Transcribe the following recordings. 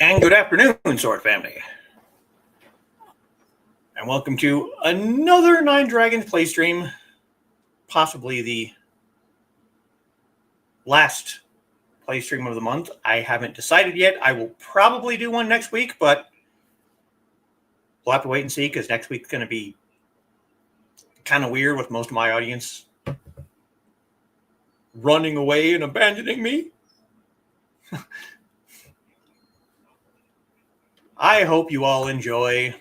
And good afternoon, Sword Family. And welcome to another 9Dragons Playstream. Possibly the last Playstream of the month. I haven't decided yet. I will probably do one next week, but we'll have to wait and see because next week's going to be kind of weird with most of my audience running away and abandoning me. I hope you all enjoy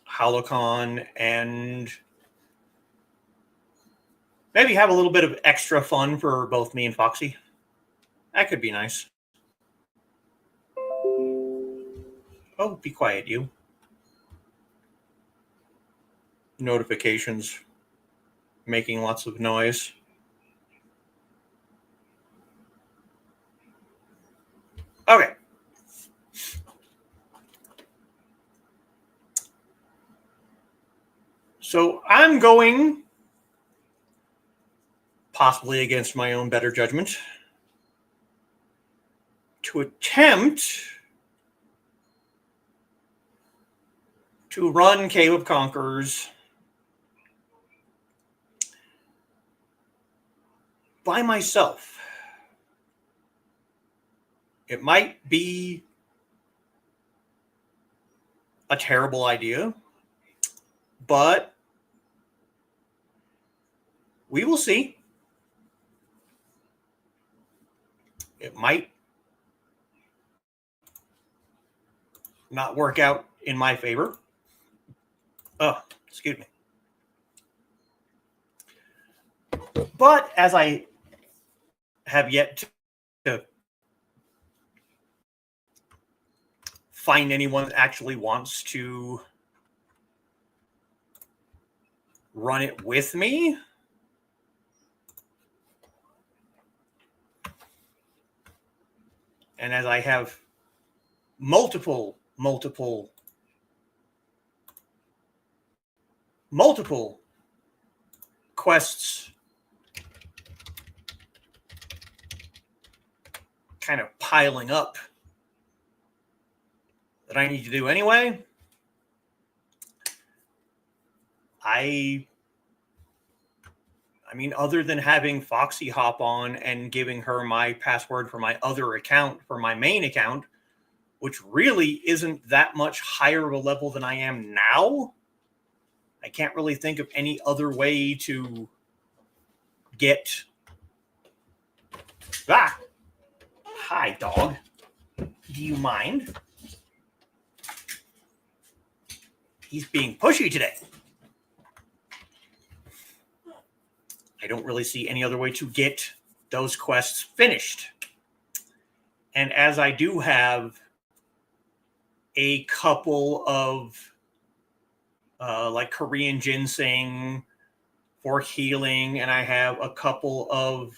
HoloCon and maybe have a little bit of extra fun for both me and Foxy. That could be nice. Oh, be quiet, you. Notifications making lots of noise. Okay. So I'm going, possibly against my own better judgment, to attempt to run Cave of Conquerors by myself. It might be a terrible idea, but we will see. It might not work out in my favor. Oh, excuse me. But as I have yet to find anyone that actually wants to run it with me, and as I have multiple quests kind of piling up that I need to do anyway, I mean, other than having Foxy hop on and giving her my password for my other account, for my main account, which really isn't that much higher of a level than I am now, I can't really think of any other way to get... Ah! Hi, dog. Do you mind? He's being pushy today. I don't really see any other way to get those quests finished. And as I do have a couple of like Korean ginseng for healing, and I have a couple of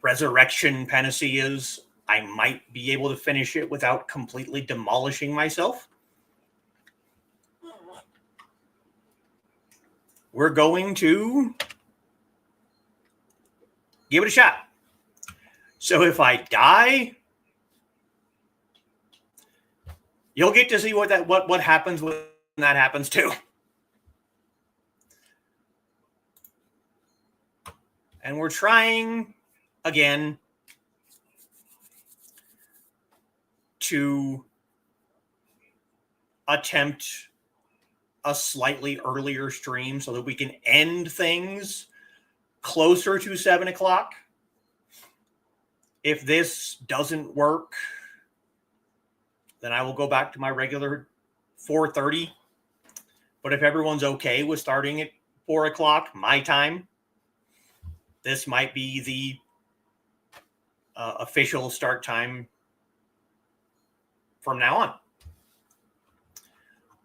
resurrection panaceas, I might be able to finish it without completely demolishing myself. We're going to give it a shot. So if I die, you'll get to see what happens when that happens too. And we're trying again to attempt a slightly earlier stream so that we can end things closer to 7 o'clock. If this doesn't work, then I will go back to my regular 4:30. But if everyone's okay with starting at 4 o'clock my time, this might be the official start time from now on.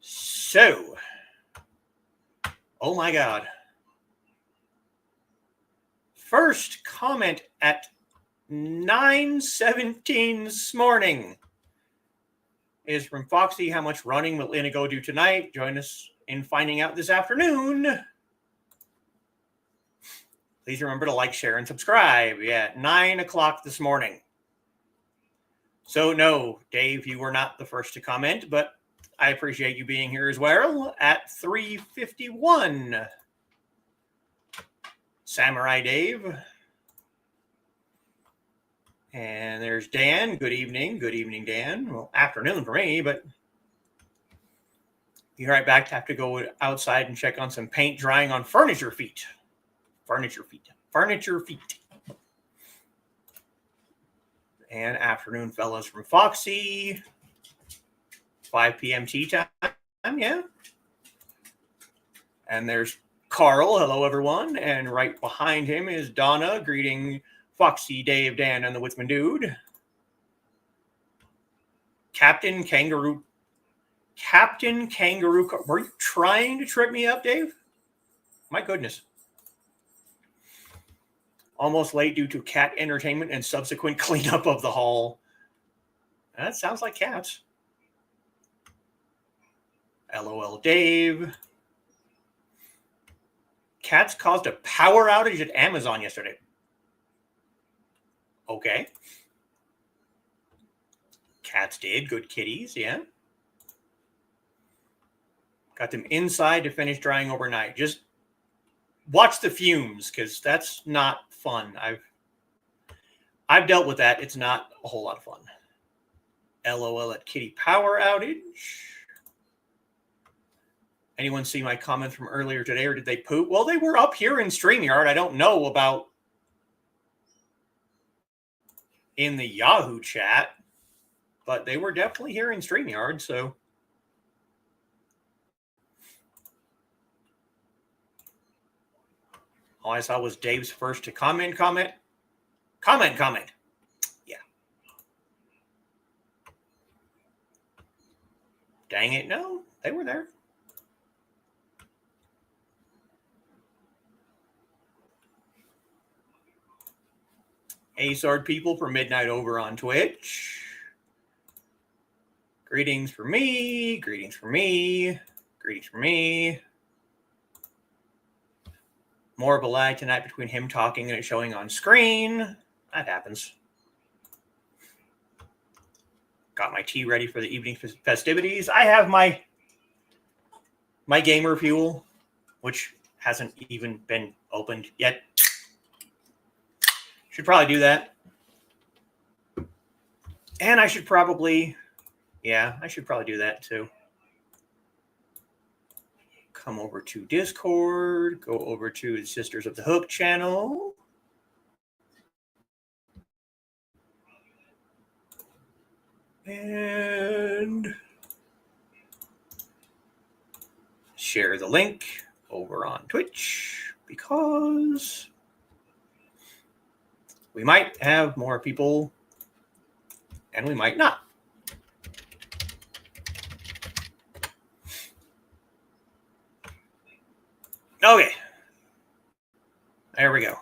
So, oh my God. First comment at 9:17 this morning is from Foxy. How much running will Inigo do tonight? Join us in finding out this afternoon. Please remember to like, share, and subscribe. Yeah, 9 o'clock this morning. So no, Dave, you were not the first to comment, but I appreciate you being here as well at 3:51. Samurai Dave. And there's Dan. Good evening. Good evening, Dan. Well, afternoon for me, but be right back. Have to go outside and check on some paint drying on furniture feet. Furniture feet. Furniture feet. And afternoon, fellas, from Foxy. 5 p.m. tea time. Yeah. And there's Carl. Hello, everyone. And right behind him is Donna greeting Foxy, Dave, Dan, and the Witsman Dude. Captain Kangaroo. Were you trying to trip me up, Dave? My goodness. Almost late due to cat entertainment and subsequent cleanup of the hall. That sounds like cats. LOL Dave. Cats caused a power outage at Amazon yesterday. Okay. Cats did. Good kitties, yeah. Got them inside to finish drying overnight. Just watch the fumes, because that's not fun. I've dealt with that. It's not a whole lot of fun. LOL at kitty power outage. Anyone see my comment from earlier today, or did they poop? Well, they were up here in StreamYard. I don't know about in the Yahoo chat, but they were definitely here in StreamYard, so. All I saw was Dave's first to comment. Yeah. Dang it, no, they were there. A-Sword people for Midnight Over on Twitch. Greetings for me. Greetings for me. Greetings for me. More of a lag tonight between him talking and it showing on screen. That happens. Got my tea ready for the evening festivities. I have my gamer fuel, which hasn't even been opened yet. Should probably do that. And I should probably, yeah, I should probably do that too. Come over to Discord, go over to the Sisters of the Hook channel. And share the link over on Twitch, because we might have more people and we might not. Okay. There we go.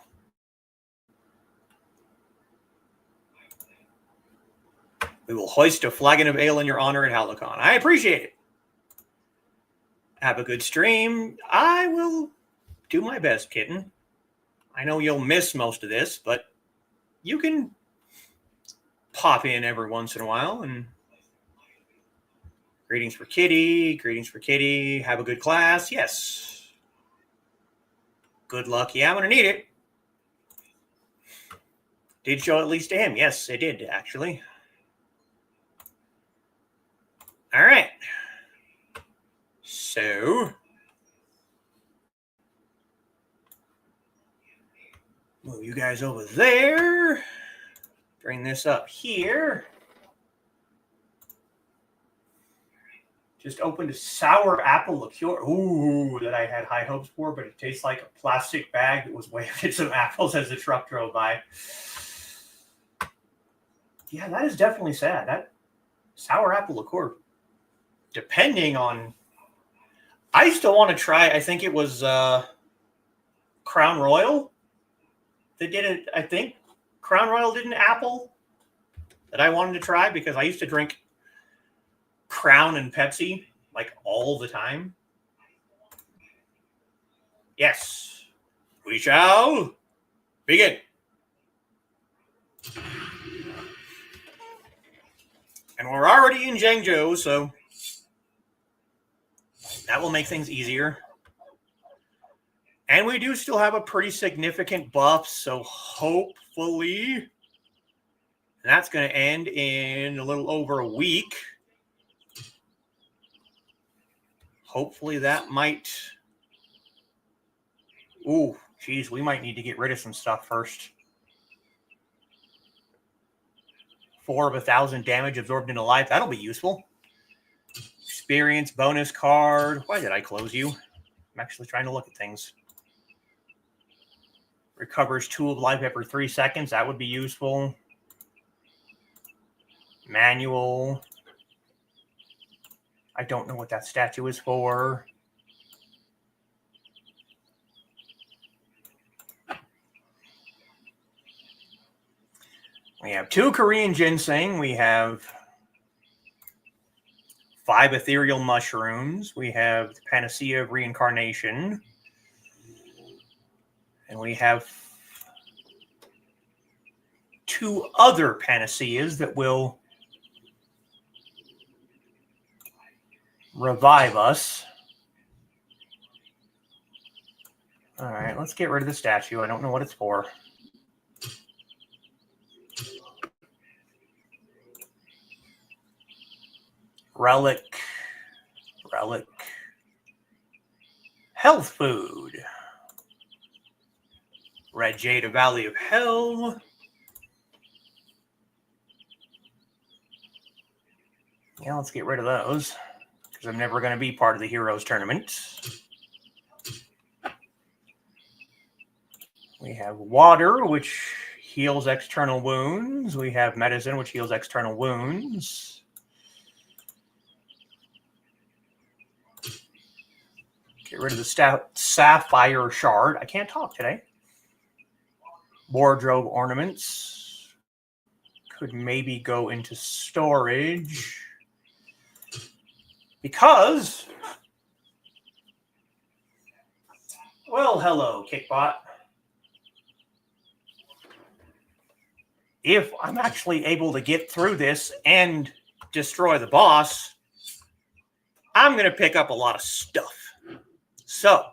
We will hoist a flagon of ale in your honor at Halicon. I appreciate it. Have a good stream. I will do my best, kitten. I know you'll miss most of this, but you can pop in every once in a while. And greetings for Kitty. Greetings for Kitty. Have a good class. Yes. Good luck. Yeah, I'm going to need it. Did show at least to him. Yes, it did, actually. All right. So, move you guys over there. Bring this up here. Just opened a sour apple liqueur. Ooh, that I had high hopes for, but it tastes like a plastic bag that was waving some apples as the truck drove by. Yeah, that is definitely sad. That sour apple liqueur. Depending on... I still want to try, I think it was Crown Royal. They did it, I think Crown Royal did an apple that I wanted to try because I used to drink Crown and Pepsi like all the time. Yes, we shall begin. And we're already in Zhengzhou, so that will make things easier. And we do still have a pretty significant buff, so hopefully that's going to end in a little over a week. Hopefully that might... Ooh, geez, we might need to get rid of some stuff first. 4 of 1,000 damage absorbed into life. That'll be useful. Experience bonus card. Why did I close you? I'm actually trying to look at things. Recovers 2 of life every 3 seconds. That would be useful. Manual. I don't know what that statue is for. We have 2 Korean ginseng. We have 5 ethereal mushrooms. We have the panacea of reincarnation. And we have 2 other panaceas that will revive us. All right, let's get rid of the statue. I don't know what it's for. Relic. Health food. Red Jade, a Valley of Hell. Yeah, let's get rid of those, because I'm never going to be part of the Heroes Tournament. We have water, which heals external wounds. We have medicine, which heals external wounds. Get rid of the sapphire shard. I can't talk today. Wardrobe ornaments. Could maybe go into storage. Because... Well, hello, Kickbot. If I'm actually able to get through this and destroy the boss, I'm going to pick up a lot of stuff. So,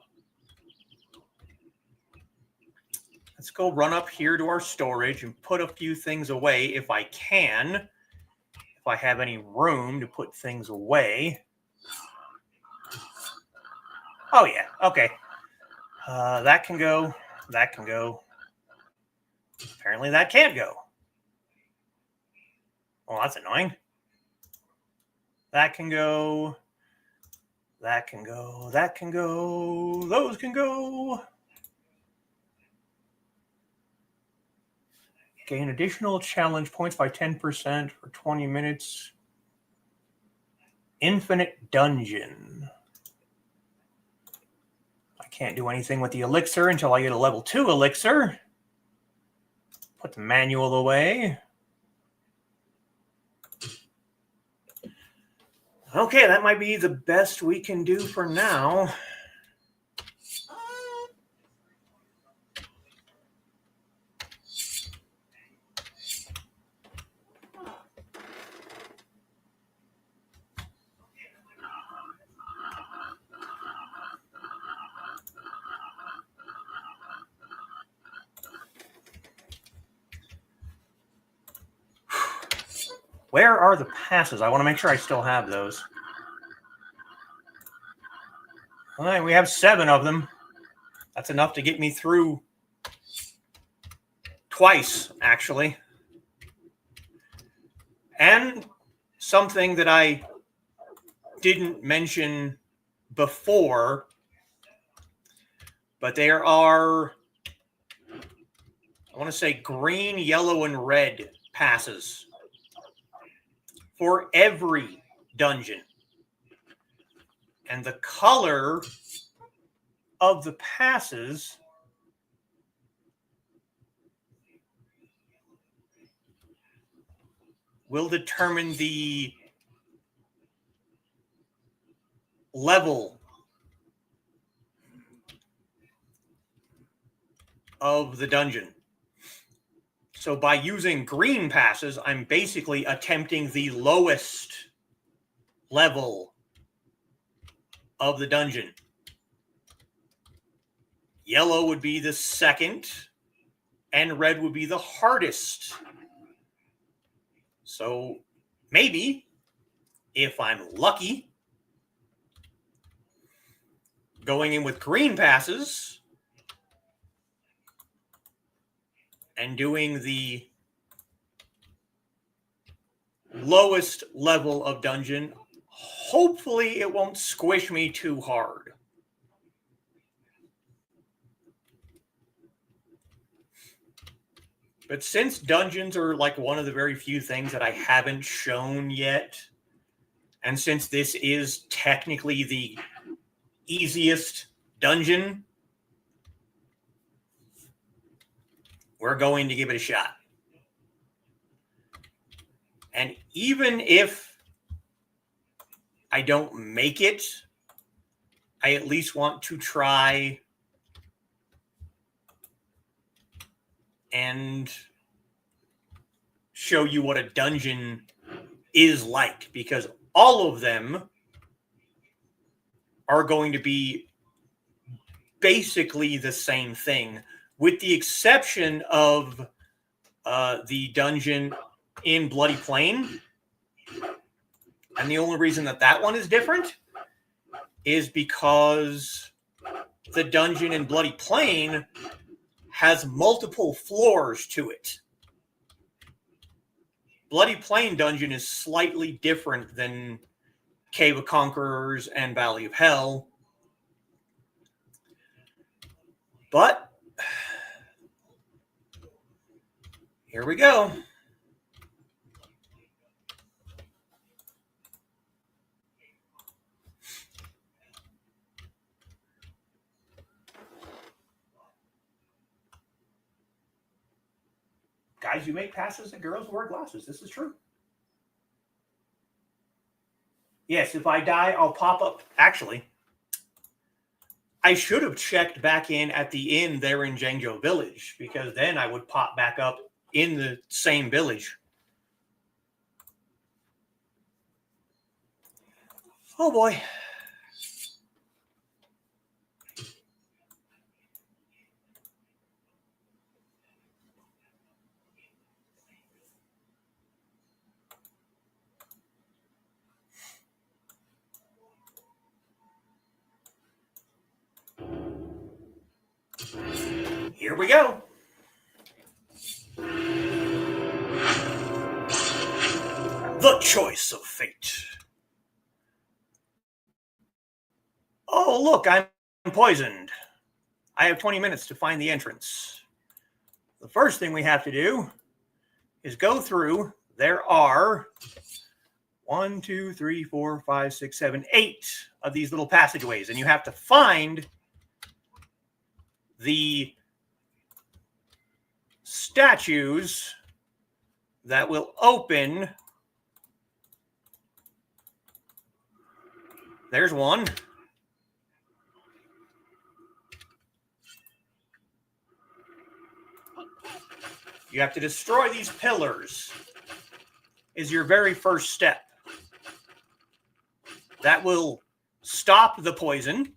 let's go run up here to our storage and put a few things away if I can. If I have any room to put things away. Oh, yeah. Okay. That can go. That can go. Apparently that can't go. Well, that's annoying. That can go. That can go. That can go. Those can go. Gain additional challenge points by 10% for 20 minutes. Infinite dungeon. I can't do anything with the elixir until I get a level 2 elixir. Put the manual away. Okay, that might be the best we can do for now. Where are the passes? I want to make sure I still have those. All right, we have 7 of them. That's enough to get me through twice, actually. And something that I didn't mention before, but there are, I want to say, green, yellow, and red passes for every dungeon. And the color of the passes will determine the level of the dungeon. So by using green passes, I'm basically attempting the lowest level of the dungeon. Yellow would be the second, and red would be the hardest. So maybe, if I'm lucky, going in with green passes and doing the lowest level of dungeon, hopefully it won't squish me too hard. But since dungeons are like one of the very few things that I haven't shown yet, and since this is technically the easiest dungeon, we're going to give it a shot. And even if I don't make it, I at least want to try and show you what a dungeon is like, because all of them are going to be basically the same thing, with the exception of the dungeon in Bloody Plain. And the only reason that that one is different is because the dungeon in Bloody Plain has multiple floors to it. Bloody Plain dungeon is slightly different than Cave of Conquerors and Valley of Hell. But here we go. Guys, you make passes and girls wear glasses. This is true. Yes, if I die, I'll pop up. Actually, I should have checked back in at the inn there in Ingio Village, because then I would pop back up in the same village. Oh boy. Here we go. The choice of fate. Oh, look, I'm poisoned. I have 20 minutes to find the entrance. The first thing we have to do is go through. There are 1, 2, 3, 4, 5, 6, 7, 8 of these little passageways, and you have to find the statues that will open. There's one. You have to destroy these pillars, is your very first step. That will stop the poison.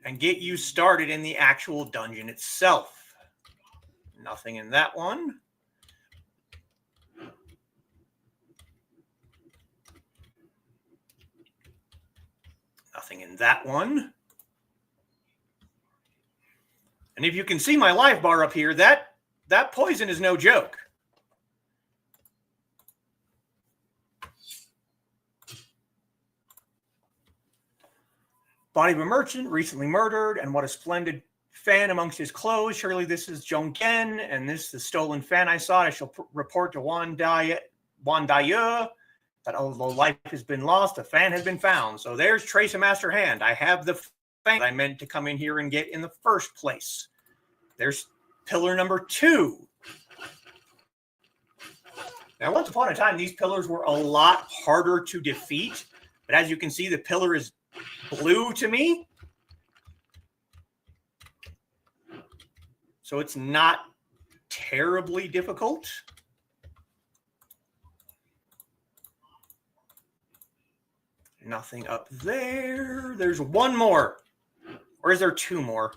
And get you started in the actual dungeon itself. Nothing in that one. Nothing in that one. And if you can see my life bar up here, that poison is no joke. Body of a merchant recently murdered, and what a splendid fan amongst his clothes. Surely this is Jonggen, and this is the stolen fan I saw. I shall report to Wan Daiyu that although life has been lost, the fan has been found. So there's Trace of Master Hand. I have the fan I meant to come in here and get in the first place. There's pillar number 2. Now, once upon a time, these pillars were a lot harder to defeat. But as you can see, the pillar is blue to me. So it's not terribly difficult. Nothing up there. There's one more. Or is there 2 more?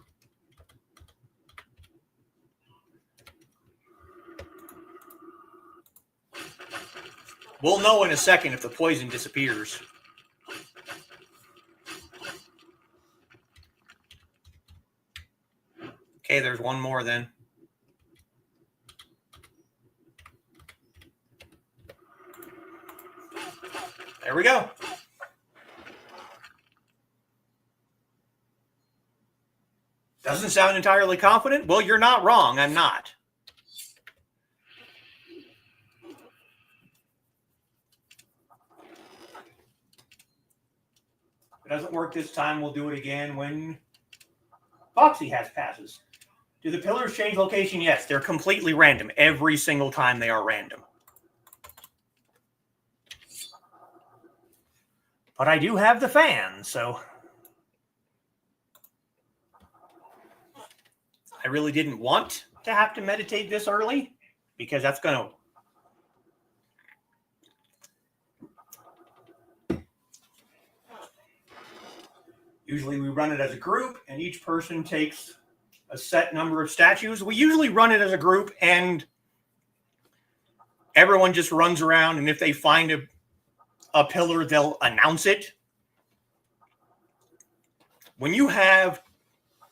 We'll know in a second if the poison disappears. Okay, there's one more then. There we go. Doesn't sound entirely confident? Well, you're not wrong. I'm not. If it doesn't work this time, we'll do it again when Foxy has passes. Do the pillars change location? Yes, they're completely random. Every single time they are random. But I do have the fan, so I really didn't want to have to meditate this early because that's going to... Usually we run it as a group and each person takes a set number of statues. We usually run it as a group and everyone just runs around, and if they find a pillar, they'll announce it. When you have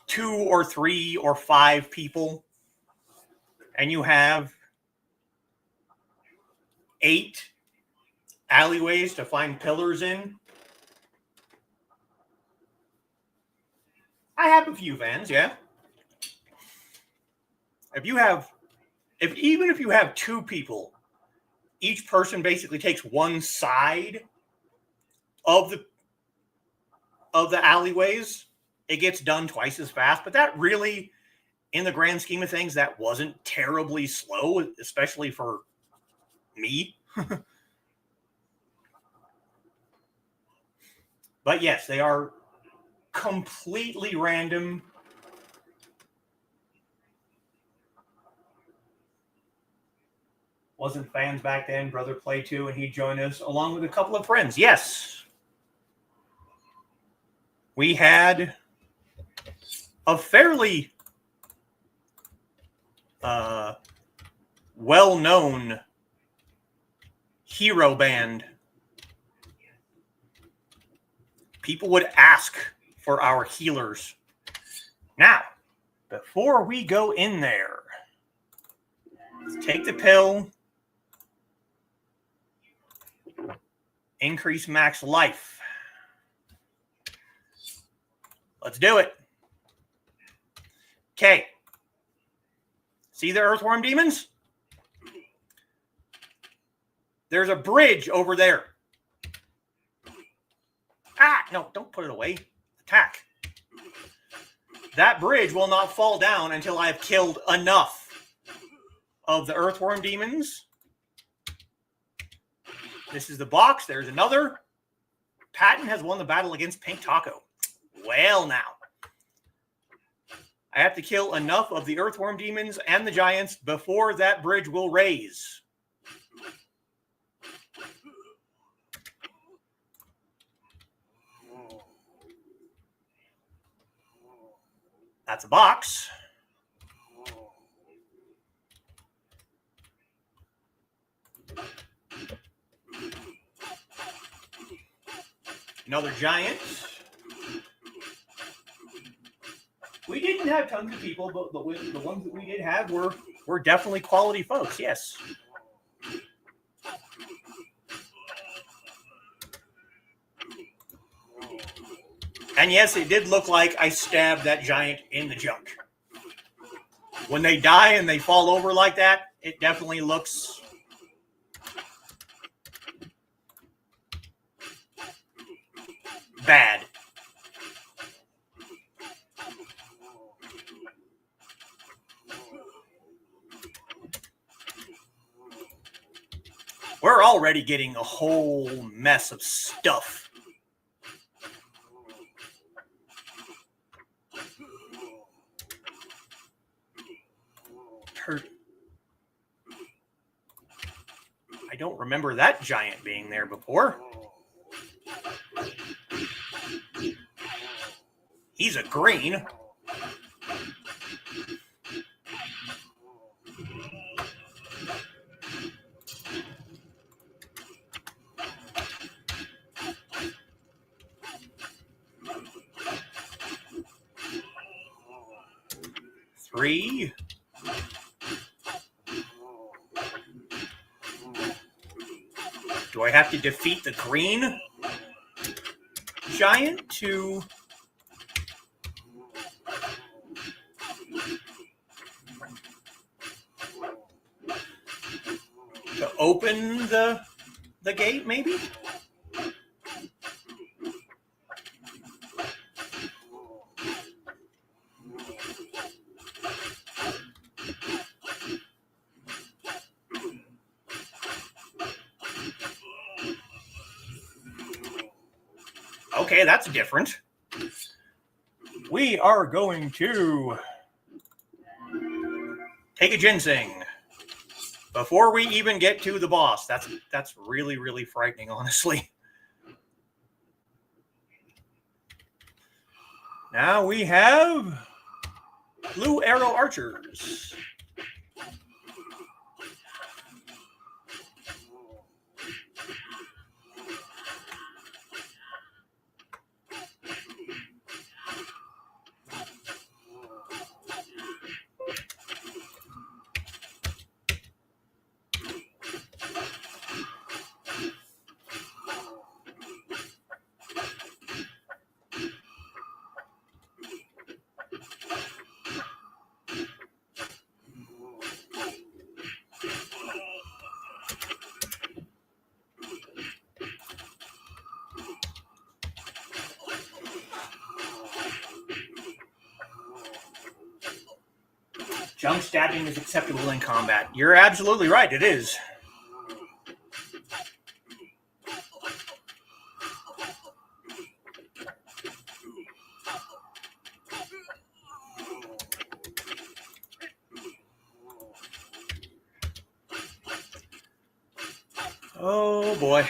2 or 3 or 5 people and you have 8 alleyways to find pillars in, I have a few fans, yeah. Even if you have 2 people, each person basically takes one side of the alleyways. It gets done twice as fast, but that really, in the grand scheme of things, that wasn't terribly slow, especially for me. But yes, they are completely random. Wasn't fans back then. Brother played too, and he joined us along with a couple of friends. Yes. We had a fairly well-known hero band. People would ask for our healers. Now, before we go in there, let's take the pill. Increase max life. Let's do it. Okay. See the earthworm demons? There's a bridge over there. Ah, no, don't put it away. Attack. That bridge will not fall down until I've killed enough of the earthworm demons. This is the box. There's another. Patton has won the battle against Pink Taco. Well, now. I have to kill enough of the earthworm demons and the giants before that bridge will raise. That's a box. Another giant. We did didn't have tons of people, but the ones that we did have were definitely quality folks. Yes. And yes, it did look like I stabbed that giant in the junk. When they die and they fall over like that, it definitely looks bad. We're already getting a whole mess of stuff. I don't remember that giant being there before. He's a green. Three. Do I have to defeat the green giant to open the gate, maybe? Okay, that's different. We are going to take a ginseng before we even get to the boss. That's really, really frightening, honestly. Now we have blue arrow archers. Jump stabbing is acceptable in combat. You're absolutely right, it is. Oh boy.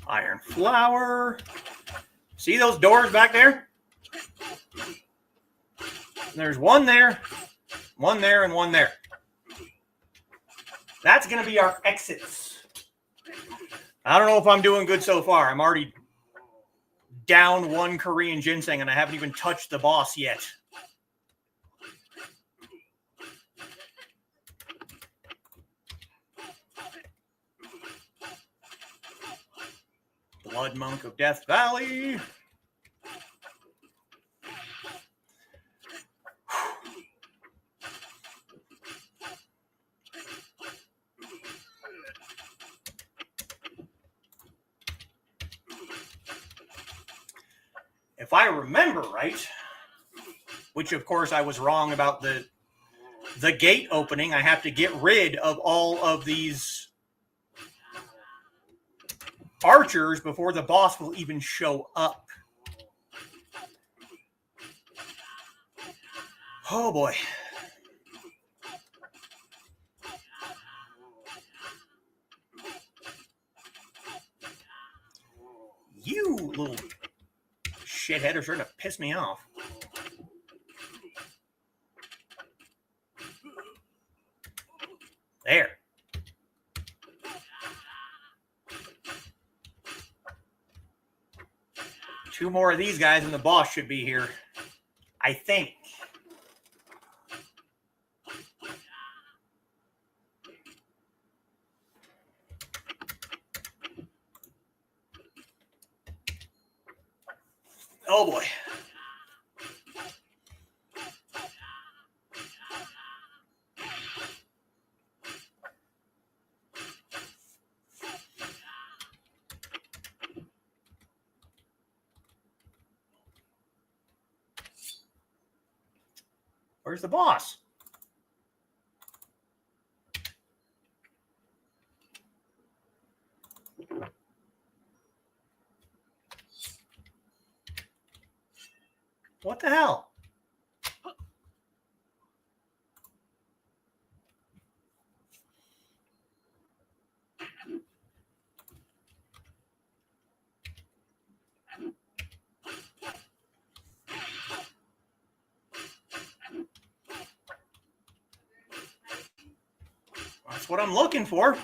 Iron flower. See those doors back there? There's one there, and one there. That's going to be our exits. I don't know if I'm doing good so far. I'm already down one Korean ginseng, and I haven't even touched the boss yet. Blood Monk of Death Valley. If I remember right, which of course I was wrong about the gate opening, I have to get rid of all of these archers before the boss will even show up. Oh boy. You little shithead are starting to piss me off. There. Two more of these guys and the boss should be here. I think. Oh boy. Where's the boss? What the hell? That's what I'm looking for.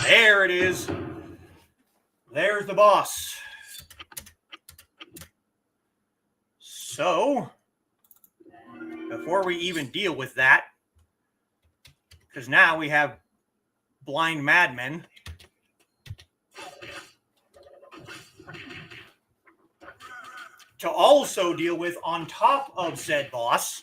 There it is. There's the boss. So, before we even deal with that, because now we have blind madmen. To also deal with on top of said boss.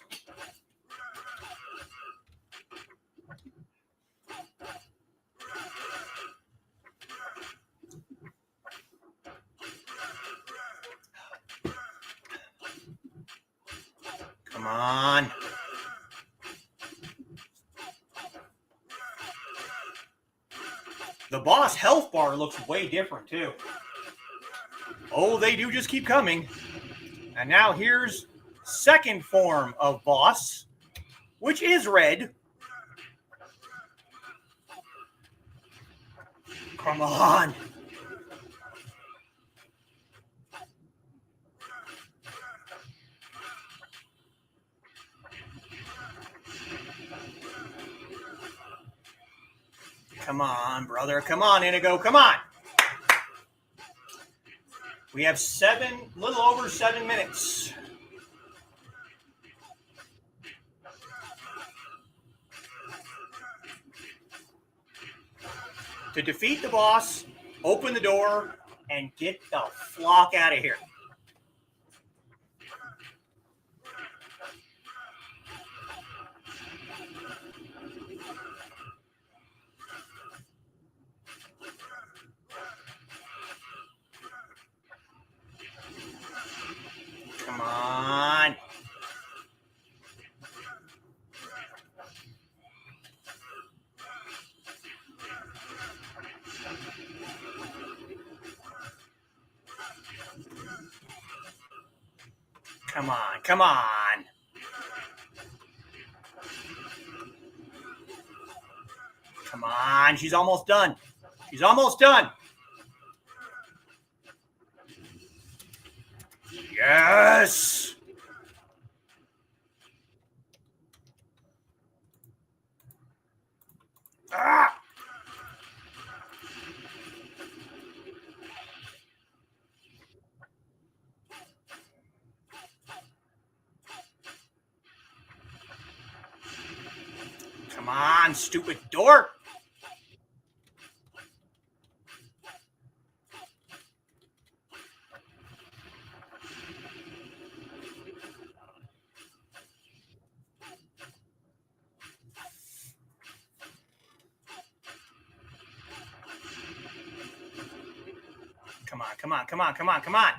Come on. The boss health bar looks way different too. Oh, they do just keep coming. And now here's second form of boss, which is red. Come on. Come on, brother. Come on, Inigo. Come on. We have little over 7 minutes. To defeat the boss, open the door, and get the flock out of here. Come on. Come on, come on. Come on, she's almost done. She's almost done. Yes. Ah. Come on, stupid dork. Come on, come on, come on, come on, come on.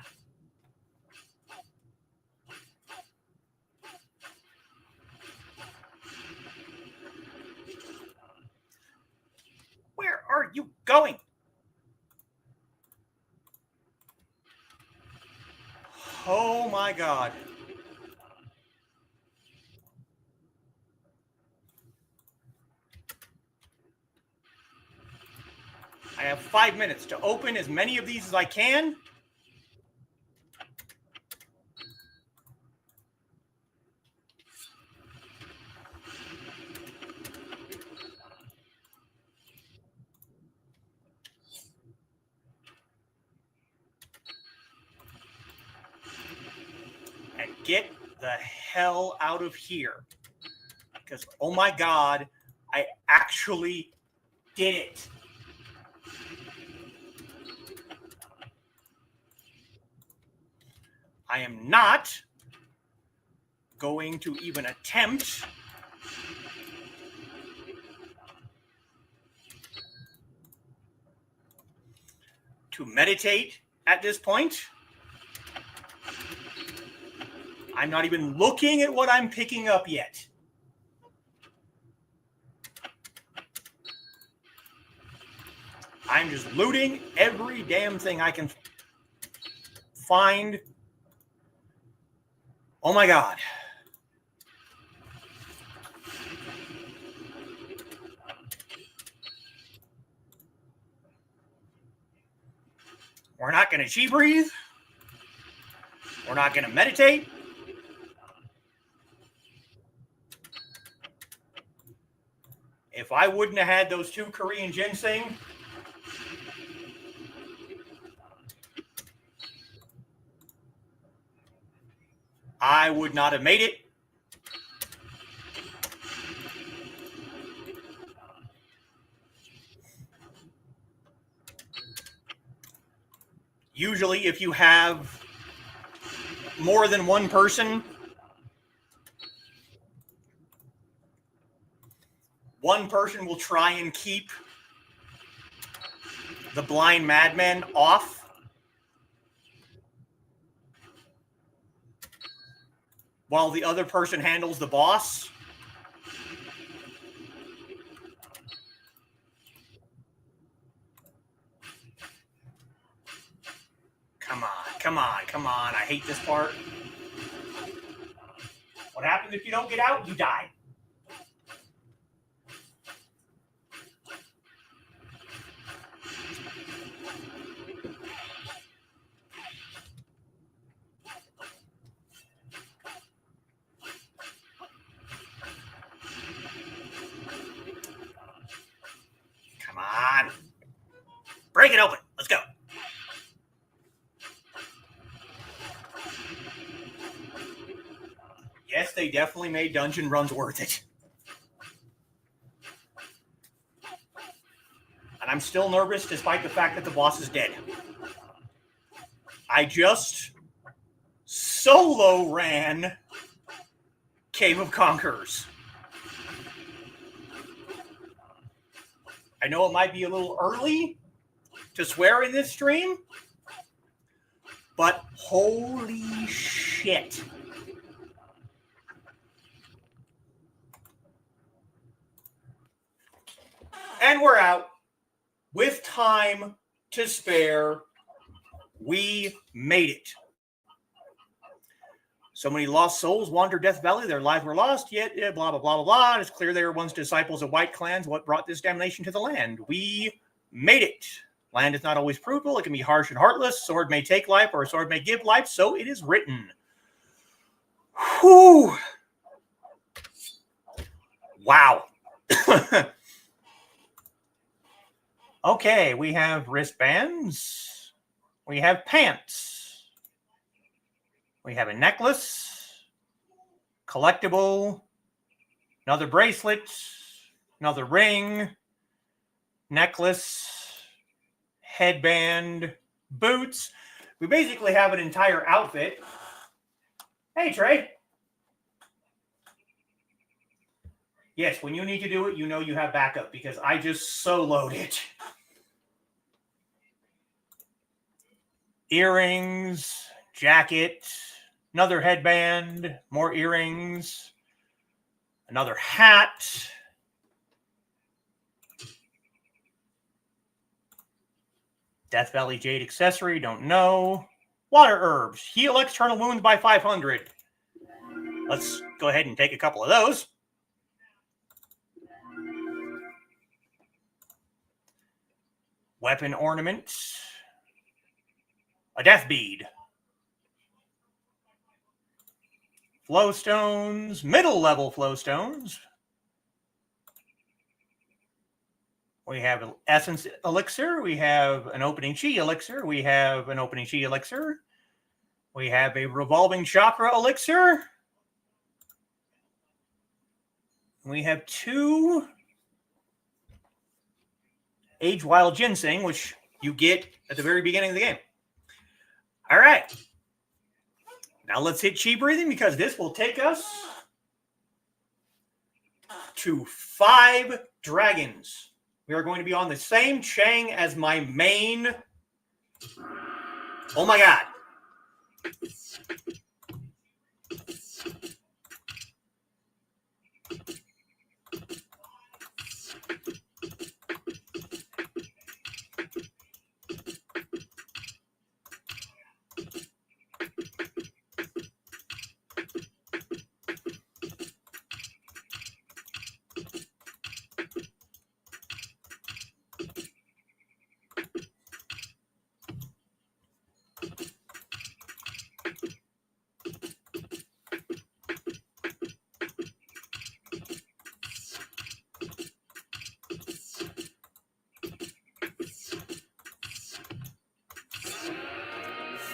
Where are you Oh my God. I have 5 minutes to open as many of these as I can. And get the hell out of here. Because, oh my God, I actually did it. I am not going to even attempt to meditate at this point. I'm not even looking at what I'm picking up yet. I'm just looting every damn thing I can find. Oh my God. We're not going to chi breathe. We're not going to meditate. If I wouldn't have had those 2 Korean ginseng, I would not have made it. Usually, if you have more than one person, one person will try and keep the blind madman off, while the other person handles the boss. Come on, come on, come on. I hate this part. What happens if you don't get out? You die. Come on. Break it open. Let's go. Yes, they definitely made dungeon runs worth it. And I'm still nervous despite the fact that the boss is dead. I just solo ran Cave of Conquerors. I know it might be a little early to swear in this stream, but holy shit. And we're out. With time to spare, we made it. So many lost souls wander Death Valley. Their lives were lost, yet blah, blah, blah, blah, blah. It's clear they were once disciples of white clans. What brought this damnation to the land? We made it. Land is not always brutal. It can be harsh and heartless. Sword may take life, or a sword may give life. So it is written. Whew. Wow. Okay, we have wristbands. We have pants. We have a necklace. Collectible. Another bracelet. Another ring. Necklace. Headband. Boots. We basically have an entire outfit. Hey, Trey. Yes, when you need to do it, you know you have backup because I just soloed it. Earrings, jacket, another headband, more earrings, another hat. Death Valley Jade accessory, don't know. Water herbs. Heal external wounds by 500. Let's go ahead and take a couple of those. Weapon ornaments. A death bead. Flow stones. Middle level flow stones. We have an essence elixir. We have an opening chi elixir. We have an opening chi elixir. We have a revolving chakra elixir. We have 2 Age Wild Ginseng, which you get at the very beginning of the game. All right. Now let's hit chi breathing because this will take us to 5 dragons. We are going to be on the same chain as my main. Oh my God.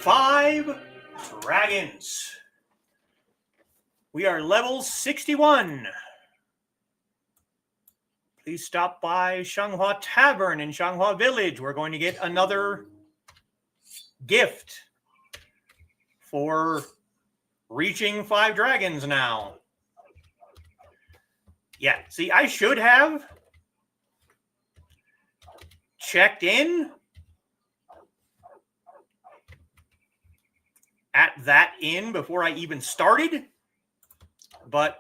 Five dragons. We are level 61. Please stop by Shanghua Tavern in Shanghua Village. We're going to get another gift for reaching 5 dragons now. Yeah, see, I should have checked in at that inn before I even started, but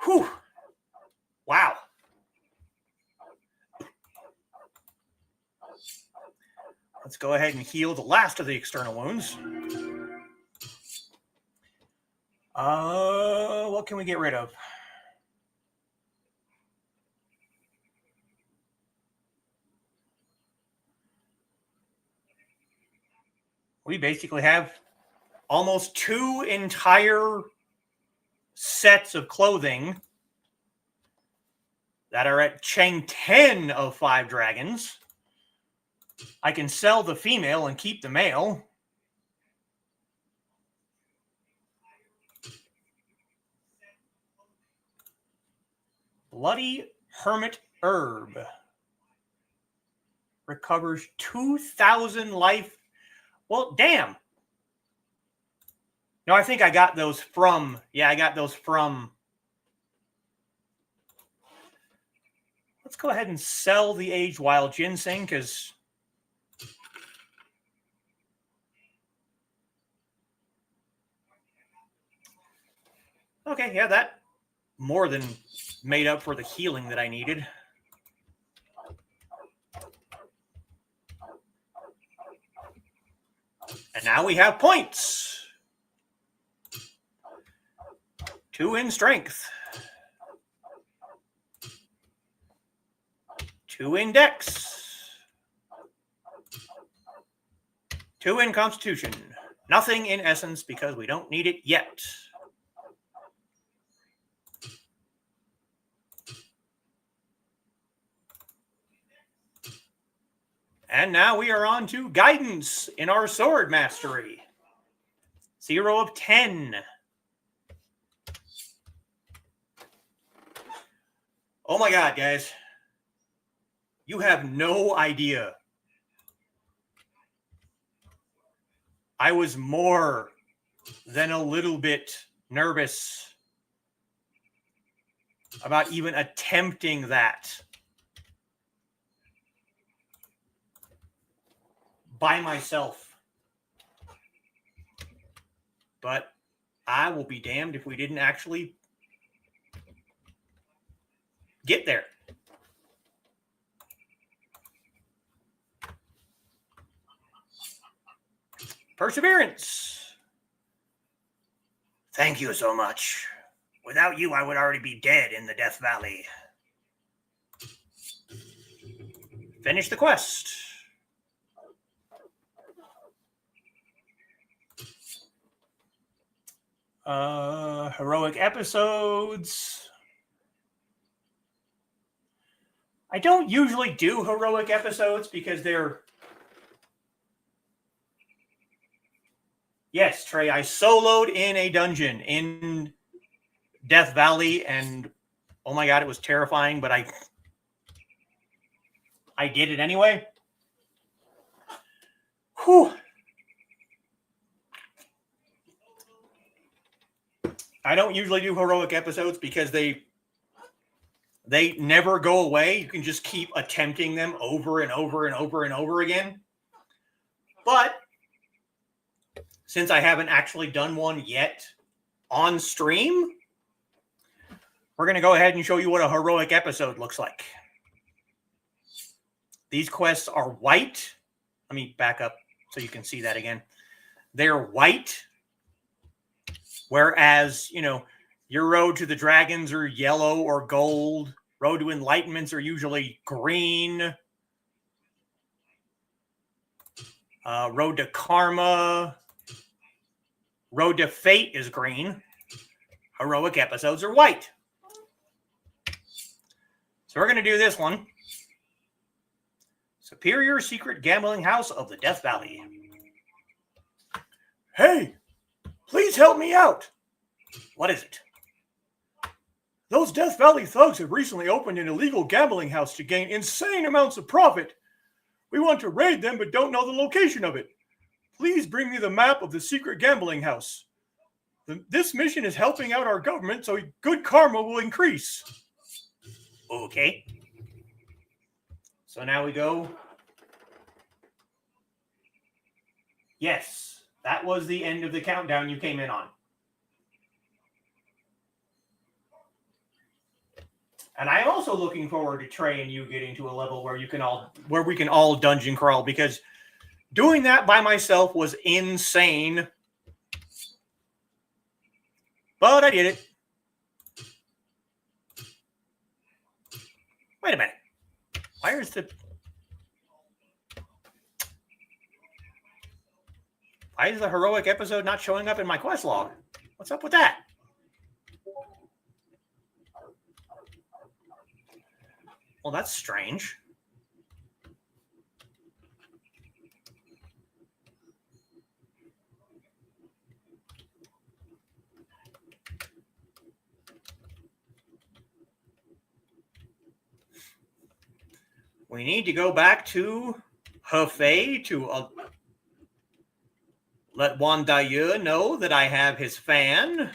whew, wow. Let's go ahead and heal the last of the external wounds. What can we get rid of? We basically have almost 2 entire sets of clothing that are at chain 10 of 5 dragons. I can sell the female and keep the male. Bloody Hermit Herb. Recovers 2,000 life. Well, damn. No, I think I got those from... Yeah, I got those from... Let's go ahead and sell the Age Wild Ginseng, because... Okay, yeah, that more than made up for the healing that I needed. And now we have points. 2 in strength. 2 in dex. 2 in constitution. Nothing in essence because we don't need it yet. And now we are on to guidance in our sword mastery. 0 of 10. Oh my God, guys. You have no idea. I was more than a little bit nervous about even attempting that by myself. But I will be damned if we didn't actually get there. Perseverance. Thank you so much. Without you, I would already be dead in the Death Valley. Finish the quest. Heroic episodes. I don't usually do heroic episodes because they're... Yes, Trey, I soloed in a dungeon in Death Valley, and oh my god, it was terrifying, but I did it anyway. Whew. I don't usually do heroic episodes because they never go away. You can just keep attempting them over and over and over and over again. But since I haven't actually done one yet on stream, we're going to go ahead and show you what a heroic episode looks like. These quests are white. Let me back up so you can see that again. They're white, whereas, you know, your road to the dragons are yellow or gold. Road to enlightenments are usually green. Road to karma. Road to fate is green. Heroic episodes are white. So we're going to do this one. Superior Secret Gambling House of the Death Valley. Hey, please help me out. What is it? Those Death Valley thugs have recently opened an illegal gambling house to gain insane amounts of profit. We want to raid them but don't know the location of it. Please bring me the map of the secret gambling house. This mission is helping out our government, so good karma will increase. Okay. So now we go. Yes, that was the end of the countdown you came in on. And I'm also looking forward to Trey and you getting to a level where we can all dungeon crawl, because doing that by myself was insane. But I did it. Wait a minute. Why is the heroic episode not showing up in my quest log? What's up with that? Well, that's strange. We need to go back to Hefei to let Juan Dayu know that I have his fan.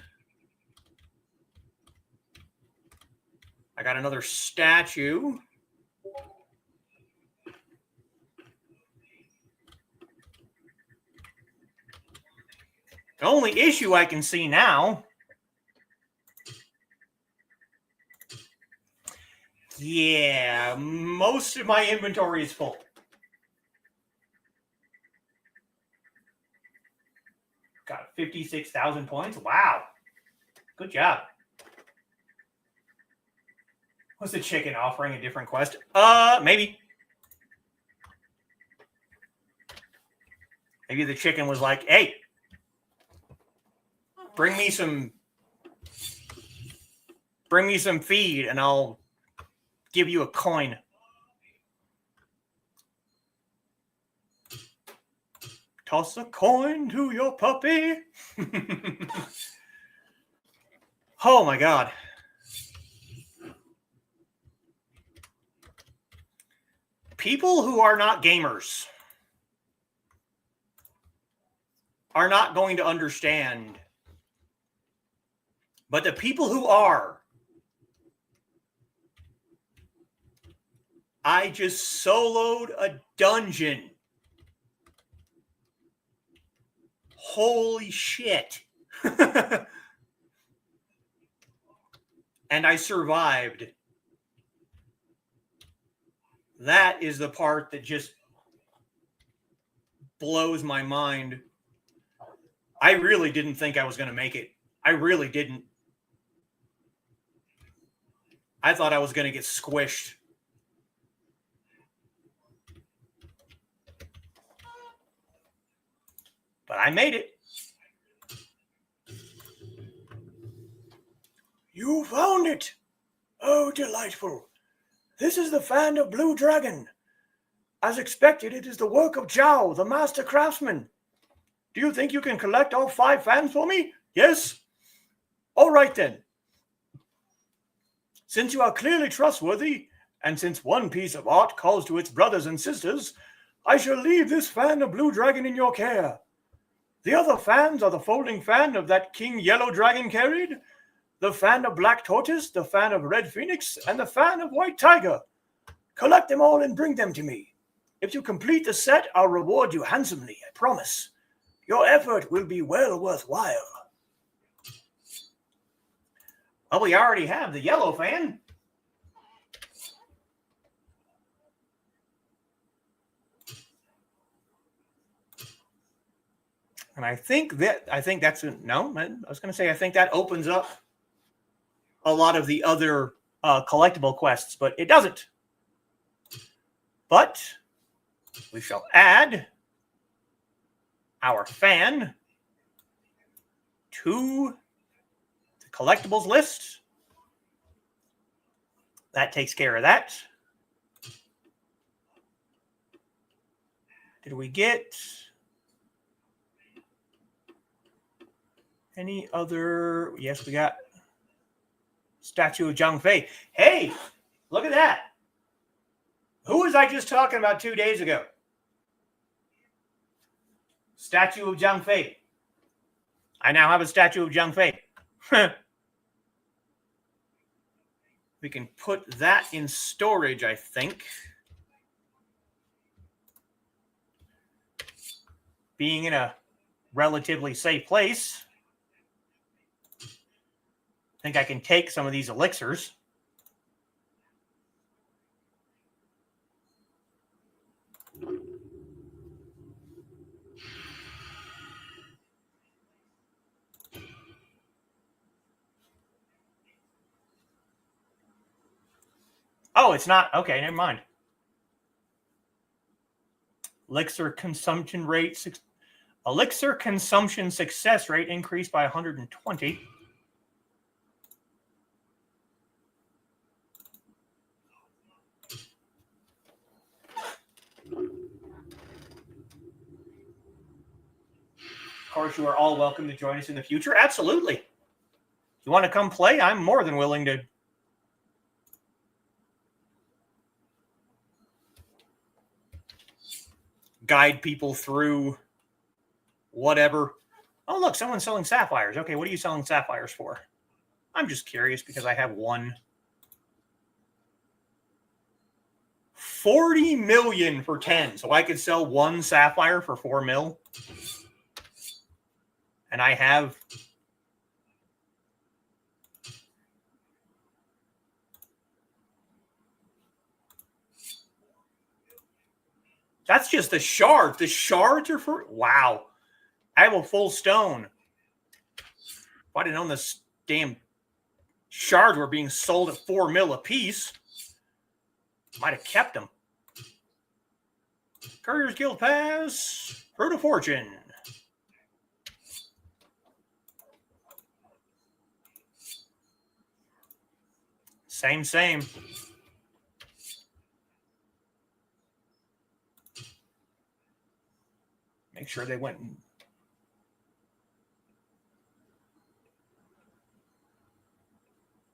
I got another statue. The only issue I can see now. Yeah, most of my inventory is full. Got 56,000 points. Wow. Good job. Was the chicken offering a different quest? Maybe. Maybe the chicken was like, hey, bring me some feed and I'll give you a coin. Toss a coin to your puppy. Oh my God. People who are not gamers are not going to understand. But the people who are, I just soloed a dungeon. Holy shit. And I survived. That is the part that just blows my mind. I really didn't think I was going to make it. I really didn't. I thought I was going to get squished. But I made it. You found it. Oh, delightful. This is the fan of Blue Dragon. As expected, it is the work of Zhao, the master craftsman. Do you think you can collect all 5 fans for me? Yes? All right then. Since you are clearly trustworthy, and since one piece of art calls to its brothers and sisters, I shall leave this fan of Blue Dragon in your care. The other fans are the folding fan of that King Yellow Dragon carried, the fan of Black Tortoise, the fan of Red Phoenix, and the fan of White Tiger. Collect them all and bring them to me. If you complete the set, I'll reward you handsomely, I promise. Your effort will be well worthwhile. Well, we already have the yellow fan. And I think that's no. I was going to say I think that opens up a lot of the other collectible quests, but it doesn't. But we shall add our fan to the collectibles list. That takes care of that. Did we get any other? Yes, we got statue of Zhang Fei. Hey, look at that. Who was I just talking about 2 days ago? Statue of Zhang Fei. I now have a statue of Zhang Fei. We can put that in storage, I think. Being in a relatively safe place, I think I can take some of these elixirs. Oh, it's not. Okay, never mind. Elixir consumption success rate increased by 120. Of course, you are all welcome to join us in the future. Absolutely. If you want to come play, I'm more than willing to. Guide people through whatever. Oh, look, someone's selling sapphires. Okay, what are you selling sapphires for? I'm just curious because I have one. 40 million for 10. So I could sell one sapphire for 4 mil. And I have that's just the shards. The shards are for wow. I have a full stone. If I'd have known this damn shards were being sold at 4 mil a piece, might have kept them. Courier's Guild Pass, Fruit of Fortune. Same. Make sure they went.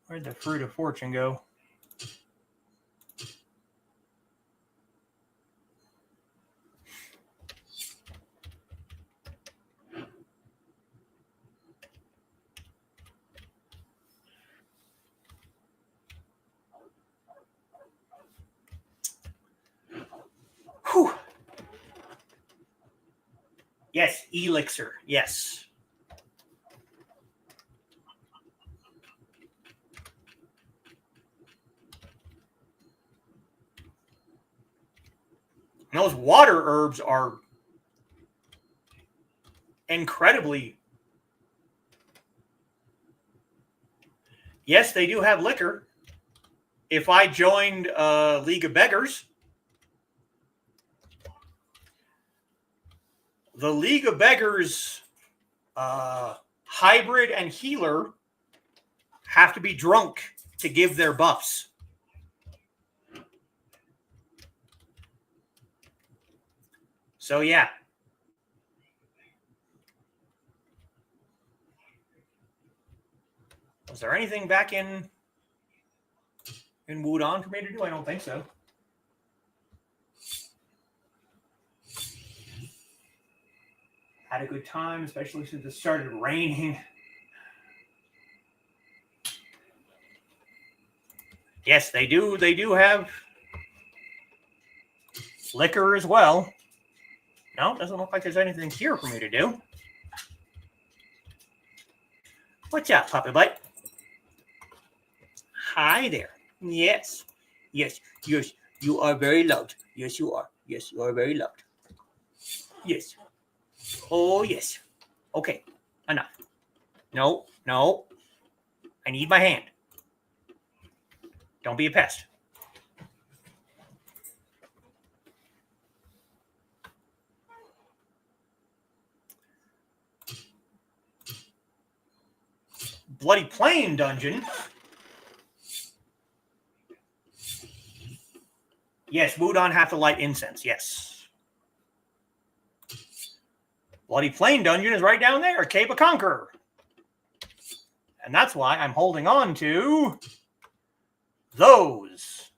Where'd the Fruit of Fortune go? Whew. Yes, elixir. Yes. And those water herbs are incredibly. Yes, they do have liquor. If I joined League of Beggars, the League of Beggars hybrid and healer have to be drunk to give their buffs. So yeah. Was there anything back in Wudon for me to do? I don't think so. Had a good time, especially since it started raining. Yes, they do. They do have liquor as well. No, doesn't look like there's anything here for me to do. What's up, Puppy Butt? Hi there. Yes. Yes. Yes. You are very loved. Yes, you are. Yes, you are very loved. Yes. Oh, yes. Okay. Enough. No. No. I need my hand. Don't be a pest. Bloody Plain dungeon. Yes, Wudon have to light incense. Yes. Bloody Plain dungeon is right down there. Cape of Conqueror. And that's why I'm holding on to those.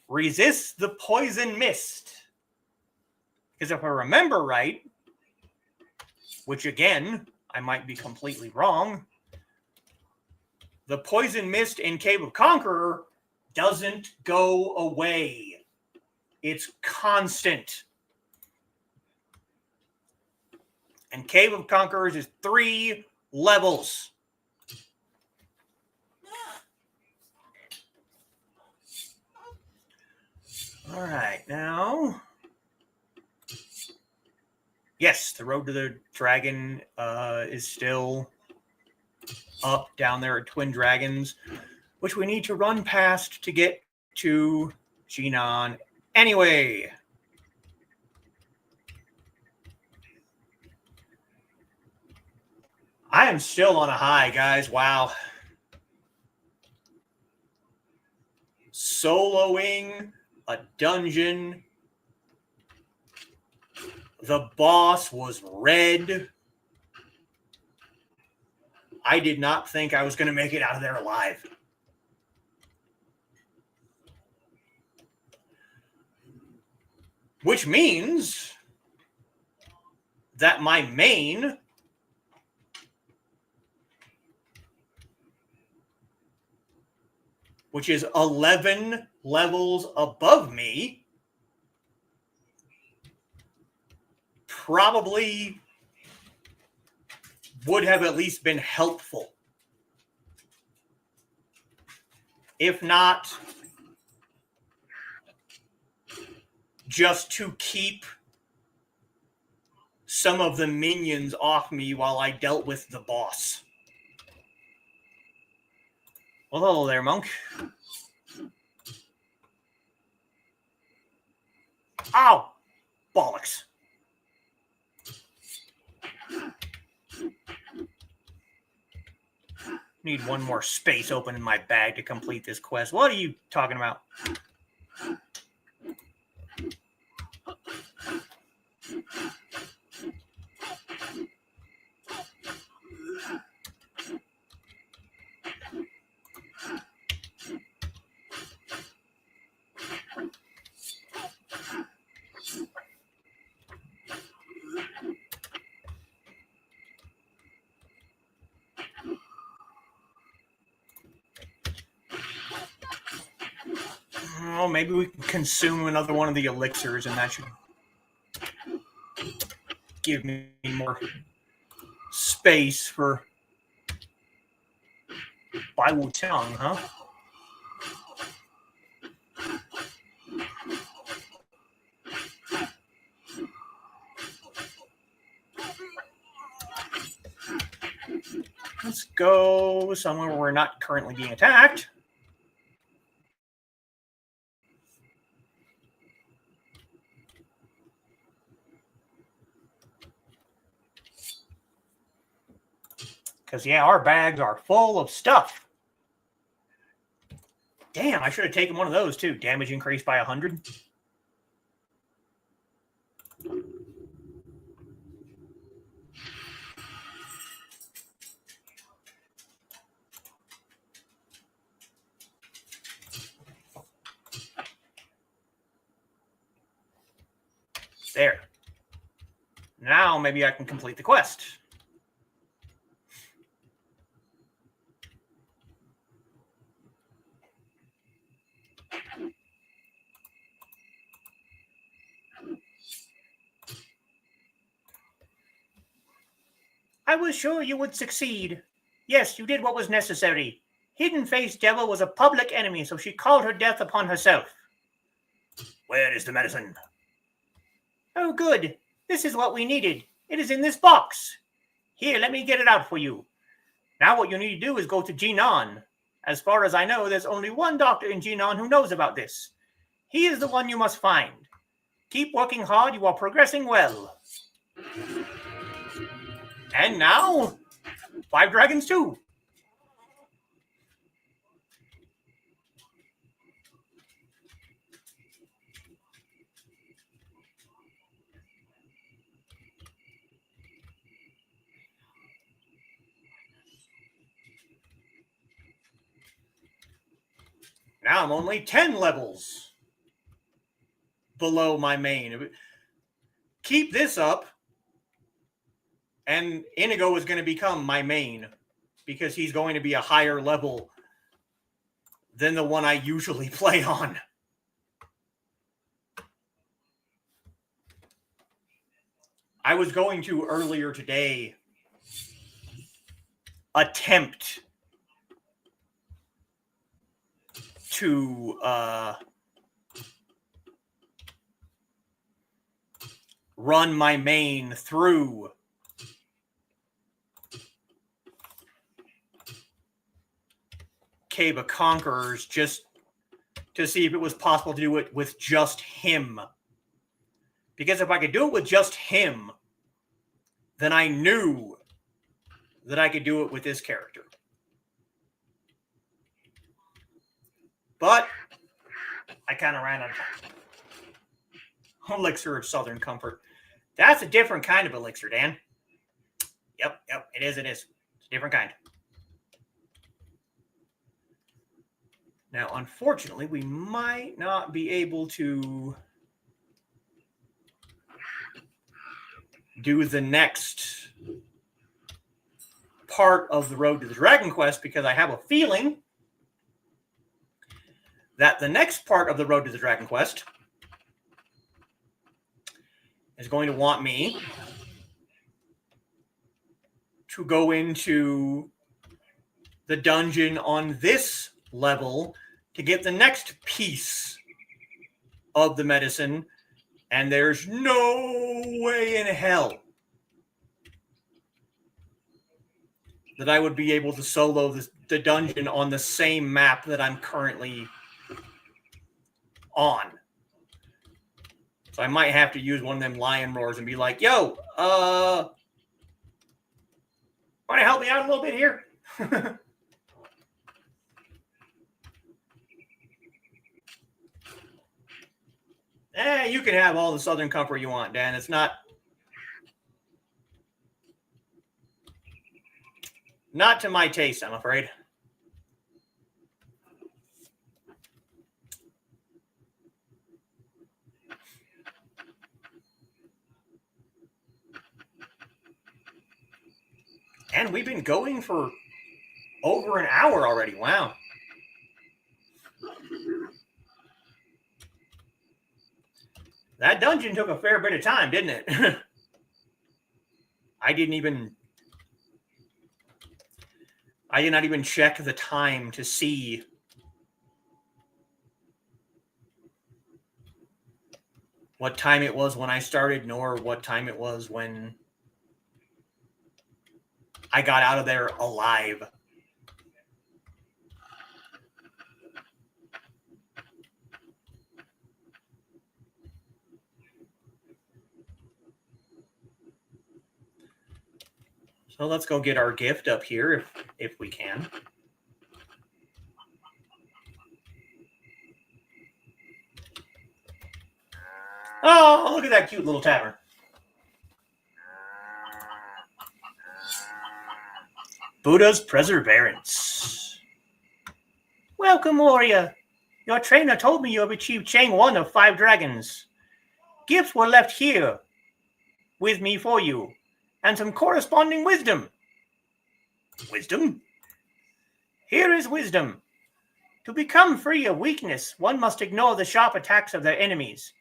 Resist the poison mist. Because if I remember right, which again, I might be completely wrong, the poison mist in Cave of Conqueror doesn't go away. It's constant. And Cave of Conquerors is 3 levels. All right, now. Yes, the road to the dragon is still up down there at 9Dragons, which we need to run past to get to Jinan anyway. I am still on a high, guys. Wow. Soloing a dungeon. The boss was red. I did not think I was going to make it out of there alive. Which means that my main which is 11 levels above me, probably would have at least been helpful. If not, just to keep some of the minions off me while I dealt with the boss. Well, hello there, monk. Ow! Bollocks. Need one more space open in my bag to complete this quest. What are you talking about? Oh, maybe we can consume another one of the elixirs, and that should give me more space for Bai Wu Tang, huh? Let's go somewhere where we're not currently being attacked. Because, yeah, our bags are full of stuff. Damn, I should have taken one of those, too. Damage increased by 100. There. Now maybe I can complete the quest. I was sure you would succeed. Yes, you did what was necessary. Hidden Face Devil was a public enemy, so she called her death upon herself. Where is the medicine? Oh, good. This is what we needed. It is in this box. Here, let me get it out for you. Now what you need to do is go to Jinan. As far as I know, there's only one doctor in Jinan who knows about this. He is the one you must find. Keep working hard. You are progressing well. And now, 9Dragons 2. Now I'm only 10 levels below my main. Keep this up, and Inigo is going to become my main because he's going to be a higher level than the one I usually play on. I was going to earlier today attempt to run my main through Cave of Conquerors just to see if it was possible to do it with just him. Because if I could do it with just him, then I knew that I could do it with this character. But I kind of ran out of time. Elixir of Southern Comfort. That's a different kind of elixir, Dan. Yep, it is. It's a different kind. Now, unfortunately, we might not be able to do the next part of the Road to the Dragon Quest because I have a feeling that the next part of the Road to the Dragon Quest is going to want me to go into the dungeon on this level to get the next piece of the medicine, and there's no way in hell that I would be able to solo the dungeon on the same map that I'm currently on. So I might have to use one of them lion roars and be like, yo, want to help me out a little bit here? You can have all the Southern Comfort you want, Dan. It's not to my taste, I'm afraid. And we've been going for over an hour already. Wow. That dungeon took a fair bit of time, didn't it? I did not even check the time to see what time it was when I started, nor what time it was when I got out of there alive. So let's go get our gift up here if we can. Oh, look at that cute little tavern. Buddha's Perseverance. Welcome, warrior. Your trainer told me you have achieved Chain 1 of 5 dragons. Gifts were left here with me for you, and some corresponding wisdom. Wisdom? Here is wisdom. To become free of weakness, one must ignore the sharp attacks of their enemies.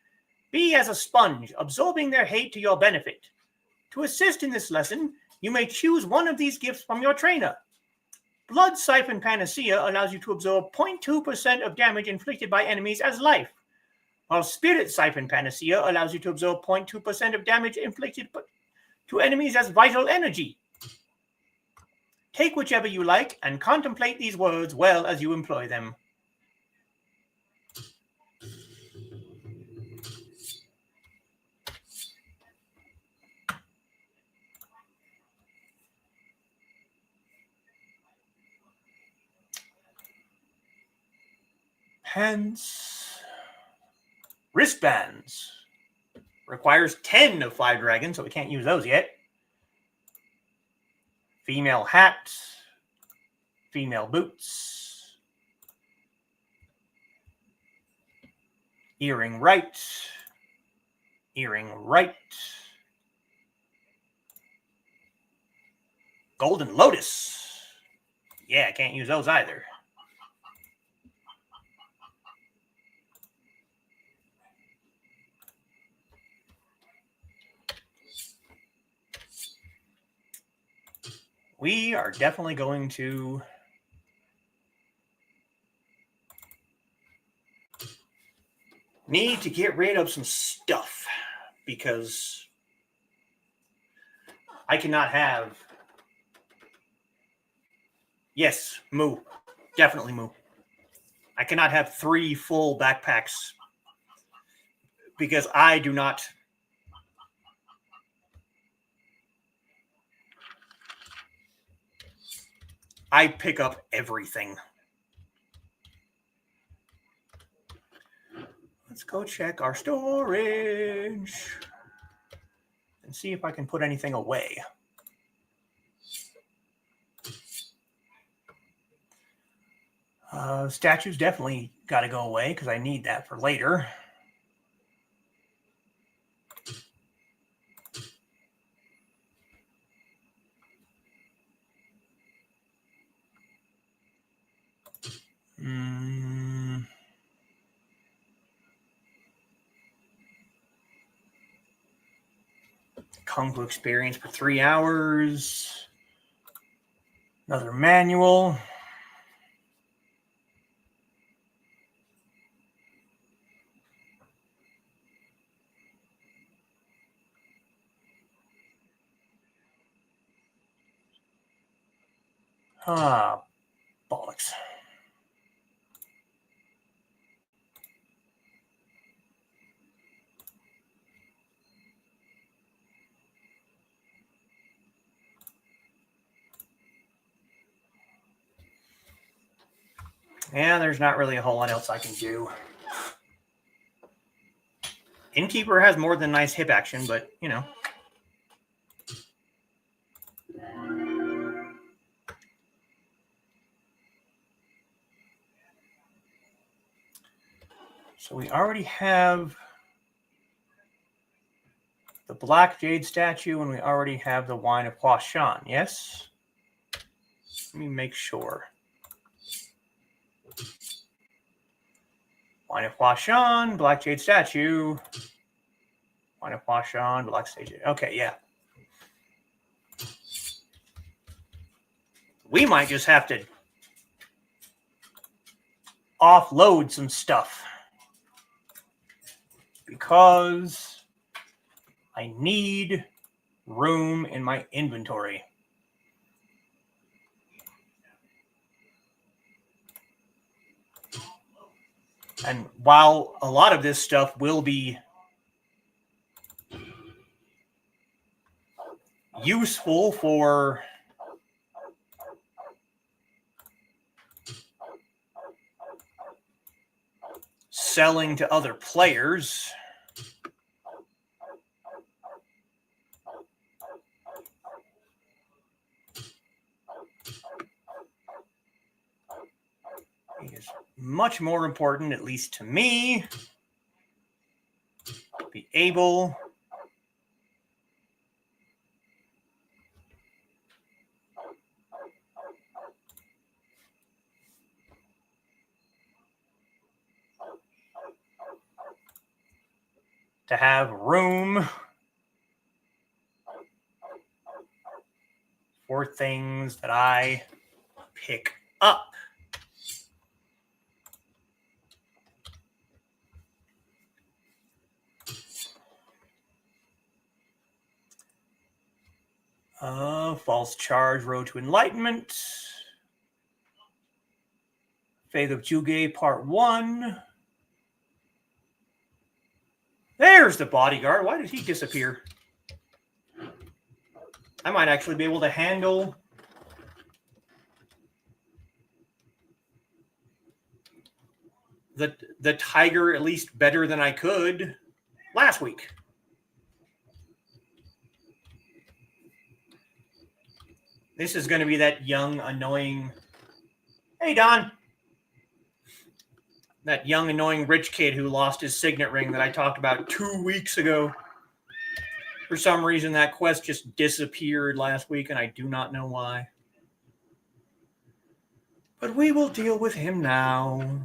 Be as a sponge, absorbing their hate to your benefit. To assist in this lesson, you may choose one of these gifts from your trainer. Blood Siphon Panacea allows you to absorb 0.2% of damage inflicted by enemies as life, while Spirit Siphon Panacea allows you to absorb 0.2% of damage inflicted to enemies as vital energy. Take whichever you like and contemplate these words well as you employ them. Pants. Wristbands. Requires 10 of 5 dragons, so we can't use those yet. Female hat. Female boots. Earring right. Earring right. Golden Lotus. Yeah, I can't use those either. We are definitely going to need to get rid of some stuff because I cannot have... Yes, moo. Definitely moo. I cannot have 3 full backpacks because I do not... I pick up everything. Let's go check our storage and see if I can put anything away. Statues definitely got to go away because I need that for later. Kung Fu experience for 3 hours. Another manual. Ah, bollocks. Yeah, there's not really a whole lot else I can do. Innkeeper has more than nice hip action, but, you know. So we already have the Black Jade statue, and we already have the Wine of Huashan, yes? Let me make sure. Wine of Huashan, Black Jade statue. Wine of Huashan, Black Jade. Okay, yeah. We might just have to offload some stuff because I need room in my inventory. And while a lot of this stuff will be useful for selling to other players, it is much more important, at least to me, to be able to have room for things that I pick up. False Charge, Road to Enlightenment. Faith of Juge, Part 1. There's the bodyguard. Why did he disappear? I might actually be able to handle the tiger at least better than I could last week. This is going to be that young, annoying... Hey, Don. That young, annoying rich kid who lost his signet ring that I talked about 2 weeks ago. For some reason, that quest just disappeared last week, and I do not know why. But we will deal with him now.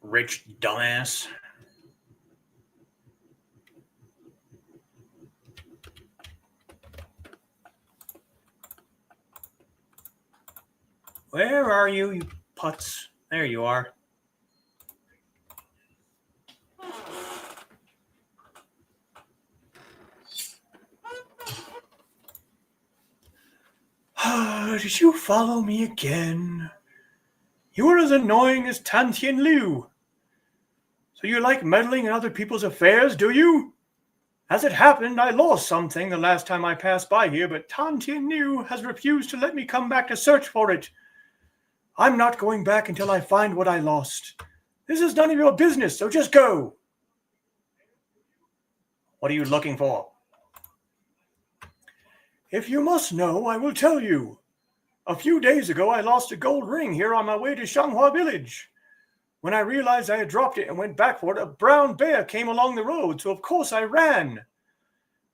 Rich dumbass. Where are you, you putz? There you are. Did you follow me again? You are as annoying as Tan Tien Liu. So you like meddling in other people's affairs, do you? As it happened, I lost something the last time I passed by here, but Tan Tien Liu has refused to let me come back to search for it. I'm not going back until I find what I lost. This is none of your business, so just go. What are you looking for? If you must know, I will tell you. A few days ago, I lost a gold ring here on my way to Shanghua village. When I realized I had dropped it and went back for it, a brown bear came along the road, so of course I ran.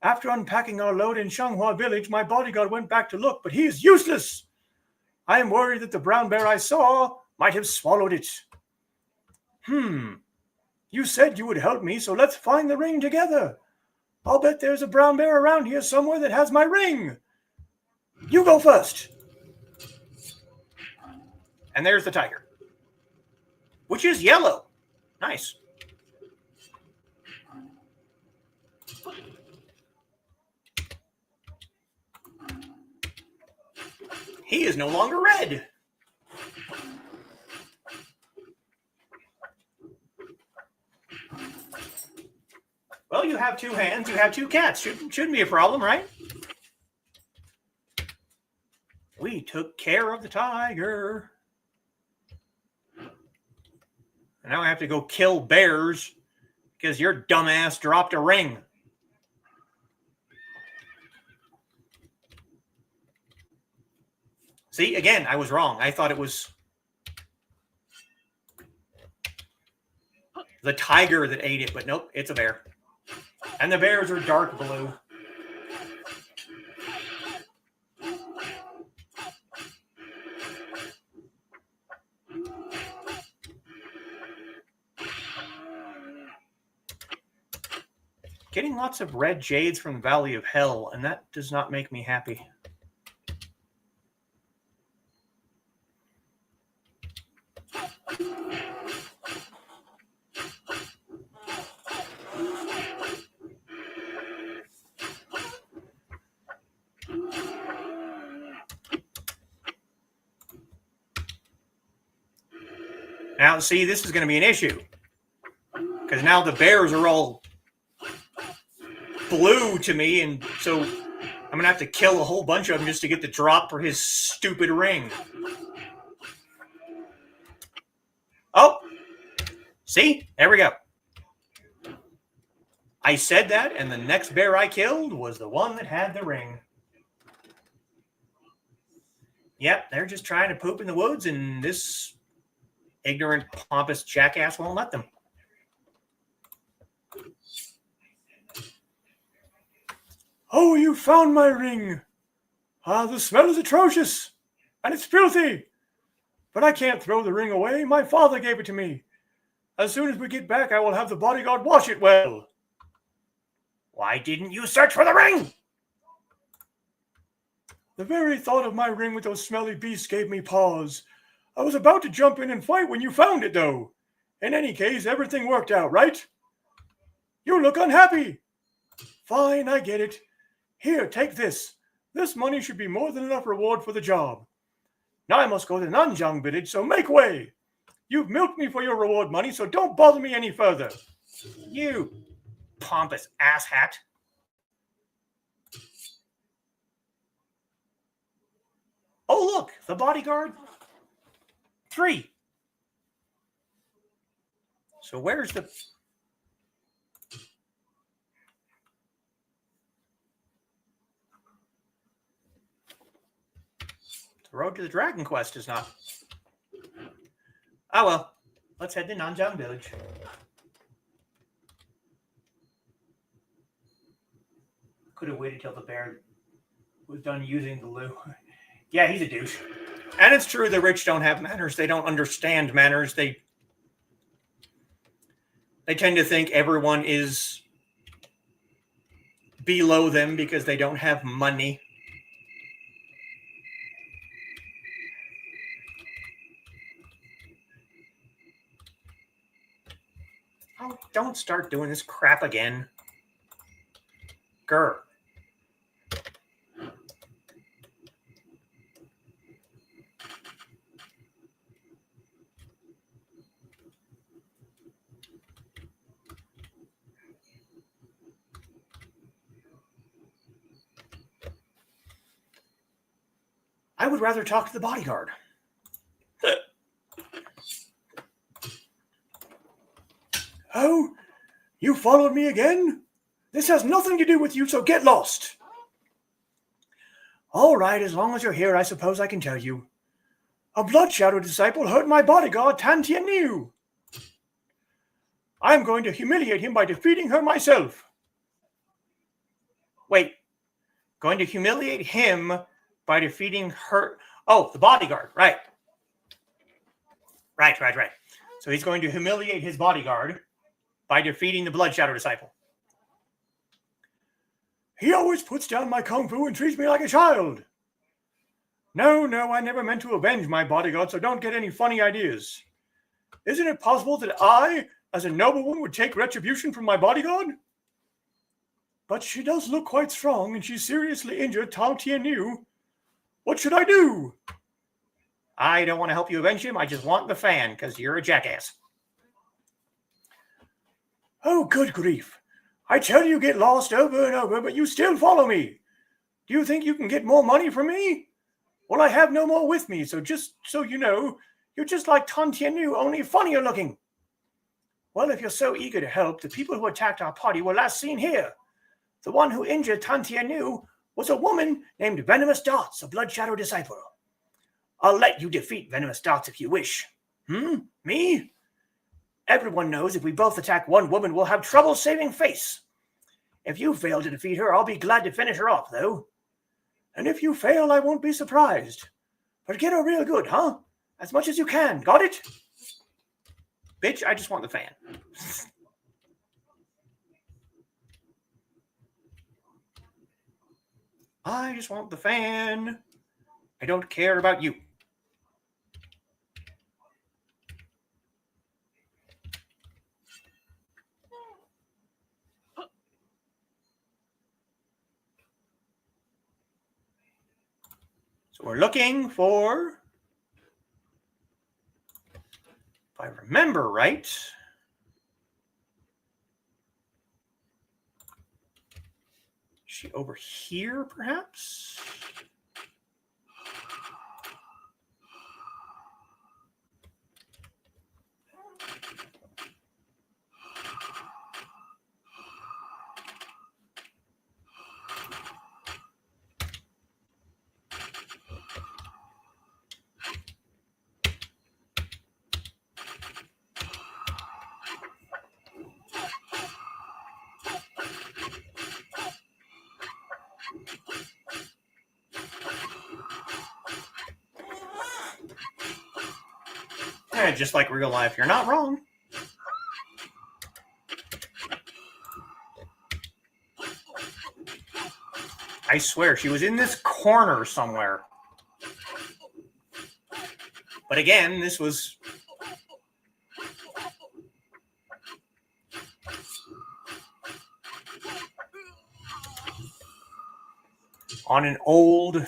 After unpacking our load in Shanghua village, my bodyguard went back to look, but he is useless. I am worried that the brown bear I saw might have swallowed it. You said you would help me, so let's find the ring together. I'll bet there's a brown bear around here somewhere that has my ring. You go first. And there's the tiger, which is yellow. Nice. He is no longer red. Well, you have 2 hands, you have 2 cats. Shouldn't be a problem, right? We took care of the tiger. And now I have to go kill bears because your dumbass dropped a ring. See, again, I was wrong. I thought it was the tiger that ate it, but nope, it's a bear. And the bears are dark blue. Getting lots of red jades from the Valley of Hell, and that does not make me happy. Now, see, this is going to be an issue. Because now the bears are all blue to me, and so I'm going to have to kill a whole bunch of them just to get the drop for his stupid ring. Oh! See? There we go. I said that, and the next bear I killed was the one that had the ring. Yep, they're just trying to poop in the woods, and this ignorant, pompous jackass won't let them. Oh, you found my ring. The smell is atrocious, and it's filthy. But I can't throw the ring away. My father gave it to me. As soon as we get back, I will have the bodyguard wash it well. Why didn't you search for the ring? The very thought of my ring with those smelly beasts gave me pause. I was about to jump in and fight when you found it, though. In any case, everything worked out, right? You look unhappy. Fine, I get it. Here, take this. This money should be more than enough reward for the job. Now I must go to the 9Dragons village, so make way. You've milked me for your reward money, so don't bother me any further. You pompous asshat. Oh, look, the bodyguard. 3. So where's the... The road to the Dragon Quest is not... Oh, well. Let's head to 9Dragons village. Could have waited till the bear was done using the loo. Yeah, he's a douche. And it's true, the rich don't have manners. They don't understand manners. They tend to think everyone is below them because they don't have money. Oh, don't start doing this crap again. Grr. I would rather talk to the bodyguard. Oh, you followed me again? This has nothing to do with you, so get lost. All right, as long as you're here, I suppose I can tell you. A blood shadow disciple hurt my bodyguard, Inigo. I'm going to humiliate him by defeating her myself. Wait, going to humiliate him by defeating her... Oh, the bodyguard, right. Right. So he's going to humiliate his bodyguard by defeating the blood shadow disciple. He always puts down my kung fu and treats me like a child. No, I never meant to avenge my bodyguard, so don't get any funny ideas. Isn't it possible that I, as a nobleman, would take retribution from my bodyguard? But she does look quite strong, and she seriously injured Tao Tianyu. What should I do? I don't want to help you avenge him. I just want the fan, because you're a jackass. Oh, good grief. I tell you, get lost over and over, but you still follow me. Do you think you can get more money from me? Well, I have no more with me, so just so you know, you're just like Tan Tianyu, only funnier looking. Well, if you're so eager to help, the people who attacked our party were last seen here. The one who injured Tan Tianyu was a woman named Venomous Darts, a blood shadow disciple. I'll let you defeat Venomous Darts if you wish. Me? Everyone knows if we both attack one woman, we'll have trouble saving face. If you fail to defeat her, I'll be glad to finish her off, though. And if you fail, I won't be surprised. But get her real good, huh? As much as you can. Got it? Bitch, I just want the fan. I just want the fan. I don't care about you. So we're looking for I remember right, she over here, perhaps? Just like real life, you're not wrong. I swear, she was in this corner somewhere. But again, this was... on an old...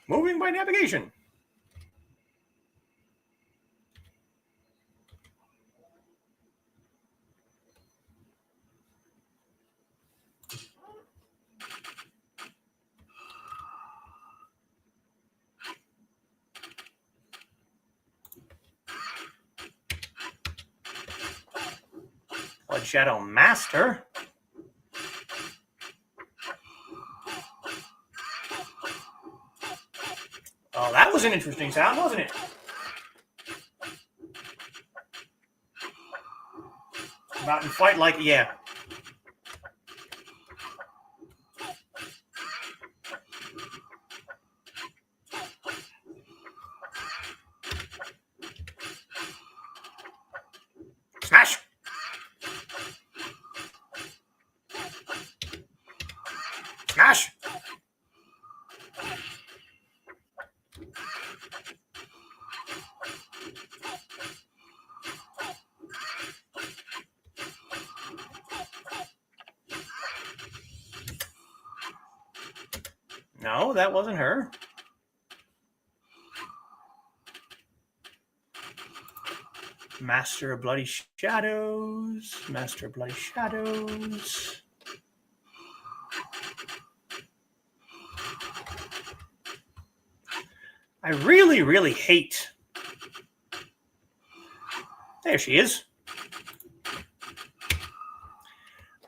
moving by navigation. Blood Shadow Master. Oh, that was an interesting sound, wasn't it? Come out and fight like, yeah. Smash! Smash! No, that wasn't her. Master of Bloody Shadows. Master of Bloody Shadows. I really, really hate... There she is.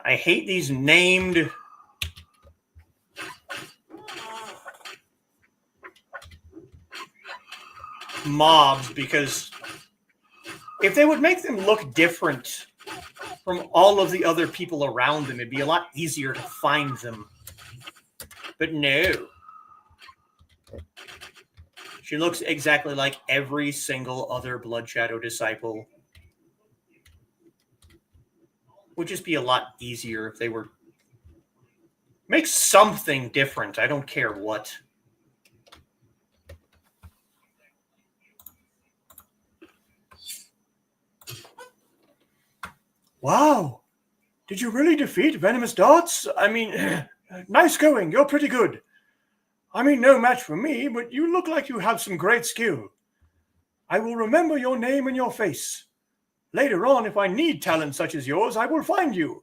I hate these named... mobs, because if they would make them look different from all of the other people around them, it'd be a lot easier to find them. But no. She looks exactly like every single other Blood Shadow disciple. Would just be a lot easier if they were... make something different. I don't care what. Wow. Did you really defeat Venomous Darts? I mean, nice going. You're pretty good. I mean, no match for me, but you look like you have some great skill. I will remember your name and your face. Later on, if I need talent such as yours, I will find you.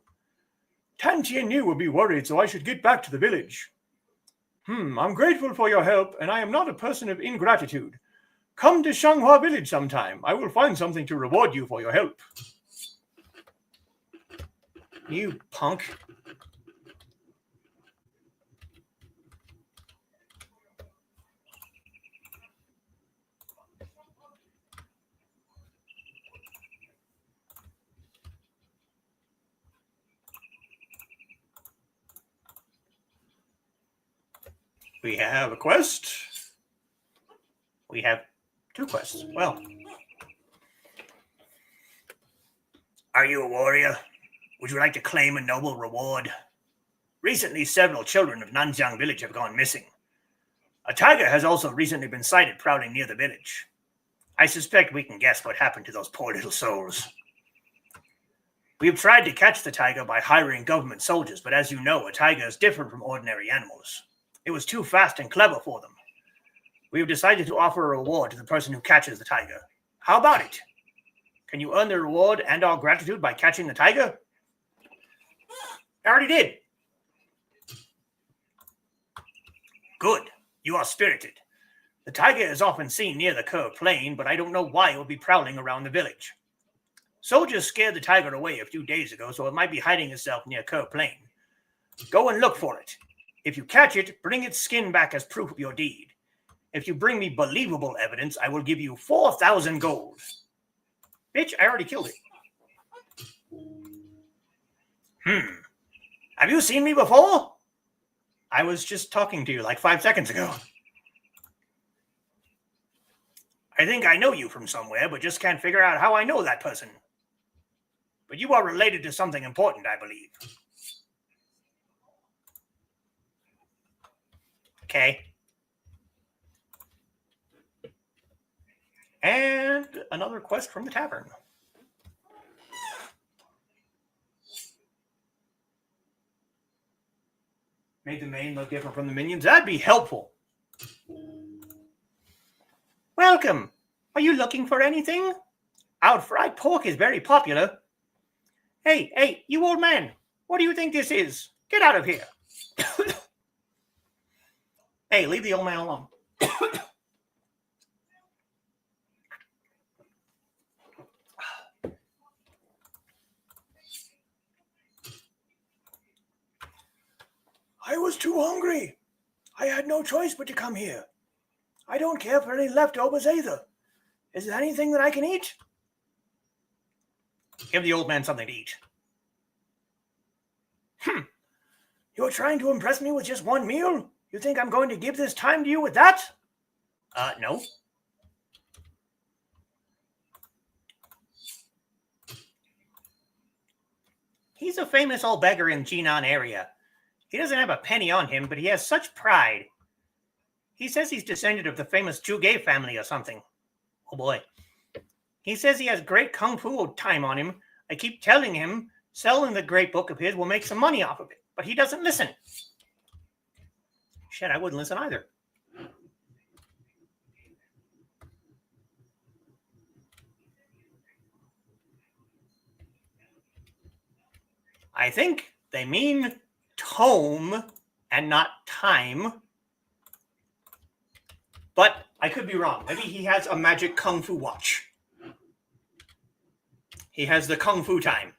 Tan Tianyu will be worried, so I should get back to the village. I'm grateful for your help, and I am not a person of ingratitude. Come to Shanghua village sometime. I will find something to reward you for your help. You punk. We have a quest. We have 2 quests. Well. Are you a warrior? Would you like to claim a noble reward? Recently, several children of Nanjiang village have gone missing. A tiger has also recently been sighted prowling near the village. I suspect we can guess what happened to those poor little souls. We have tried to catch the tiger by hiring government soldiers, but as you know, a tiger is different from ordinary animals. It was too fast and clever for them. We have decided to offer a reward to the person who catches the tiger. How about it? Can you earn the reward and our gratitude by catching the tiger? I already did. Good. You are spirited. The tiger is often seen near the Kerr Plain, but I don't know why it would be prowling around the village. Soldiers scared the tiger away a few days ago, so it might be hiding itself near Kerr Plain. Go and look for it. If you catch it, bring its skin back as proof of your deed. If you bring me believable evidence, I will give you 4,000 gold. Bitch, I already killed it. Have you seen me before? I was just talking to you like 5 seconds ago. I think I know you from somewhere, but just can't figure out how I know that person. But you are related to something important, I believe. Okay. And another quest from the tavern. Made the main look different from the minions. That'd be helpful. Welcome. Are you looking for anything? Our fried pork is very popular. Hey, you old man. What do you think this is? Get out of here. Hey, leave the old man alone. I was too hungry. I had no choice but to come here. I don't care for any leftovers either. Is there anything that I can eat? Give the old man something to eat. You're trying to impress me with just one meal? You think I'm going to give this time to you with that? No. He's a famous old beggar in Jinan area. He doesn't have a penny on him, but he has such pride. He says he's descended of the famous Zhuge family or something. Oh boy. He says he has great kung fu time on him. I keep telling him selling the great book of his will make some money off of it, but he doesn't listen. Shit, I wouldn't listen either. I think they mean tome and not time. But I could be wrong. Maybe he has a magic kung fu watch. He has the kung fu time.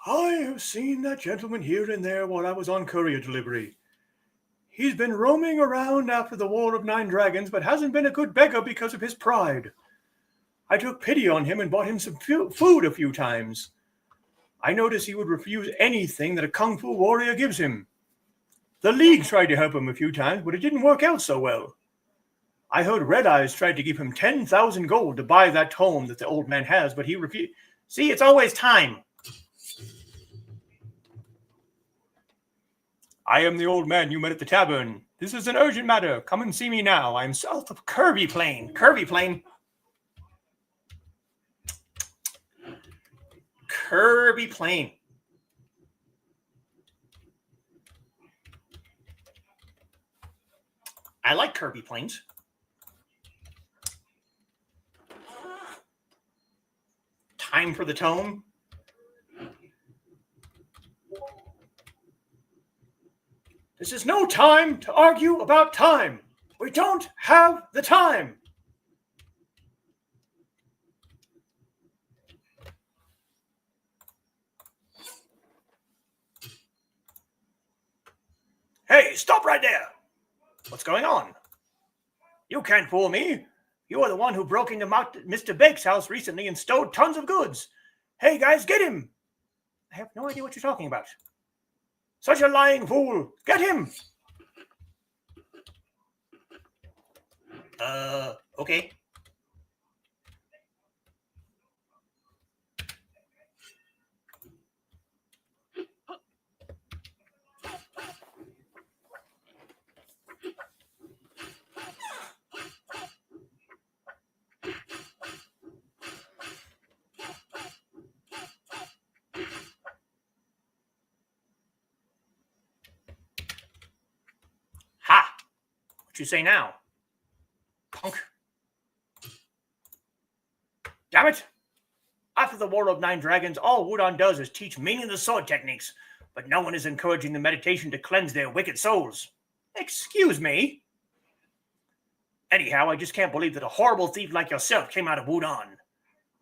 I have seen that gentleman here and there while I was on courier delivery. He's been roaming around after the War of 9 Dragons, but hasn't been a good beggar because of his pride. I took pity on him and bought him some food a few times. I noticed he would refuse anything that a kung fu warrior gives him. The League tried to help him a few times, but it didn't work out so well. I heard Red Eyes tried to give him 10,000 gold to buy that tome that the old man has, but he refused. See, it's always time. I am the old man you met at the tavern. This is an urgent matter. Come and see me now. I am south of Kirby Plain. Kirby Plain. Kirby Plain. I like Kirby Plains. Time for the tome. This is no time to argue about time. We don't have the time. Hey, stop right there. What's going on? You can't fool me. You are the one who broke into Mr. Bake's house recently and stole tons of goods. Hey, guys, get him. I have no idea what you're talking about. Such a lying fool. Get him. Okay. you say now? Punk. Damn it! After the War of 9 Dragons, all Wudon does is teach meaningless sword techniques, but no one is encouraging the meditation to cleanse their wicked souls. Excuse me? Anyhow, I just can't believe that a horrible thief like yourself came out of Wudon.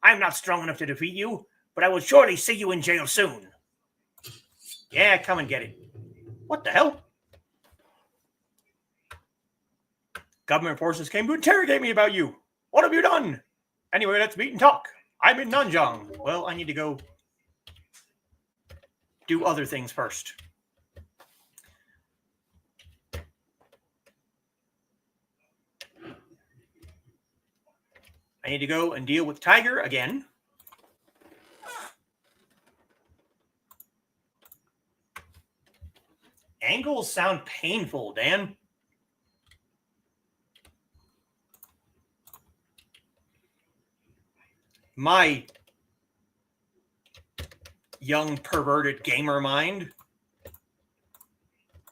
I'm not strong enough to defeat you, but I will surely see you in jail soon. Yeah, come and get it. What the hell? Government forces came to interrogate me about you. What have you done? Anyway, let's meet and talk. I'm in Nanjang. Well, I need to go do other things first. I need to go and deal with Tiger again. Angles sound painful, Dan. My young perverted gamer mind.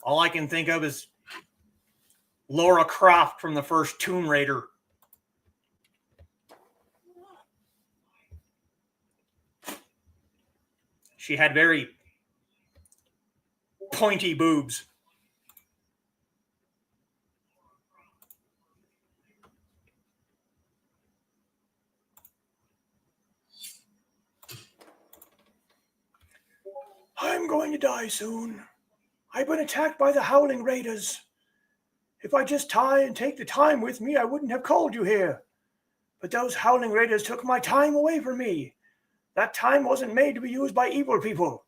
All I can think of is Lara Croft from the first Tomb Raider. She had very pointy boobs. I'm going to die soon. I've been attacked by the Howling Raiders. If I just tie and take the time with me, I wouldn't have called you here. But those Howling Raiders took my time away from me. That time wasn't made to be used by evil people.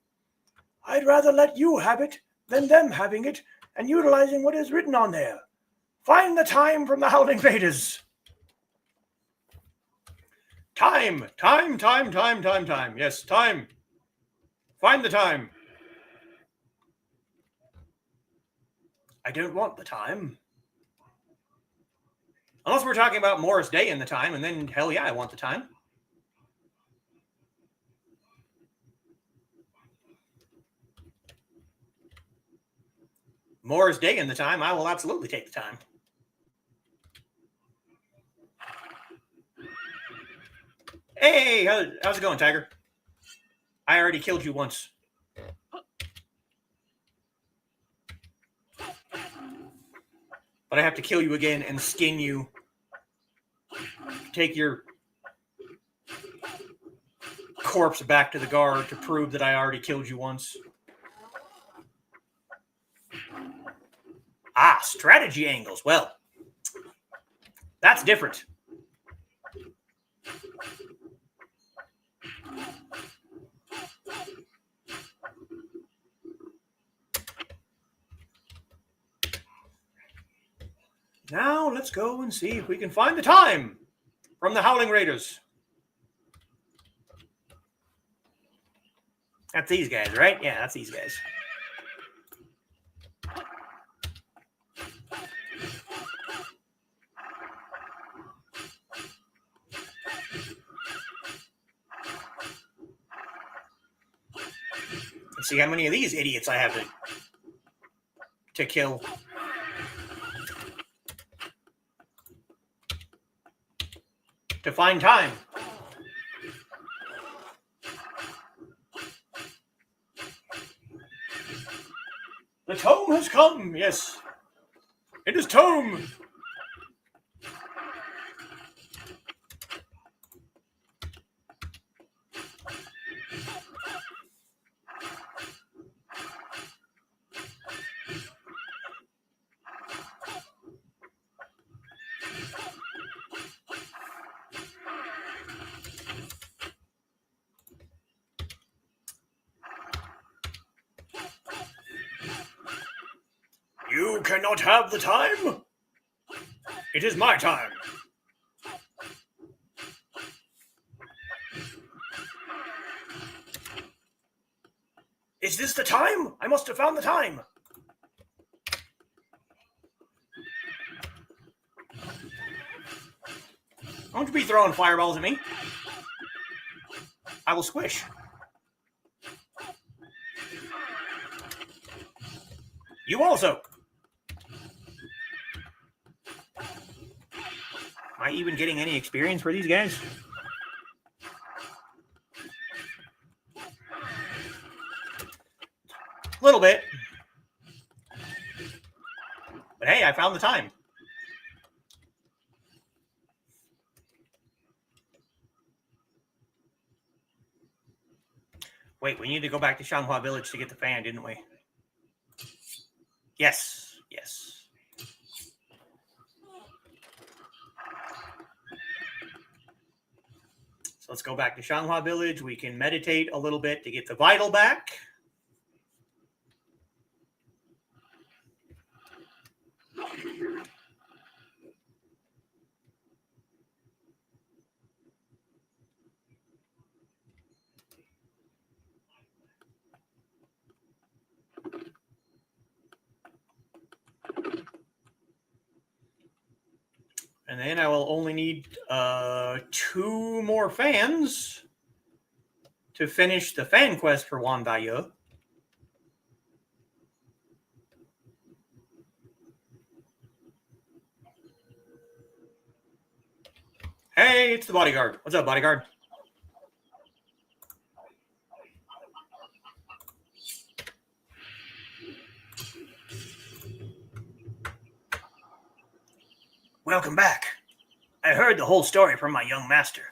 I'd rather let you have it than them having it and utilizing what is written on there. Find the time from the Howling Raiders. Time. Yes, time. Find the time. I don't want the time. Unless we're talking about Morris Day in the time, and then, hell yeah, I want the time. Morris Day in the time, I will absolutely take the time. Hey, how's it going, Tiger? I already killed you once. But I have to kill you again and skin you. Take your corpse back to the guard to prove that I already killed you once. Ah, strategy angles. Well, that's different. Now let's go and see if we can find the time from the Howling Raiders. That's these guys, right? Yeah, that's these guys. Let's see how many of these idiots I have to kill. To find time. The tome has come, yes. It is tome. You cannot have the time. It is my time. Is this the time? I must have found the time. Don't you be throwing fireballs at me. I will squish. You also. Am I even getting any experience for these guys? A little bit. But hey, I found the time. Wait, we need to go back to Shanghua Village to get the fan, didn't we? Yes, yes. So let's go back to Shanghua Village. We can meditate a little bit to get the vital back. And then I will only need 2 more fans to finish the fan quest for Wan Baiyu. Hey, it's the bodyguard. What's up, bodyguard? Welcome back. I heard the whole story from my young master.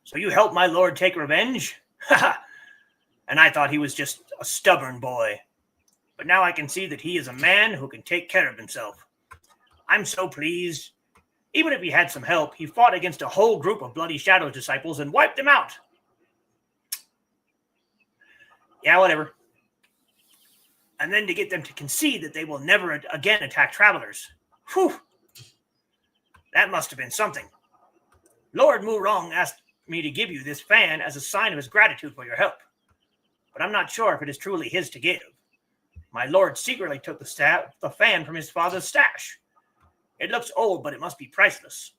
So you helped my lord take revenge? Haha. And I thought he was just a stubborn boy. But now I can see that he is a man who can take care of himself. I'm so pleased. Even if he had some help, he fought against a whole group of Bloody Shadow disciples and wiped them out. Yeah, whatever. And then to get them to concede that they will never again attack travelers. Whew. That must have been something. Lord Murong asked me to give you this fan as a sign of his gratitude for your help. But I'm not sure if it is truly his to give. My lord secretly took the fan from his father's stash. It looks old, but it must be priceless.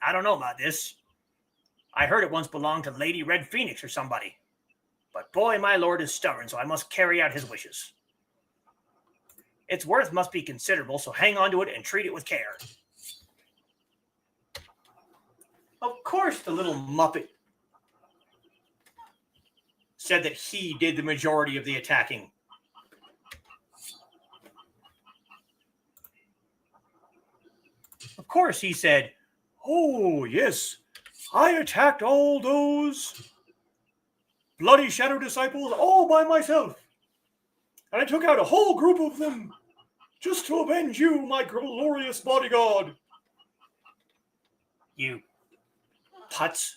I don't know about this. I heard it once belonged to Lady Red Phoenix or somebody. But boy, my lord is stubborn, so I must carry out his wishes. Its worth must be considerable, so hang on to it and treat it with care. Of course the little Muppet said that he did the majority of the attacking. Of course he said, "Oh, yes, I attacked all those Bloody Shadow disciples all by myself. And I took out a whole group of them just to avenge you, my glorious bodyguard." You putz.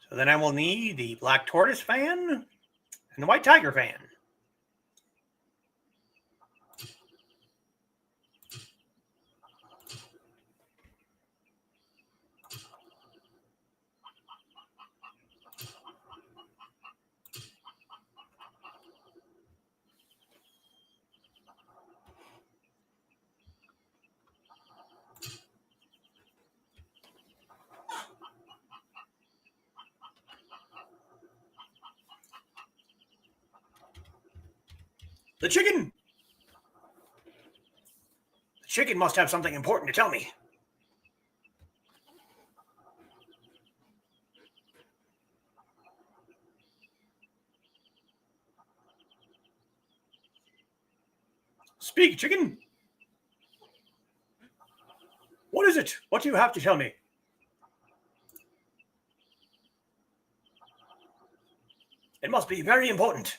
So then I will need the Black Tortoise fan and the White Tiger fan. The chicken! The chicken must have something important to tell me. Speak, chicken! What is it? What do you have to tell me? It must be very important.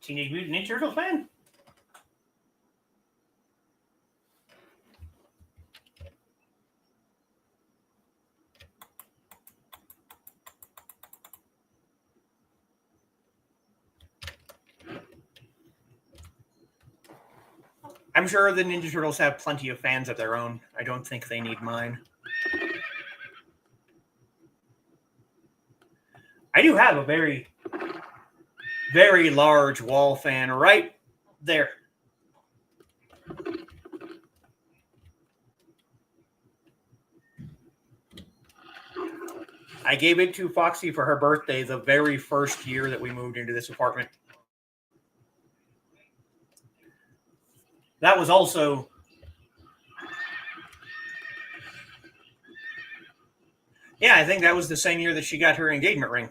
Teenage Mutant Ninja Turtles fan? I'm sure the Ninja Turtles have plenty of fans of their own. I don't think they need mine. I do have a very, very large wall fan right there. I gave it to Foxy for her birthday the very first year that we moved into this apartment. That was also... Yeah, I think that was the same year that she got her engagement ring.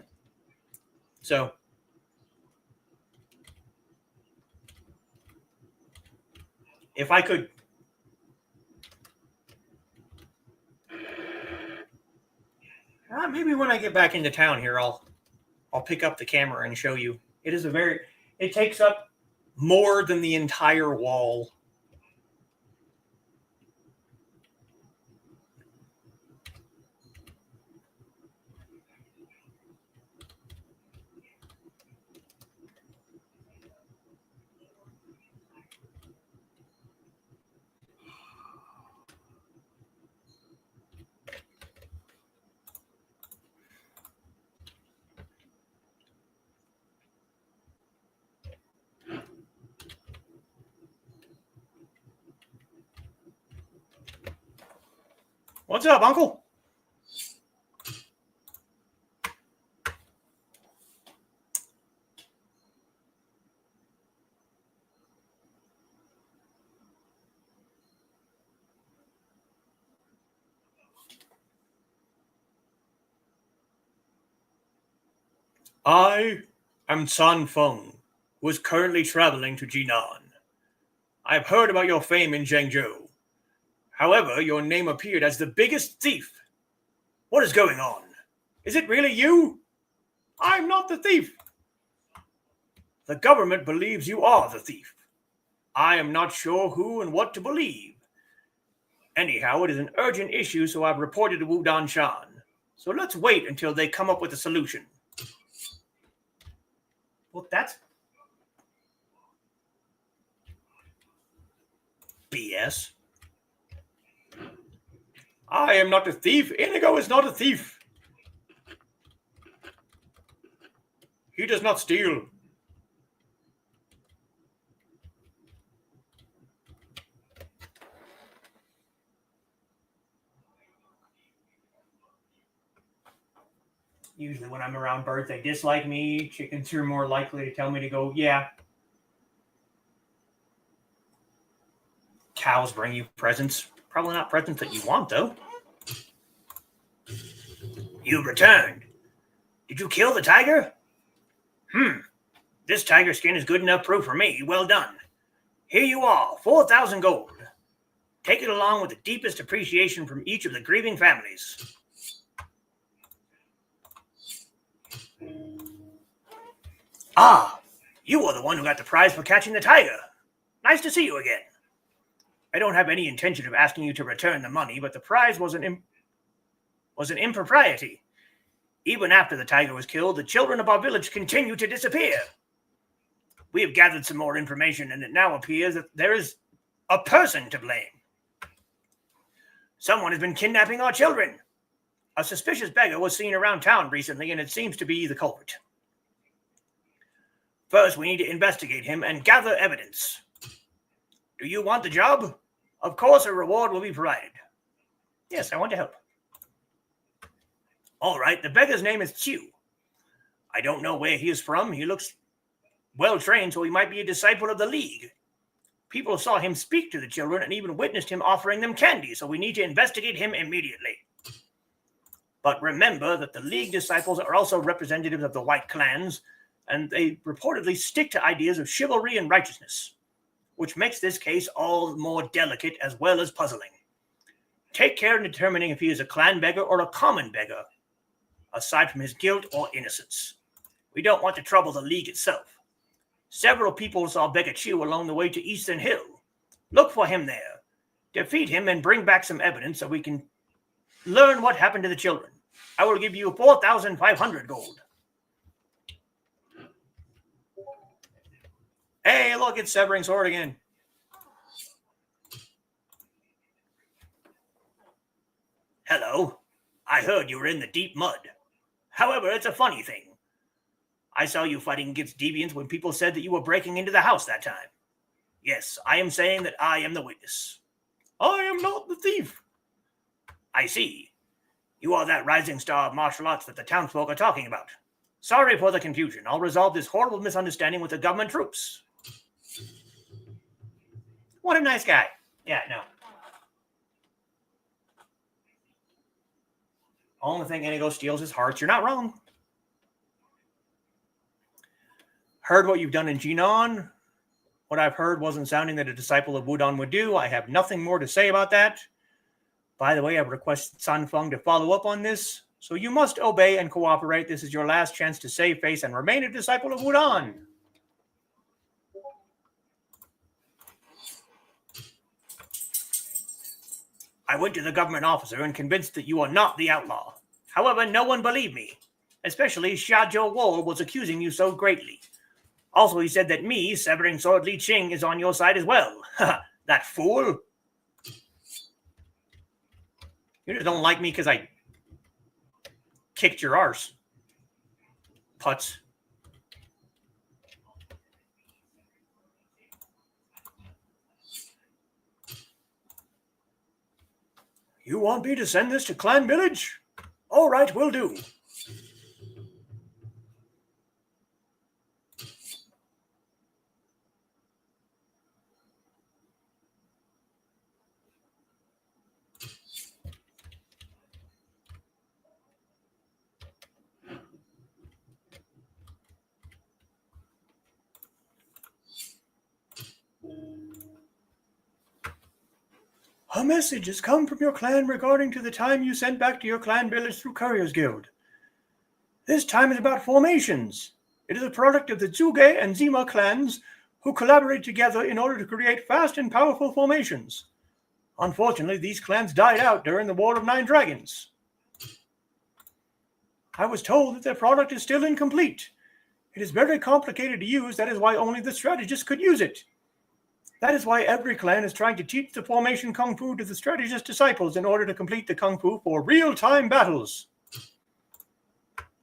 So... if I could... maybe when I get back into town here, I'll pick up the camera and show you. It is a very... it takes up more than the entire wall. What's up, Uncle? I am San Feng, who is currently traveling to Jinan. I have heard about your fame in Zhengzhou. However, your name appeared as the biggest thief. What is going on? Is it really you? I'm not the thief. The government believes you are the thief. I am not sure who and what to believe. Anyhow, it is an urgent issue, so I've reported to Wudan Shan. So let's wait until they come up with a solution. Well, that's BS. I am not a thief. Inigo is not a thief. He does not steal. Usually when I'm around birds, they dislike me. Chickens are more likely to tell me to go, yeah. Cows bring you presents. Probably not presents that you want, though. You've returned. Did you kill the tiger? This tiger skin is good enough proof for me. Well done. Here you are, 4,000 gold. Take it along with the deepest appreciation from each of the grieving families. Ah, you are the one who got the prize for catching the tiger. Nice to see you again. I don't have any intention of asking you to return the money, but the prize was an impropriety. Even after the tiger was killed, the children of our village continue to disappear. We have gathered some more information, and it now appears that there is a person to blame. Someone has been kidnapping our children. A suspicious beggar was seen around town recently, and it seems to be the culprit. First, we need to investigate him and gather evidence. Do you want the job? Of course, a reward will be provided. Yes, I want to help. All right, the beggar's name is Chu. I don't know where he is from. He looks well-trained, so he might be a disciple of the League. People saw him speak to the children and even witnessed him offering them candy, so we need to investigate him immediately. But remember that the League disciples are also representatives of the White Clans, and they reportedly stick to ideas of chivalry and righteousness, which makes this case all more delicate as well as puzzling. Take care in determining if he is a clan beggar or a common beggar, aside from his guilt or innocence. We don't want to trouble the League itself. Several people saw Beggar Chu along the way to Eastern Hill. Look for him there. Defeat him and bring back some evidence so we can learn what happened to the children. I will give you 4,500 gold. Hey, look, it's Severing Sword again. Hello. I heard you were in the deep mud. However, it's a funny thing. I saw you fighting against deviants when people said that you were breaking into the house that time. Yes, I am saying that I am the witness. I am not the thief. I see. You are that rising star of martial arts that the townsfolk are talking about. Sorry for the confusion. I'll resolve this horrible misunderstanding with the government troops. What a nice guy. Yeah, no. Only thing Inigo steals is hearts. You're not wrong. Heard what you've done in Jinan. What I've heard wasn't sounding that a disciple of Wudon would do. I have nothing more to say about that. By the way, I've requested Sanfeng to follow up on this, so you must obey and cooperate. This is your last chance to save face and remain a disciple of Wudon. I went to the government officer and convinced that you are not the outlaw. However, no one believed me. Especially Xiaozhou Wo was accusing you so greatly. Also, he said that me, Severing Sword Li Qing, is on your side as well. That fool. You just don't like me because I kicked your arse. Putz. You want me to send this to Clan Village? All right, will do. A message has come from your clan regarding to the time you sent back to your clan village through Courier's Guild. This time is about formations. It is a product of the Zuge and Zima clans who collaborate together in order to create fast and powerful formations. Unfortunately, these clans died out during the War of 9 Dragons. I was told that their product is still incomplete. It is very complicated to use, that is why only the strategist could use it. That is why every clan is trying to teach the formation Kung Fu to the strategist disciples in order to complete the Kung Fu for real-time battles.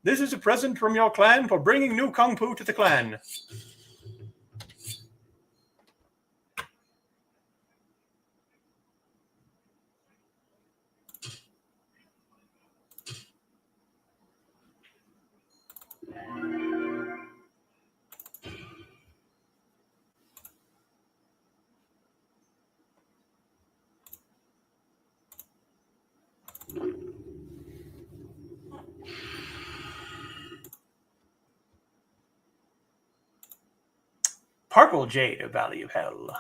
This is a present from your clan for bringing new Kung Fu to the clan. Purple Jade of Valley of Hell.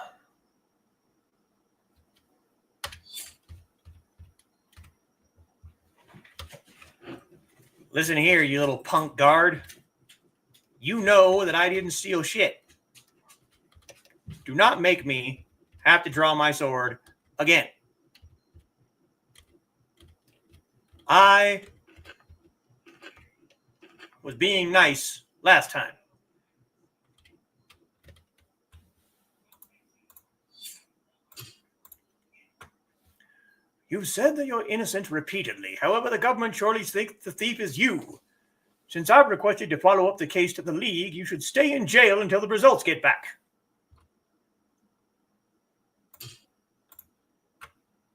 Listen here, you little punk guard. You know that I didn't steal shit. Do not make me have to draw my sword again. I was being nice last time. You've said that you're innocent repeatedly. However, the government surely thinks the thief is you. Since I've requested to follow up the case to the League, you should stay in jail until the results get back.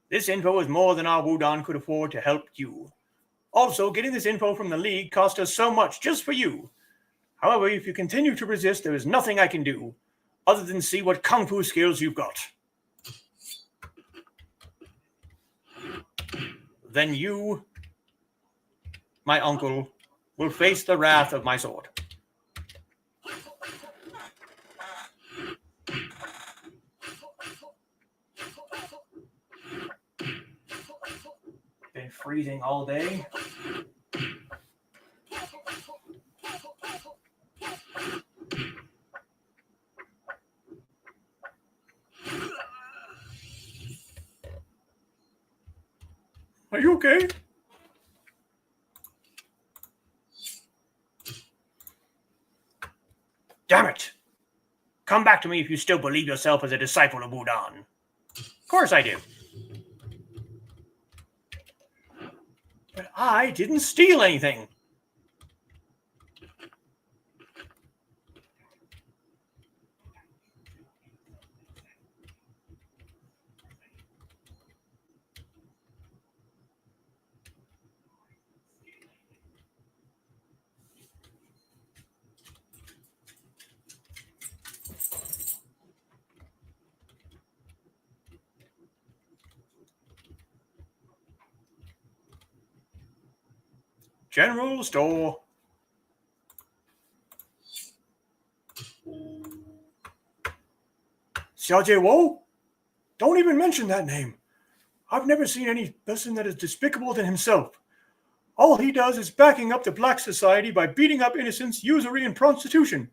This info is more than our Wudon could afford to help you. Also, getting this info from the League cost us so much just for you. However, if you continue to resist, there is nothing I can do other than see what Kung Fu skills you've got. Then you, my uncle, will face the wrath of my sword. Been freezing all day. Are you okay? Damn it! Come back to me if you still believe yourself as a disciple of Wudon. Of course I do. I didn't steal anything. General store. Xiaojie Wu? Don't even mention that name. I've never seen any person that is despicable than himself. All he does is backing up the black society by beating up innocents, usury, and prostitution.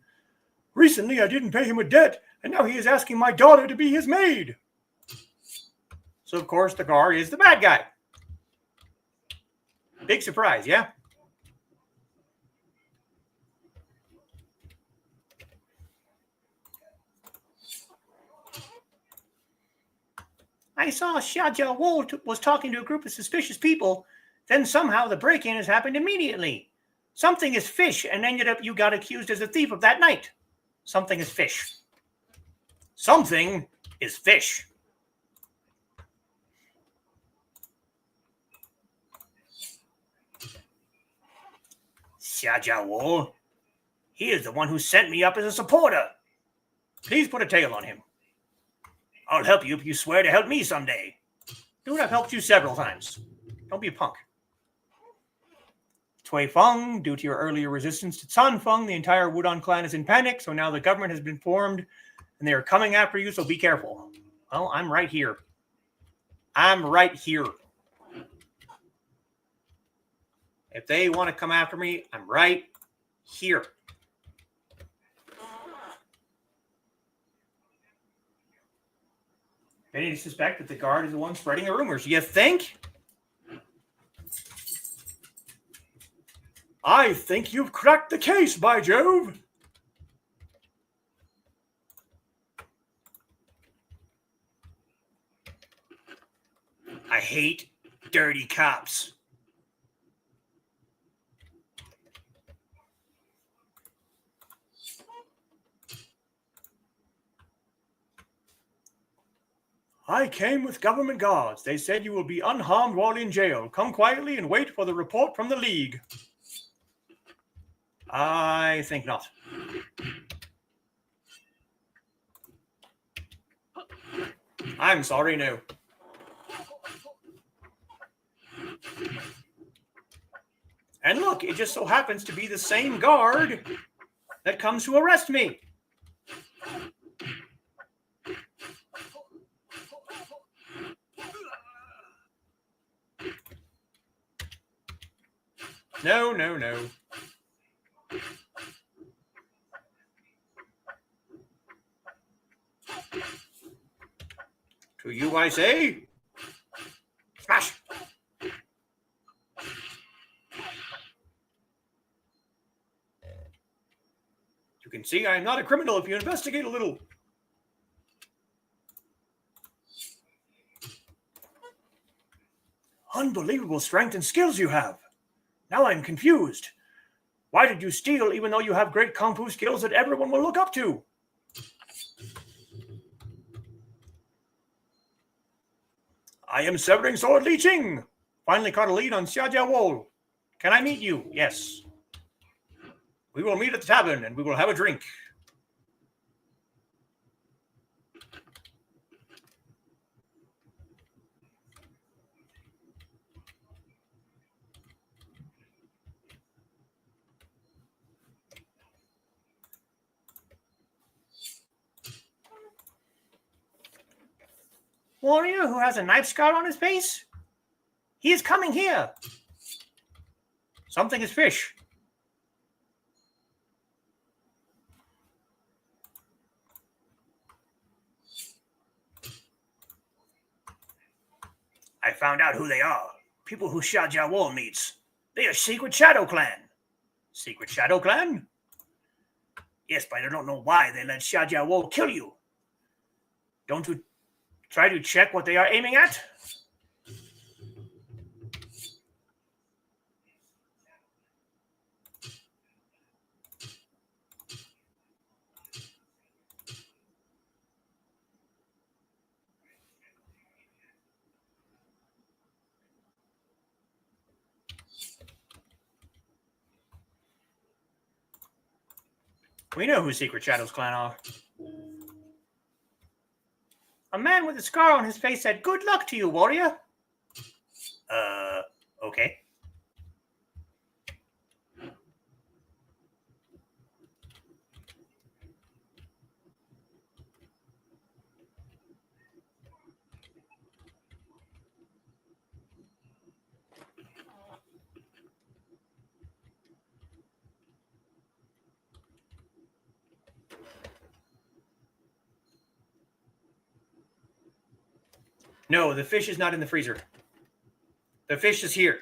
Recently, I didn't pay him a debt, and now he is asking my daughter to be his maid. So, of course, the guard is the bad guy. Big surprise, yeah? I saw Xiaojia Wu was talking to a group of suspicious people. Then somehow the break-in has happened immediately. Something is fish, and ended up you got accused as a thief of that night. Something is fish. Something is fish. Xiaojia Wu. He is the one who sent me up as a supporter. Please put a tail on him. I'll help you if you swear to help me someday. Dude, I've helped you several times. Don't be a punk. Cui Feng, due to your earlier resistance to Can Feng, the entire Wudong clan is in panic, so now the government has been formed, and they are coming after you, so be careful. Well, I'm right here. I'm right here. If they want to come after me, I'm right here. Many suspect that the guard is the one spreading the rumors. You think? I think you've cracked the case, by Jove. I hate dirty cops. I came with government guards. They said you will be unharmed while in jail. Come quietly and wait for the report from the League. I think not. I'm sorry, no. And look, it just so happens to be the same guard that comes to arrest me. No, no, no. To you I say, smash! You can see I am not a criminal if you investigate a little. Unbelievable strength and skills you have. Now I'm confused. Why did you steal even though you have great kung fu skills that everyone will look up to? I am Severing Sword Li Qing. Finally caught a lead on Xiaojia Wu. Can I meet you? Yes. We will meet at the tavern and we will have a drink. Warrior who has a knife scar on his face? He is coming here. Something is fish. I found out who they are. People who Xiaojia Wu meets. They are Secret Shadow Clan. Secret Shadow Clan? Yes, but I don't know why they let Xiaojia Wu kill you. Don't you try to check what they are aiming at? We know who Secret Shadows clan are. A man with a scar on his face said, "Good luck to you, warrior." Okay. No, the fish is not in the freezer. The fish is here.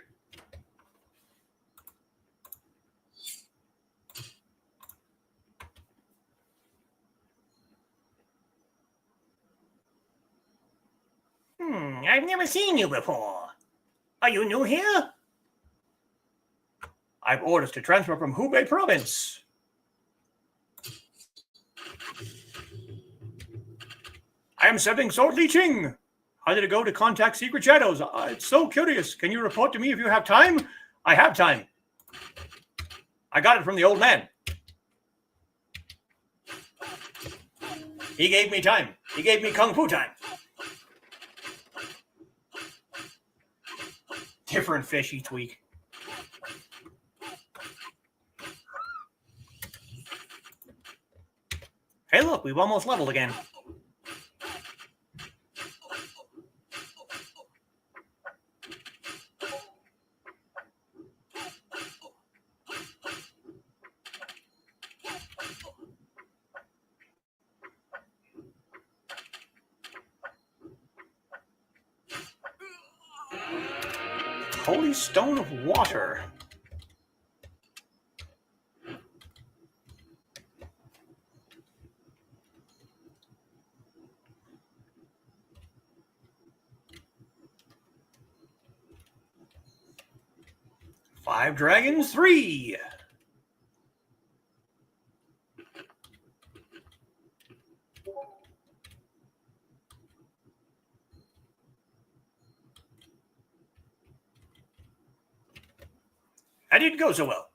I've never seen you before. Are you new here? I've orders to transfer from Hubei province. I am serving Sword Li Ching. How did it go to contact Secret Shadows? It's so curious. Can you report to me if you have time? I have time. I got it from the old man. He gave me time. He gave me Kung Fu time. Different fish each week. Hey, look, we've almost leveled again. Holy Stone of Water. Five Dragons 3. That didn't go so well.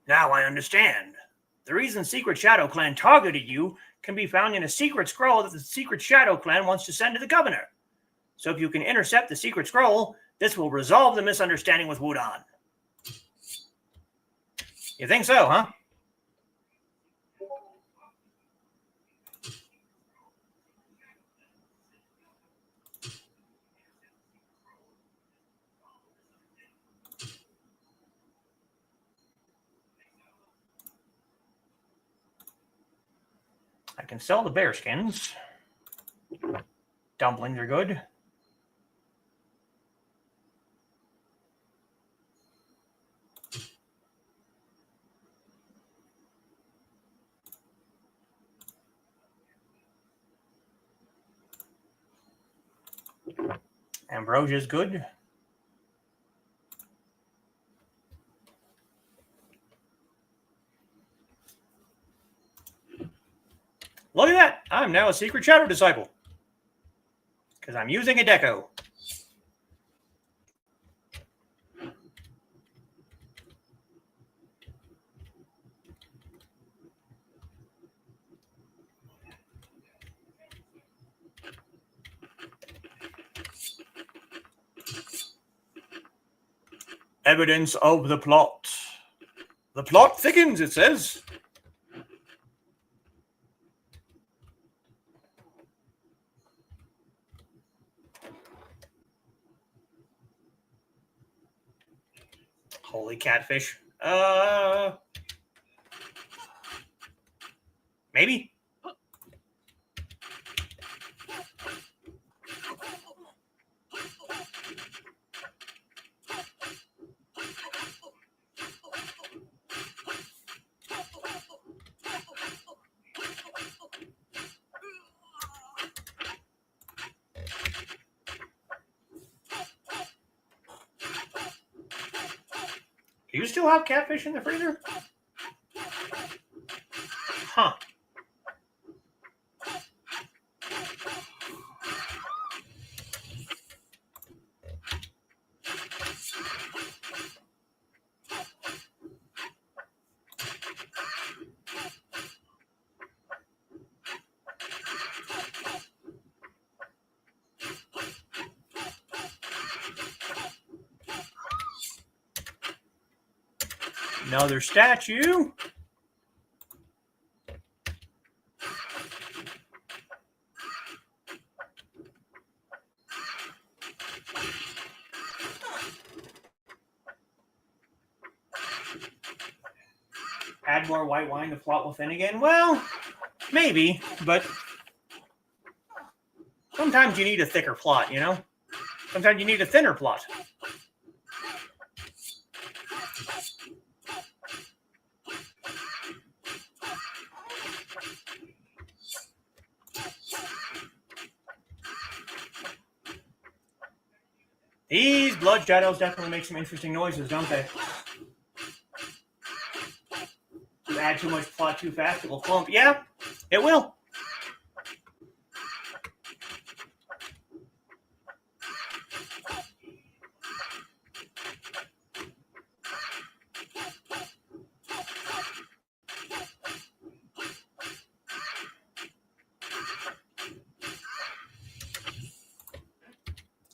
Now I understand. The reason Secret Shadow Clan targeted you can be found in a secret scroll that the Secret Shadow Clan wants to send to the governor. So if you can intercept the secret scroll, this will resolve the misunderstanding with Wudon. You think so, huh? I can sell the bear skins. Dumplings are good. Ambrosia is good. Look at that! I'm now a Secret Shadow Disciple. Because I'm using a deco. Evidence of the plot. The plot thickens, it says. Holy catfish. Maybe? Do you still have catfish in the freezer? Huh. Another statue. Add more white wine, the plot will thin again. Well, maybe, but sometimes you need a thicker plot, you know? Sometimes you need a thinner plot. These blood shadows definitely make some interesting noises, don't they? You add too much plot too fast, it will clump. Yeah, it will.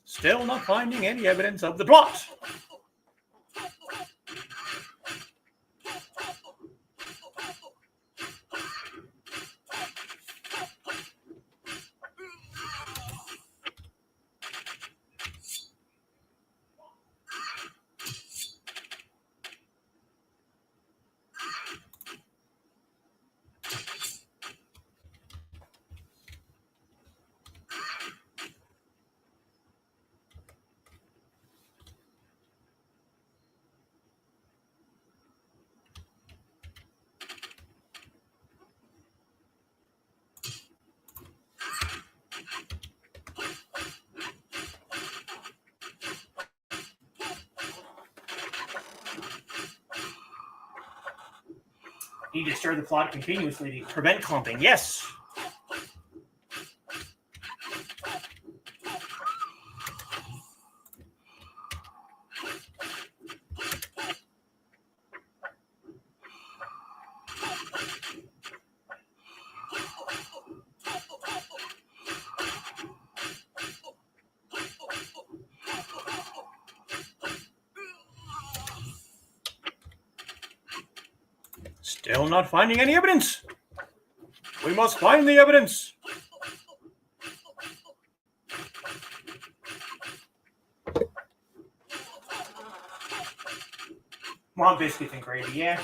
Still not finding any evidence of the plot. Need to stir the plot continuously to prevent clumping. Yes. Still not finding any evidence. We must find the evidence. More biscuits and gravy, yeah.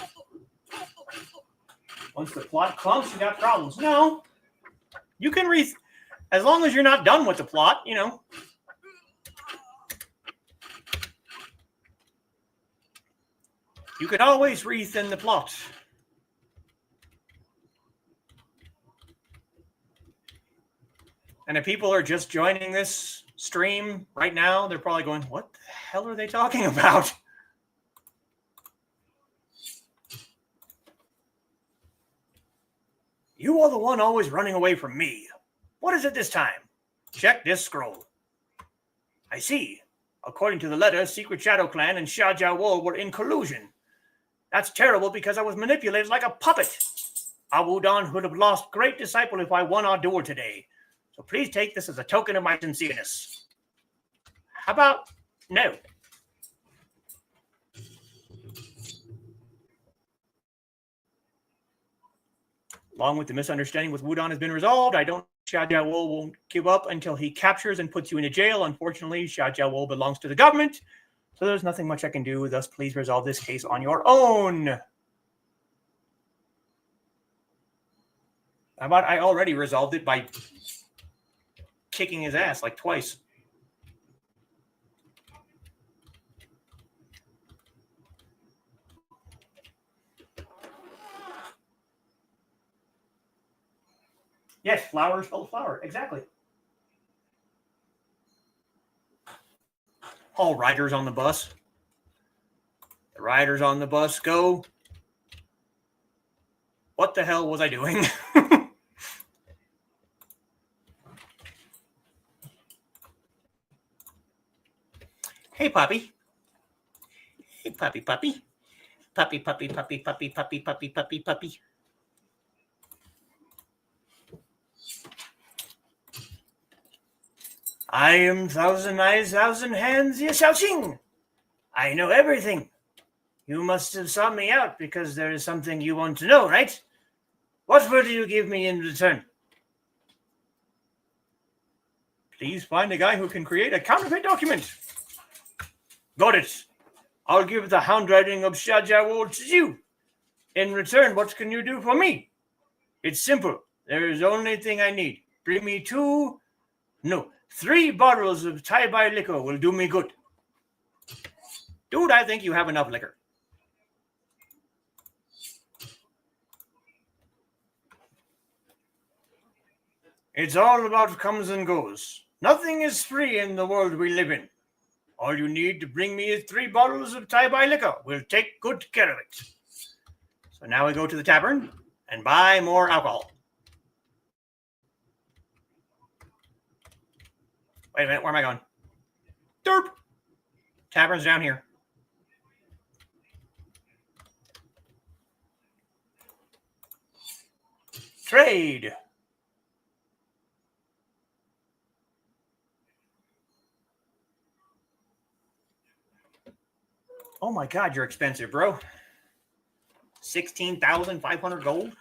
Once the plot clumps, you got problems. No. You can as long as you're not done with the plot, you know. You can always rethin the plot. And if people are just joining this stream right now, they're probably going, what the hell are they talking about? You are the one always running away from me. What is it this time? Check this scroll. I see. According to the letter, Secret Shadow Clan and Xia Jiawo were in collusion. That's terrible because I was manipulated like a puppet. Awudan would have lost great disciple if I won our duel today. So please take this as a token of my sincereness. How about no? Along with the misunderstanding with Wudon has been resolved, I don't Xia Jiawo won't give up until he captures and puts you into jail. Unfortunately, Xia Jiawo belongs to the government, so there's nothing much I can do. Thus, please resolve this case on your own. How about I already resolved it by kicking his ass like twice? Yes, flower spelled flower. Exactly. All riders on the bus. The riders on the bus go. What the hell was I doing? Hey, puppy. Hey, puppy, puppy. Puppy, puppy, puppy, puppy, puppy, puppy, puppy, puppy. I am thousand eyes, thousand hands, Ye Xiaoqing. I know everything. You must have sought me out because there is something you want to know, right? What will you give me in return? Please find a guy who can create a counterfeit document. Got it. I'll give the handwriting of Shajawol to you. In return, what can you do for me? It's simple. There is only thing I need. Bring me 3 bottles of Thai liquor will do me good. Dude, I think you have enough liquor. It's all about comes and goes. Nothing is free in the world we live in. All you need to bring me is 3 bottles of Thai liquor. We'll take good care of it. So now we go to the tavern and buy more alcohol. Wait a minute, where am I going? Derp! Tavern's down here. Trade. Oh my God, you're expensive, bro. 16,500 gold.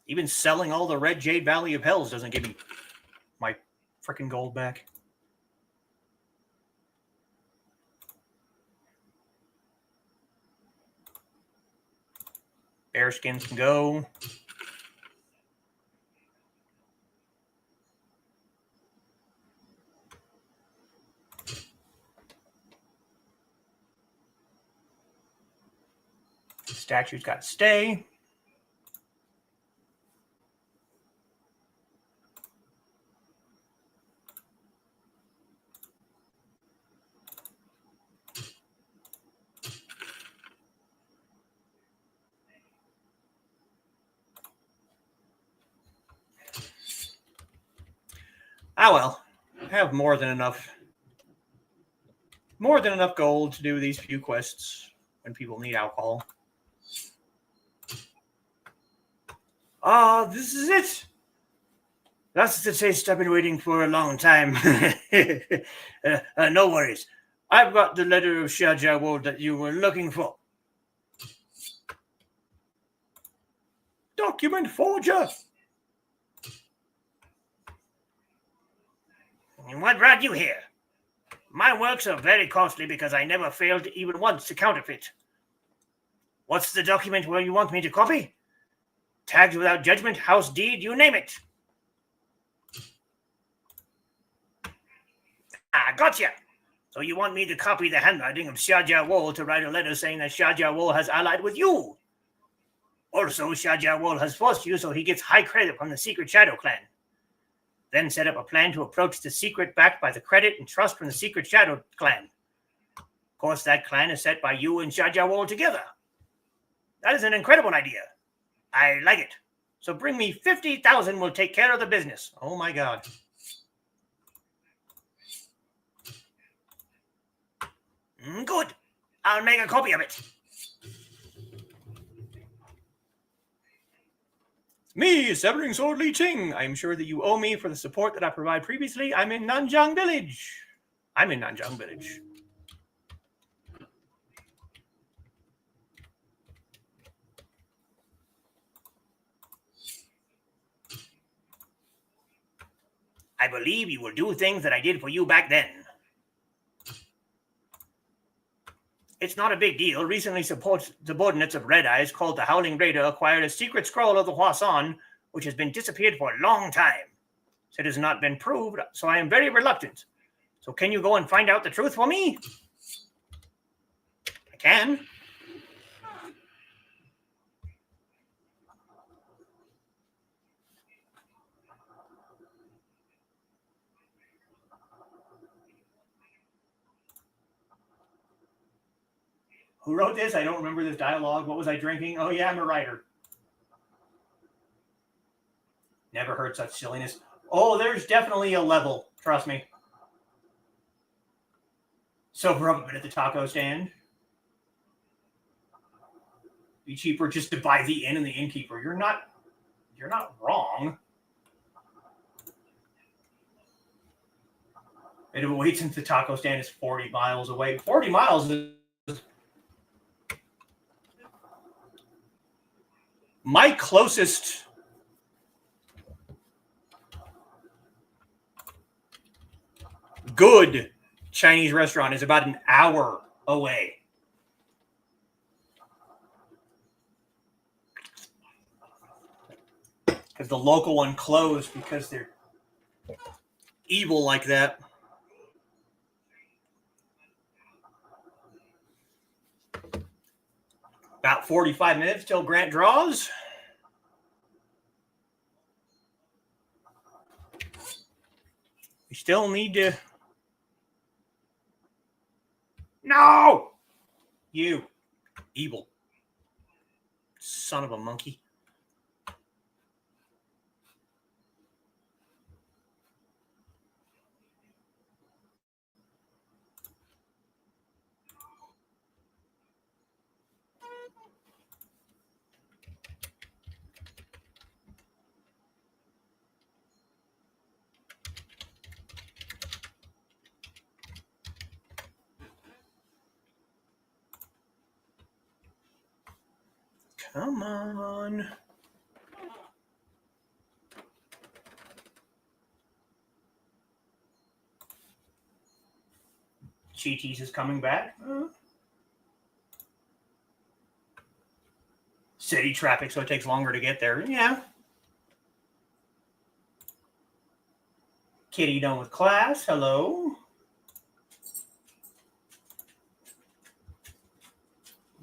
Even selling all the Red Jade Valley of Hells doesn't give me my freaking gold back. Bear skins can go. Statue's got to stay. Ah, well, I have more than enough gold to do these few quests when people need alcohol. This is it. That's the taste I've been waiting for a long time. No worries. I've got the letter of Shajawol that you were looking for. Document forger! And what brought you here? My works are very costly because I never failed even once to counterfeit. What's the document where you want me to copy? Tagged without judgment, house deed, you name it. Ah, gotcha! So you want me to copy the handwriting of Shajawol to write a letter saying that Shajawol has allied with you. Also, Shajawol has forced you so he gets high credit from the Secret Shadow Clan. Then set up a plan to approach the secret backed by the credit and trust from the Secret Shadow Clan. Of course, that clan is set by you and Shajawol together. That is an incredible idea. I like it. So bring me 50,000, we'll take care of the business. Oh my God. Good. I'll make a copy of it. Me, Severing Sword Li Ching. I'm sure that you owe me for the support that I provided previously. I'm in Nanjiang Village. I believe you will do things that I did for you back then. It's not a big deal. Recently, subordinates of Red Eyes called the Howling Raider acquired a secret scroll of the Huasan, which has been disappeared for a long time. It has not been proved, so I am very reluctant. So can you go and find out the truth for me? I can. Who wrote this? I don't remember this dialogue. What was I drinking? Oh, yeah, I'm a writer. Never heard such silliness. Oh, there's definitely a level. Trust me. Sober up a bit at the taco stand. Be cheaper just to buy the inn and the innkeeper. You're not wrong. I'd wait since the taco stand is 40 miles away. 40 miles is my closest good Chinese restaurant is about an hour away. Because the local one closed because they're evil like that. About 45 minutes till Grant draws. We still need to... No! You. Evil. Son of a monkey. Come on. Cheaties is coming back. City traffic, so it takes longer to get there. Yeah. Kitty done with class. Hello.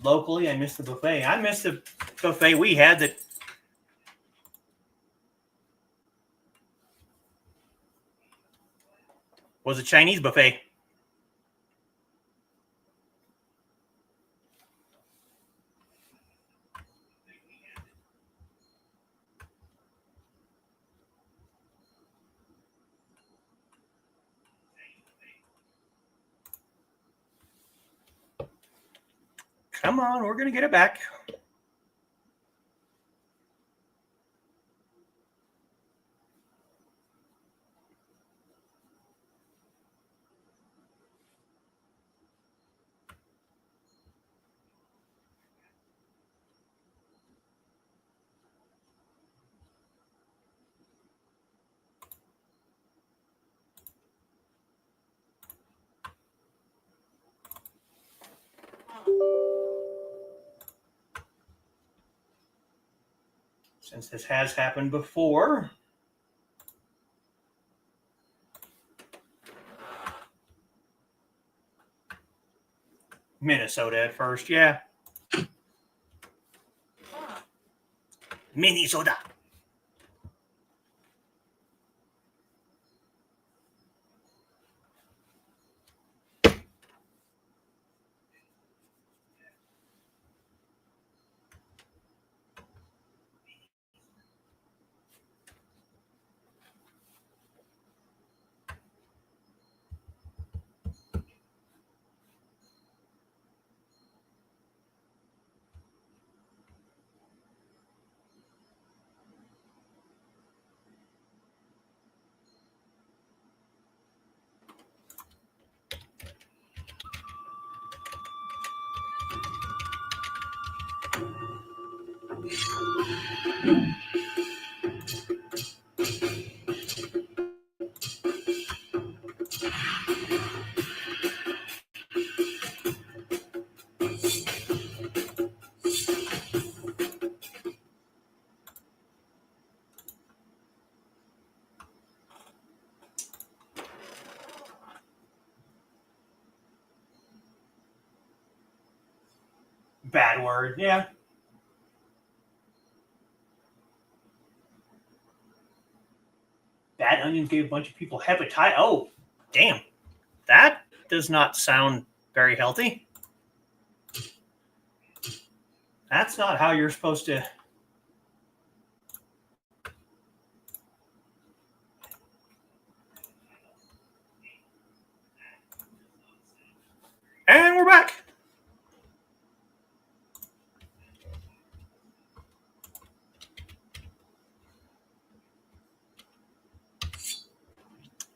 Locally, I missed the buffet. I missed the buffet we had that was a Chinese buffet. Come on, we're going to get it back. Since this has happened before. Minnesota at first, yeah. Minnesota. Bad word, yeah. Bad onions gave a bunch of people hepatitis. Oh, damn. That does not sound very healthy. That's not how you're supposed to... And we're back.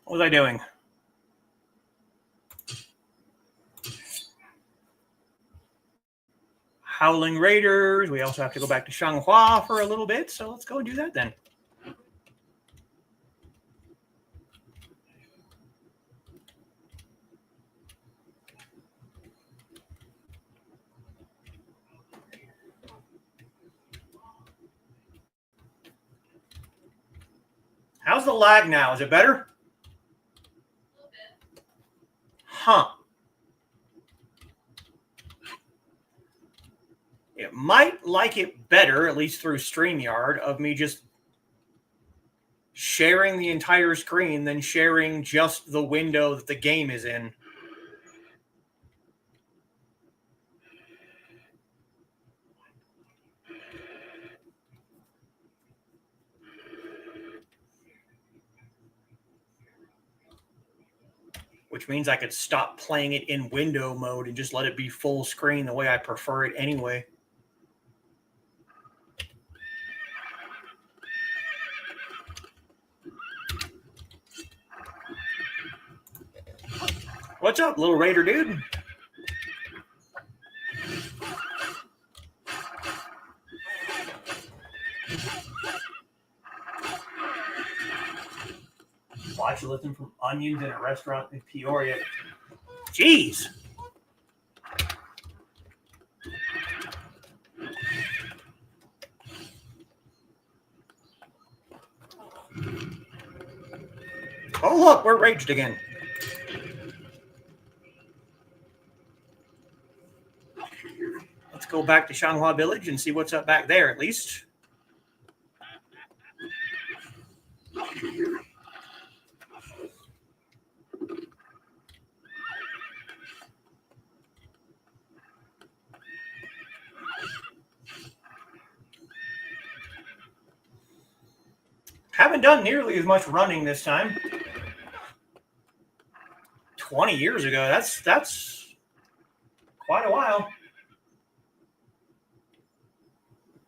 What was I doing? Howling Raiders. We also have to go back to Shanghua for a little bit, so let's go and do that then. How's the lag now? Is it better? A little bit. Huh. It might like it better, at least through StreamYard, of me just sharing the entire screen than sharing just the window that the game is in. Which means I could stop playing it in window mode and just let it be full screen the way I prefer it anyway. What's up, little Raider dude? Watch a listen from onions in a restaurant in Peoria. Jeez. Oh, look, we're raged again. Let's go back to Shanghua Village and see what's up back there, at least. Haven't done nearly as much running this time. 20 years ago, that's quite a while.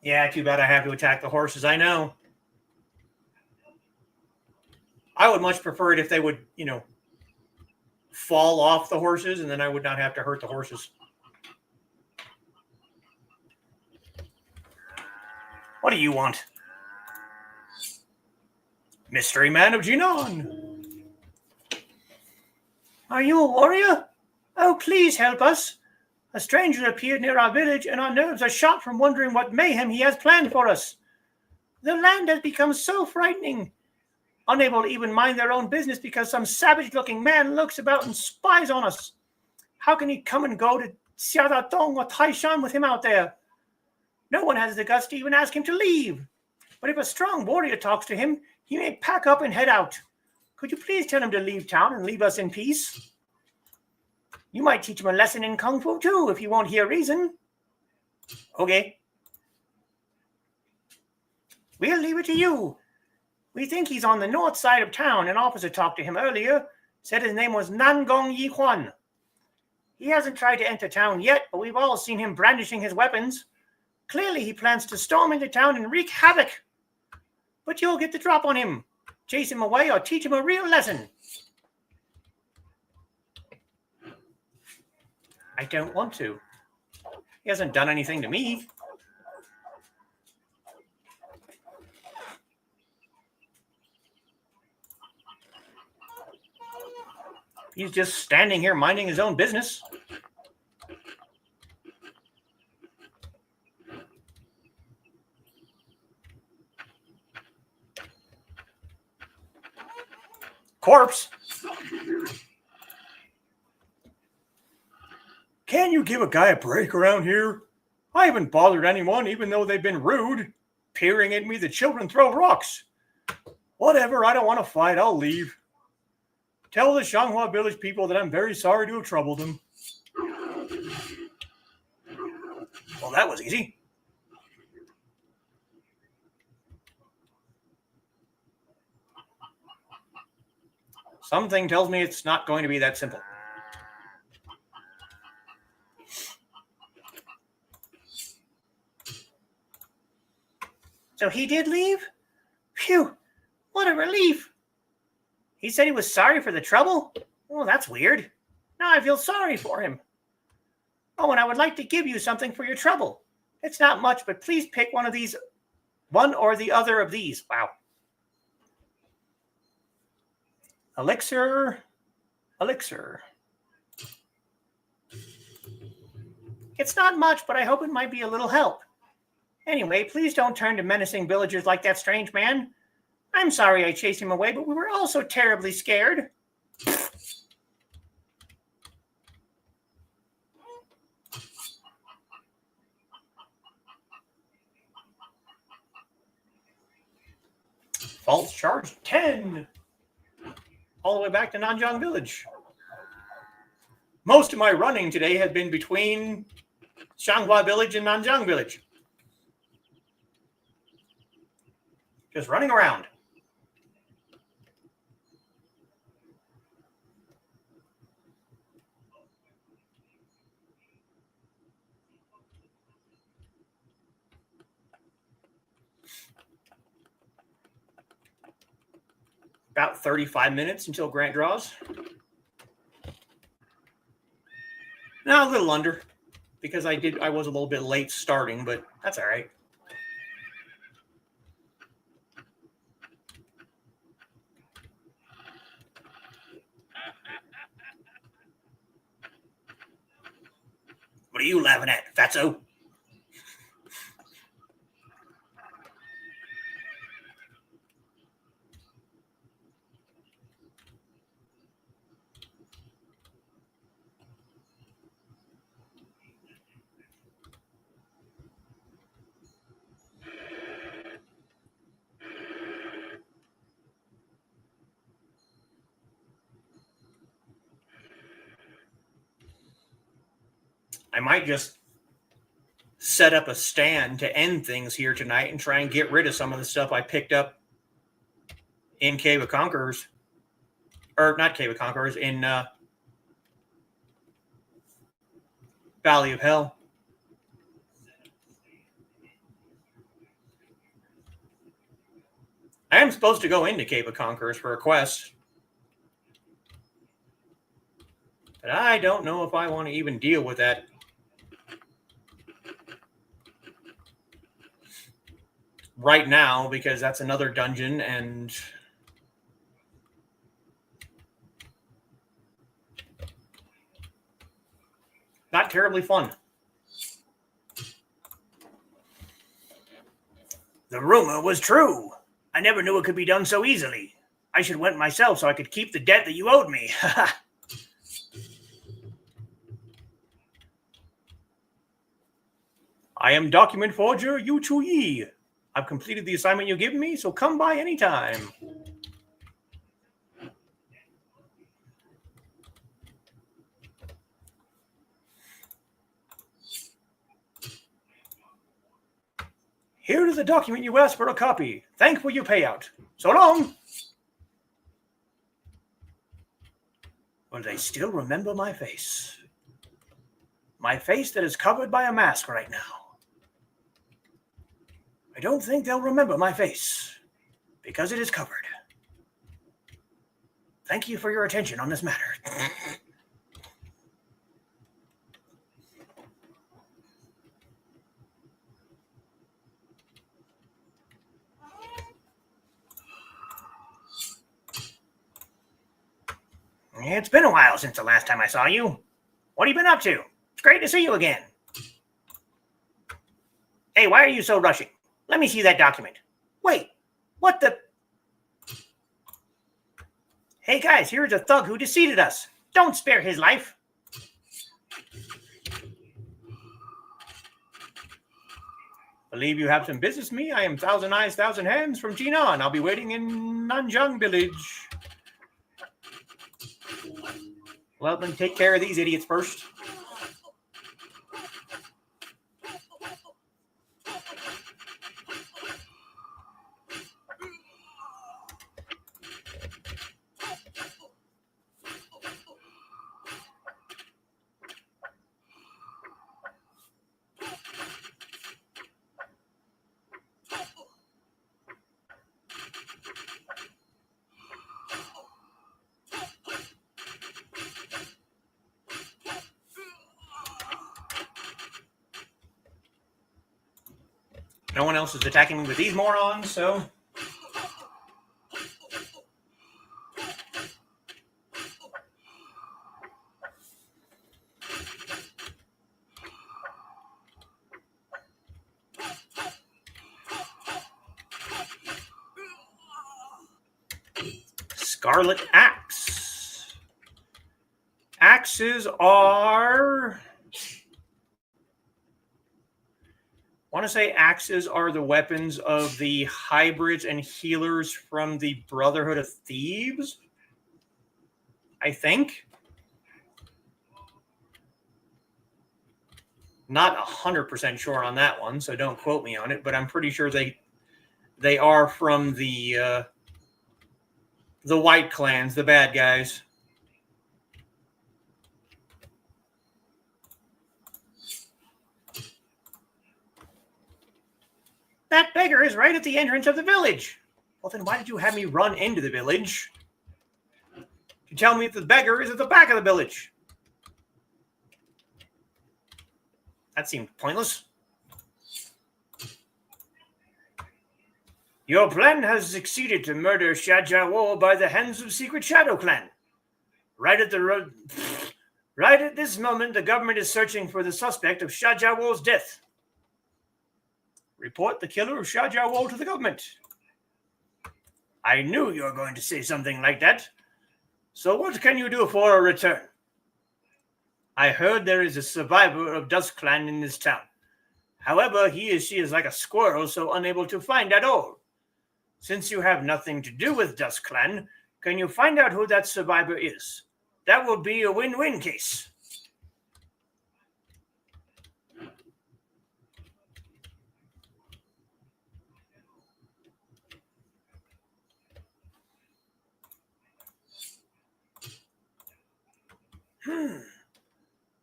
Yeah, too bad I have to attack the horses, I know. I would much prefer it if they would, you know, fall off the horses, and then I would not have to hurt the horses. What do you want? Mystery Man of Jinan. Are you a warrior? Oh, please help us. A stranger appeared near our village, and our nerves are shot from wondering what mayhem he has planned for us. The land has become so frightening. Unable to even mind their own business because some savage-looking man lurks about and spies on us. How can he come and go to Xiaodong or Taishan with him out there? No one has the guts to even ask him to leave. But if a strong warrior talks to him, he may pack up and head out. Could you please tell him to leave town and leave us in peace? You might teach him a lesson in Kung Fu, too, if he won't hear reason. Okay. We'll leave it to you. We think he's on the north side of town. An officer talked to him earlier, said his name was Nangong Yihuan. He hasn't tried to enter town yet, but we've all seen him brandishing his weapons. Clearly, he plans to storm into town and wreak havoc. But you'll get the drop on him. Chase him away or teach him a real lesson. I don't want to. He hasn't done anything to me. He's just standing here minding his own business. Corpse. Can you give a guy a break around here? I haven't bothered anyone, even though they've been rude. Peering at me, the children throw rocks. Whatever, I don't want to fight. I'll leave. Tell the Shanghua village people that I'm very sorry to have troubled them. Well, that was easy. Something tells me it's not going to be that simple. So he did leave? Phew, what a relief. He said he was sorry for the trouble? Well, that's weird. Now I feel sorry for him. Oh, and I would like to give you something for your trouble. It's not much, but please pick one or the other of these. Wow. Elixir. It's not much, but I hope it might be a little help. Anyway, please don't turn to menacing villagers like that strange man. I'm sorry I chased him away, but we were all so terribly scared. False charge 10. All the way back to Nanjang Village. Most of my running today has been between Shanghua Village and Nanjang Village. Just running around. About 35 minutes until Grant draws. No, a little under, because I was a little bit late starting, but that's all right. What are you laughing at, fatso? I might just set up a stand to end things here tonight and try and get rid of some of the stuff I picked up in Cave of Conquerors. Or not Cave of Conquerors, in Valley of Hell. I am supposed to go into Cave of Conquerors for a quest. But I don't know if I want to even deal with that. Right now, because that's another dungeon and not terribly fun. The rumor was true. I never knew it could be done so easily. I should have went myself so I could keep the debt that you owed me. I am document forger Yu Chu Yi. I've completed the assignment you give me, so come by anytime. Here is the document you asked for a copy. Thank for your payout. So long. Will they still remember my face? My face that is covered by a mask right now. I don't think they'll remember my face because it is covered. Thank you for your attention on this matter. It's been a while since the last time I saw you. What have you been up to? It's great to see you again. Hey, why are you so rushing? Let me see that document. Wait, what the? Hey guys, here's a thug who deceived us. Don't spare his life. Believe you have some business with me. I am Thousand Eyes, Thousand Hands from Jinan. I'll be waiting in Nanjang Village. Well, let me take care of these idiots first. No one else is attacking me with these morons, so... Scarlet Axe. Axes are... I want to say axes are the weapons of the hybrids and healers from the Brotherhood of Thieves, I think. Not 100% sure on that one, so don't quote me on it, but I'm pretty sure they are from the White Clans, the bad guys. That beggar is right at the entrance of the village. Well, then why did you have me run into the village? You tell me if the beggar is at the back of the village. That seemed pointless. Your plan has succeeded to murder Shajawol by the hands of Secret Shadow Clan. Right at this moment, the government is searching for the suspect of Shajawol's death. Report the killer of Shajawol to the government. I knew you were going to say something like that. So what can you do for a return? I heard there is a survivor of Dusk Clan in this town. However, he or she is like a squirrel, so unable to find at all. Since you have nothing to do with Dusk Clan, can you find out who that survivor is? That will be a win-win case.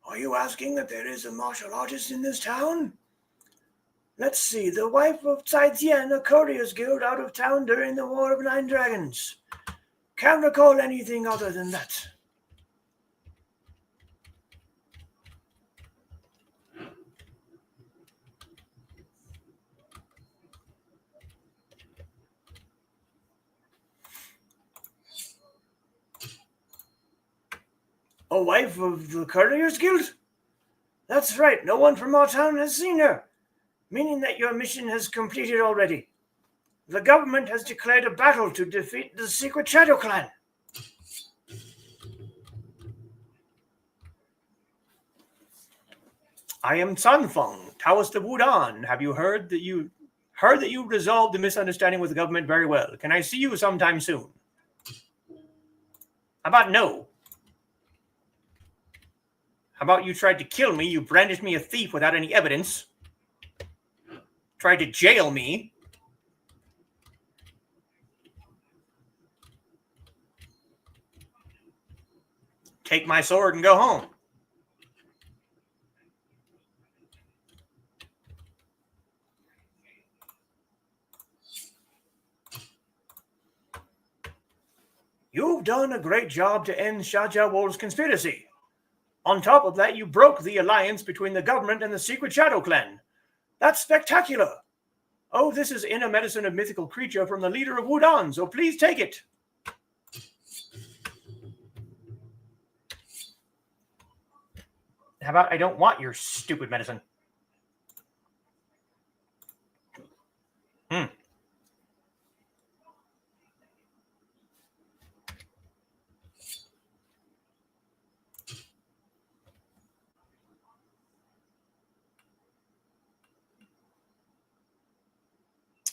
Are you asking that there is a martial artist in this town? Let's see, the wife of Cai Tian, a courtier's guild out of town during the War of 9 Dragons. Can't recall anything other than that. A wife of the courtier's guild? That's right, no one from our town has seen her, meaning that your mission has completed already. The government has declared a battle to defeat the Secret Shadow Clan. I am Sanfeng, Taoist of Wudan. Have you heard that you resolved the misunderstanding with the government very well? Can I see you sometime soon? How about no? How about you tried to kill me? You brandished me a thief without any evidence. Tried to jail me. Take my sword and go home. You've done a great job to end Shajawol's conspiracy. On top of that, you broke the alliance between the government and the Secret Shadow Clan. That's spectacular. Oh, this is inner medicine of mythical creature from the leader of Wudan, so please take it. How about I don't want your stupid medicine?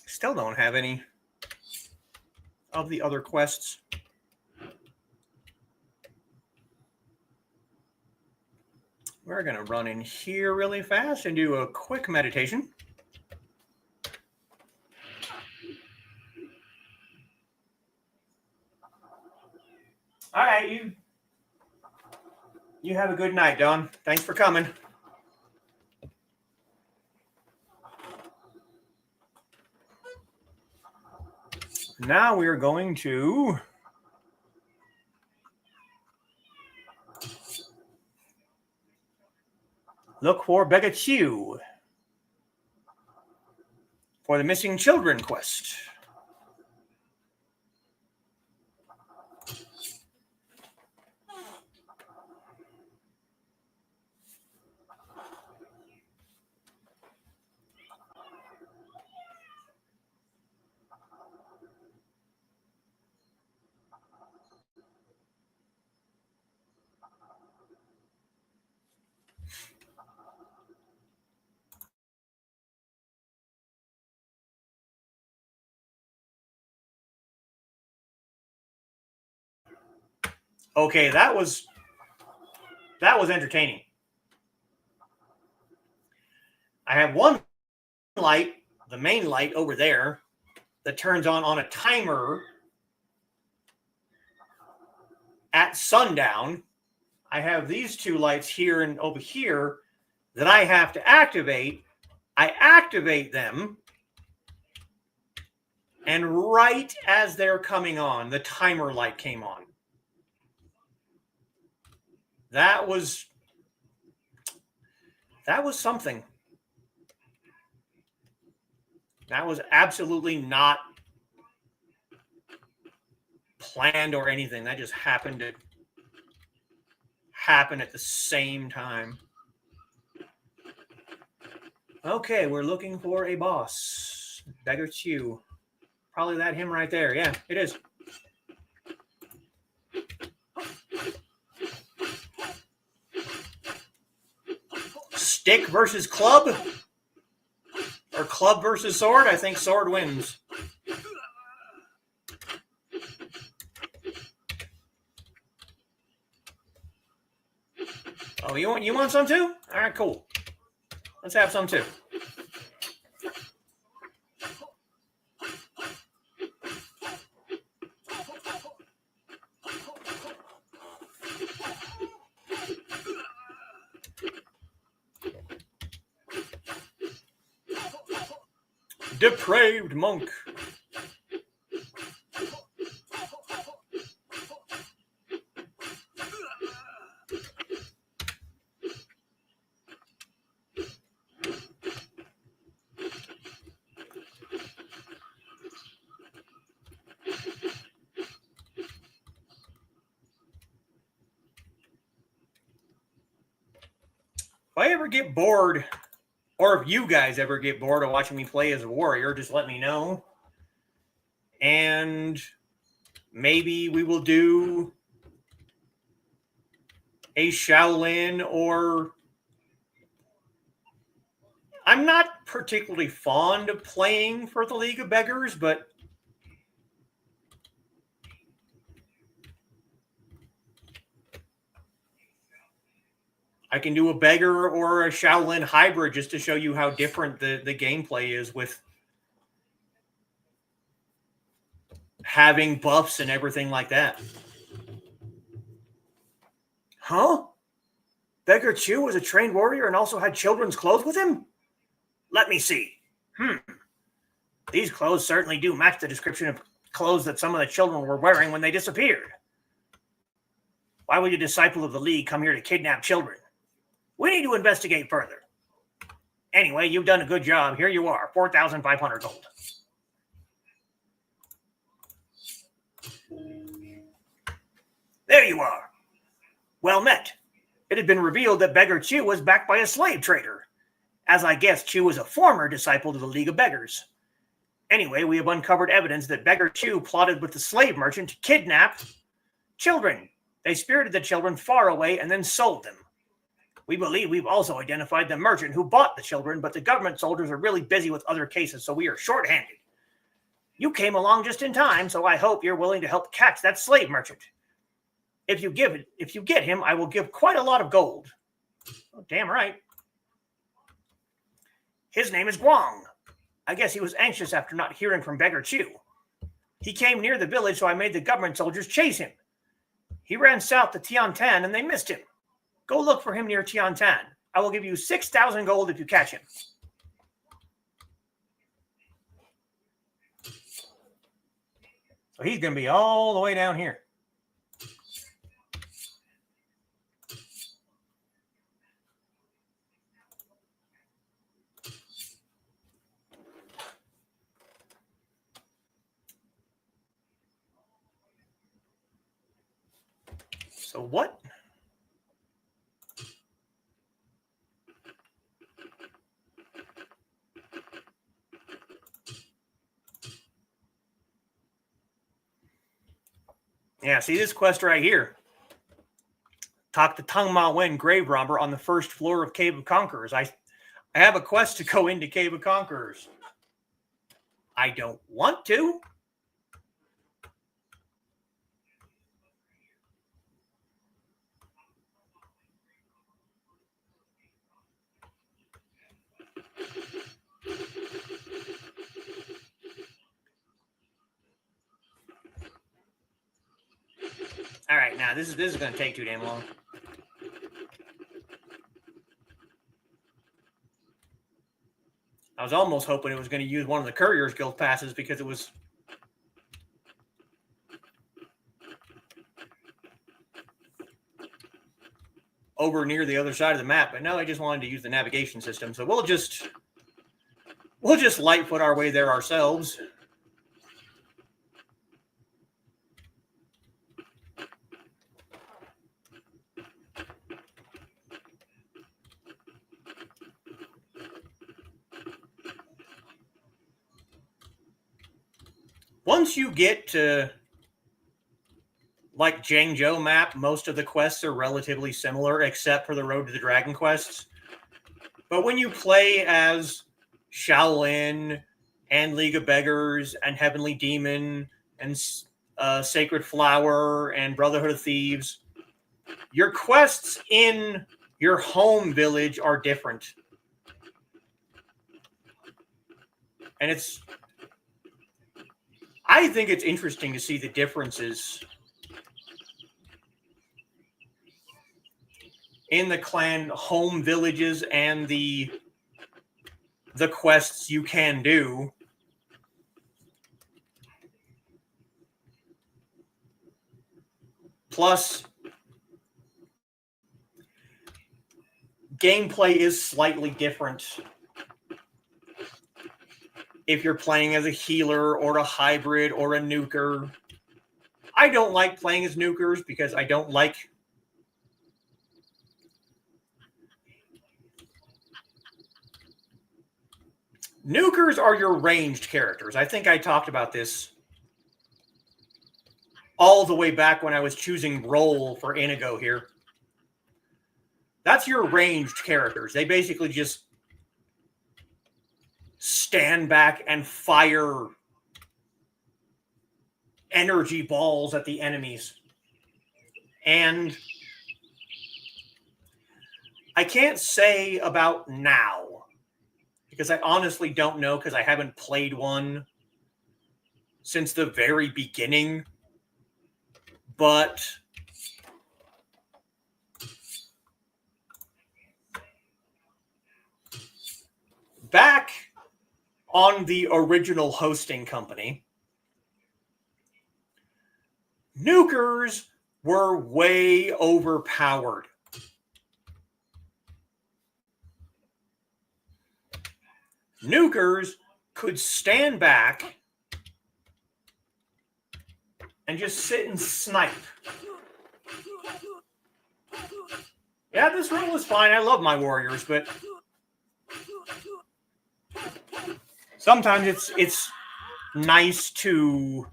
Still don't have any of the other quests. We're going to run in here really fast and do a quick meditation. All right, you have a good night, Don. Thanks for coming. Now we're going to look for Begachu. for the missing children quest. Okay, that was entertaining. I have one light, the main light over there, that turns on a timer at sundown. I have these two lights here and over here that I have to activate. I activate them, and right as they're coming on, the timer light came on. That was something. That was absolutely not planned or anything. That just happened to happen at the same time. Okay, we're looking for a boss. Beggar Chew. Probably that him right there. Yeah, it is. Stick versus club? Or club versus sword? I think sword wins. Oh, you want some too? All right, cool. Let's have some too. Depraved monk. If I ever get bored, or if you guys ever get bored of watching me play as a warrior, just let me know. And maybe we will do a Shaolin, or I'm not particularly fond of playing for the League of Beggars, but I can do a beggar or a Shaolin hybrid just to show you how different the gameplay is with having buffs and everything like that. Huh? Beggar Chew was a trained warrior and also had children's clothes with him? Let me see. These clothes certainly do match the description of clothes that some of the children were wearing when they disappeared. Why would a disciple of the League come here to kidnap children? We need to investigate further. Anyway, you've done a good job. Here you are, 4,500 gold. There you are. Well met. It had been revealed that Beggar Chew was backed by a slave trader. As I guessed, Chew was a former disciple to the League of Beggars. Anyway, we have uncovered evidence that Beggar Chew plotted with the slave merchant to kidnap children. They spirited the children far away and then sold them. We believe we've also identified the merchant who bought the children, but the government soldiers are really busy with other cases, so we are short-handed. You came along just in time, so I hope you're willing to help catch that slave merchant. If you get him, I will give quite a lot of gold. Oh, damn right. His name is Guang. I guess he was anxious after not hearing from Beggar Chew. He came near the village, so I made the government soldiers chase him. He ran south to Tiantan, and they missed him. Go look for him near Tiantan. I will give you 6,000 gold if you catch him. So he's going to be all the way down here. So what? Yeah, see this quest right here. Talk to Tung Ma Wen, grave robber, on the first floor of Cave of Conquerors. I have a quest to go into Cave of Conquerors. I don't want to. All right, now this is going to take too damn long. I was almost hoping it was going to use one of the Courier's Guild passes because it was over near the other side of the map, but no, I just wanted to use the navigation system. So we'll just lightfoot our way there ourselves. Once you get to like Zhangzhou map, most of the quests are relatively similar, except for the Road to the Dragon quests. But when you play as Shaolin and League of Beggars and Heavenly Demon and Sacred Flower and Brotherhood of Thieves, your quests in your home village are different. And I think it's interesting to see the differences in the clan home villages and the quests you can do. Plus, gameplay is slightly different if you're playing as a healer or a hybrid or a nuker. I don't like playing as nukers because I don't like nukers are your ranged characters. I think I talked about this all the way back when I was choosing role for Inigo here. That's your ranged characters. They basically just stand back and fire energy balls at the enemies. And I can't say about now, because I honestly don't know, because I haven't played one since the very beginning. But back on the original hosting company, nukers were way overpowered. Nukers could stand back and just sit and snipe. Yeah, this role is fine. I love my warriors, but sometimes it's nice to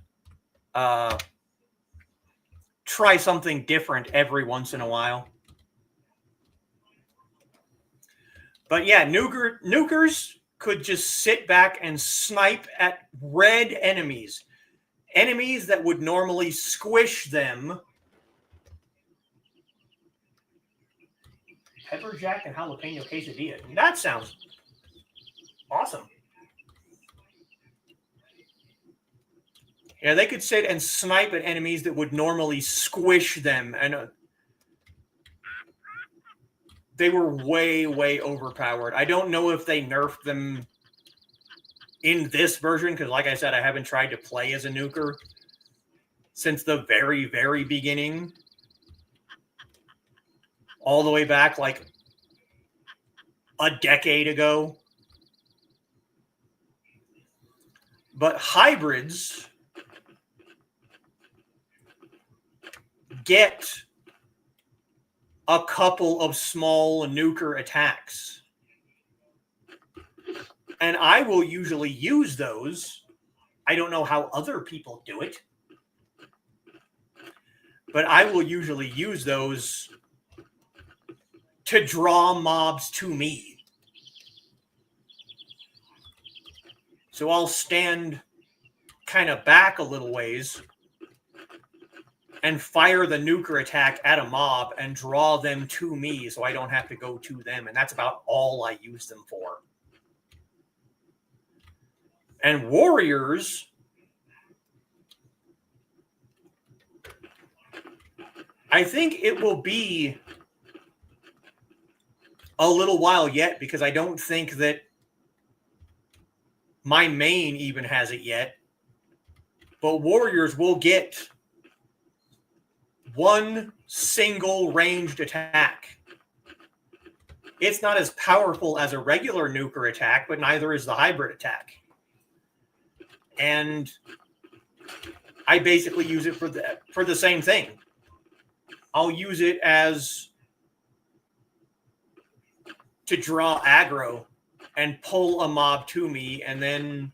try something different every once in a while. But yeah, nukers could just sit back and snipe at red enemies. Enemies that would normally squish them. Pepper jack and jalapeno quesadilla. That sounds awesome. Yeah, they could sit and snipe at enemies that would normally squish them. And they were way, way overpowered. I don't know if they nerfed them in this version, because like I said, I haven't tried to play as a nuker since the very, very beginning. All the way back like a decade ago. But hybrids get a couple of small nuker attacks. And I will usually use those. I don't know how other people do it, but I will usually use those to draw mobs to me. So I'll stand kind of back a little ways and fire the nuker attack at a mob and draw them to me so I don't have to go to them. And that's about all I use them for. And warriors, I think it will be a little while yet because I don't think that my main even has it yet. But warriors will get one single ranged attack. It's not as powerful as a regular nuker attack, but neither is the hybrid attack. And I basically use it for the same thing. I'll use it as to draw aggro and pull a mob to me and then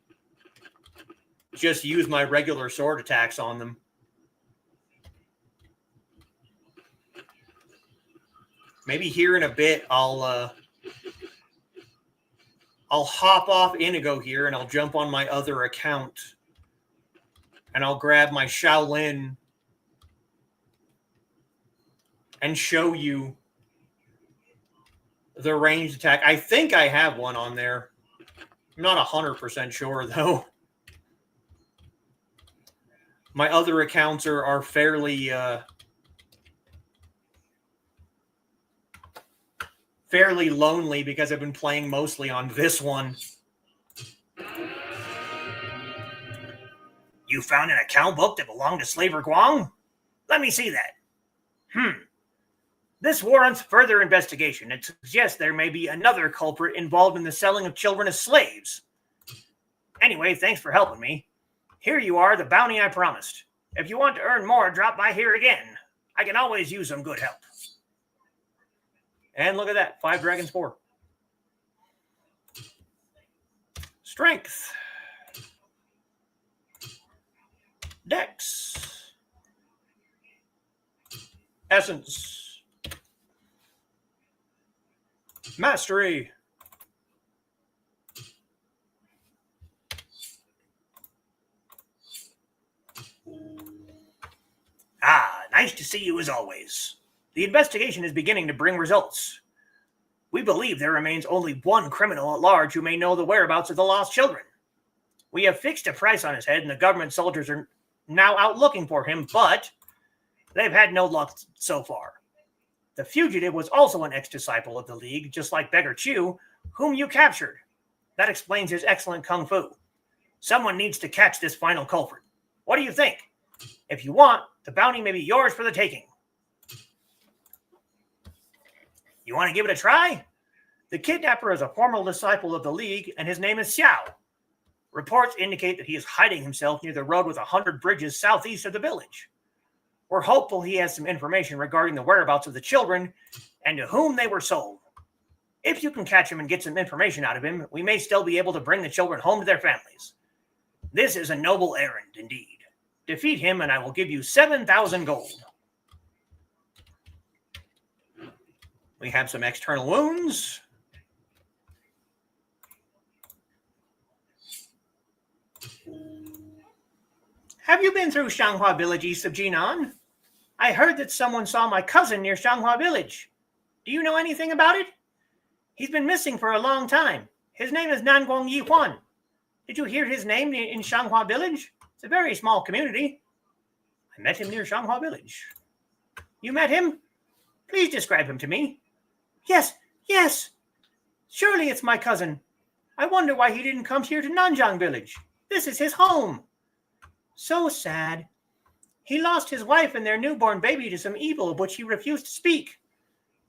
just use my regular sword attacks on them. Maybe here in a bit I'll hop off Inigo here and I'll jump on my other account and I'll grab my Shaolin and show you the ranged attack. I think I have one on there. I'm not 100% sure though. My other accounts are fairly fairly lonely because I've been playing mostly on this one. You found an account book that belonged to Slaver Guang? Let me see that. This warrants further investigation and suggests there may be another culprit involved in the selling of children as slaves. Anyway, thanks for helping me. Here you are, the bounty I promised. If you want to earn more, drop by here again. I can always use some good help. And look at that, 9Dragons 4. Strength. Dex. Essence. Mastery. Nice to see you as always. The investigation is beginning to bring results. We believe there remains only one criminal at large who may know the whereabouts of the lost children. We have fixed a price on his head and the government soldiers are now out looking for him, but they've had no luck so far. The fugitive was also an ex-disciple of the League, just like Beggar Chu, whom you captured. That explains his excellent kung fu. Someone needs to catch this final culprit. What do you think? If you want, the bounty may be yours for the taking. You want to give it a try? The kidnapper is a former disciple of the League, and his name is Xiao. Reports indicate that he is hiding himself near the road with 100 bridges southeast of the village. We're hopeful he has some information regarding the whereabouts of the children and to whom they were sold. If you can catch him and get some information out of him, we may still be able to bring the children home to their families. This is a noble errand indeed. Defeat him and I will give you 7,000 gold. We have some external wounds. Have you been through Shanghua Village east of Jinan? I heard that someone saw my cousin near Shanghua Village. Do you know anything about it? He's been missing for a long time. His name is Nanguang Yihuan. Did you hear his name in Shanghua Village? It's a very small community. I met him near Shanghua Village. You met him? Please describe him to me. Yes. Surely it's my cousin. I wonder why he didn't come here to Nanjiang Village. This is his home. So sad. He lost his wife and their newborn baby to some evil of which he refused to speak.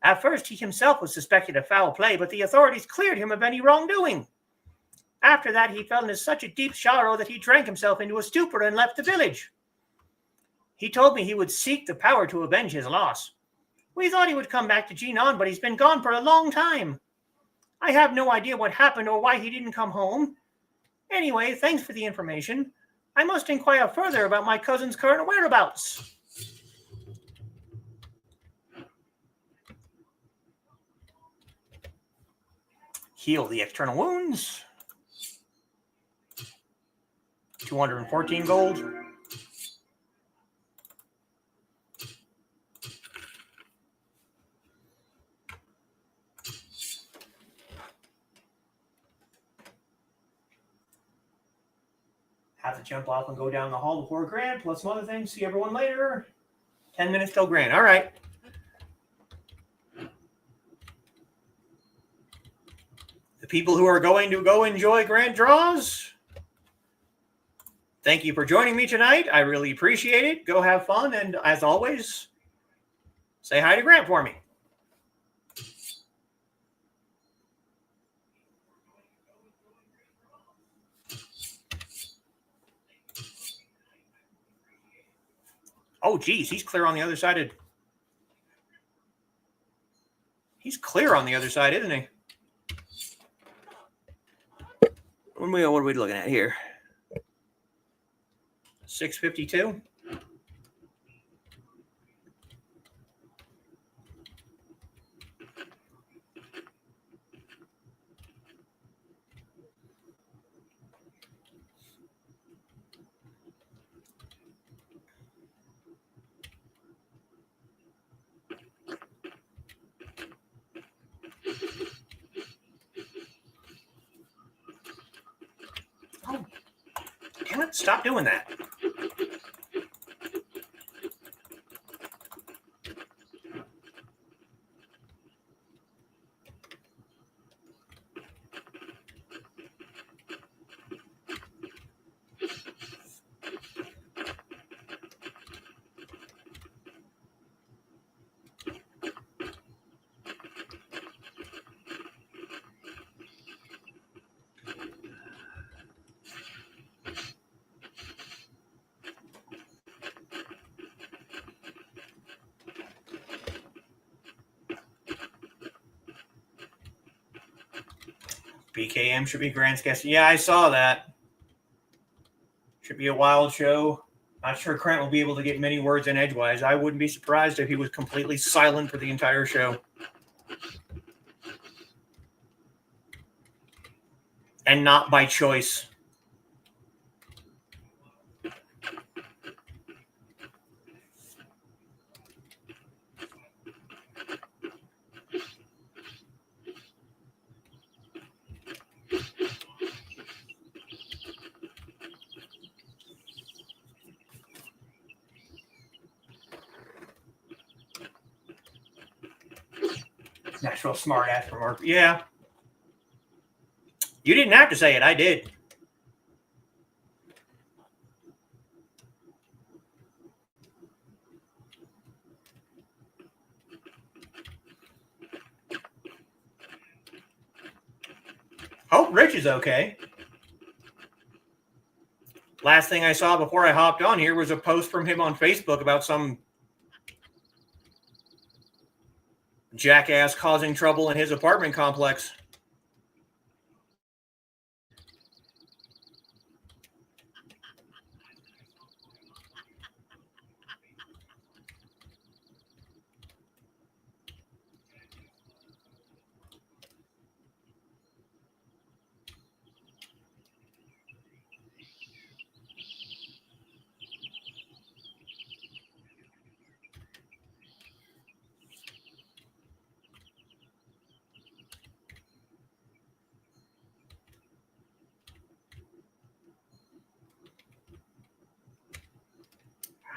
At first, he himself was suspected of foul play, but the authorities cleared him of any wrongdoing. After that, he fell into such a deep sorrow that he drank himself into a stupor and left the village. He told me he would seek the power to avenge his loss. We thought he would come back to Genon, but he's been gone for a long time. I have no idea what happened or why he didn't come home. Anyway, thanks for the information. I must inquire further about my cousin's current whereabouts. Heal the external wounds. 214 gold. Have to jump off and go down the hall before Grand, plus some other things. See everyone later. 10 minutes till Grand. All right. The people who are going to go enjoy Grand draws, thank you for joining me tonight. I really appreciate it. Go have fun. And as always, say hi to Grant for me. Oh, geez, he's clear on the other side. He's clear on the other side, isn't he? What are we looking at here? 652. Oh, damn it, stop doing that. BKM should be Grant's guest. Yeah, I saw that. Should be a wild show. Not sure Grant will be able to get many words in edgewise. I wouldn't be surprised if he was completely silent for the entire show. And not by choice. Natural smart ass remark. Yeah. You didn't have to say it. I did. Hope Rich is okay. Last thing I saw before I hopped on here was a post from him on Facebook about some jackass causing trouble in his apartment complex.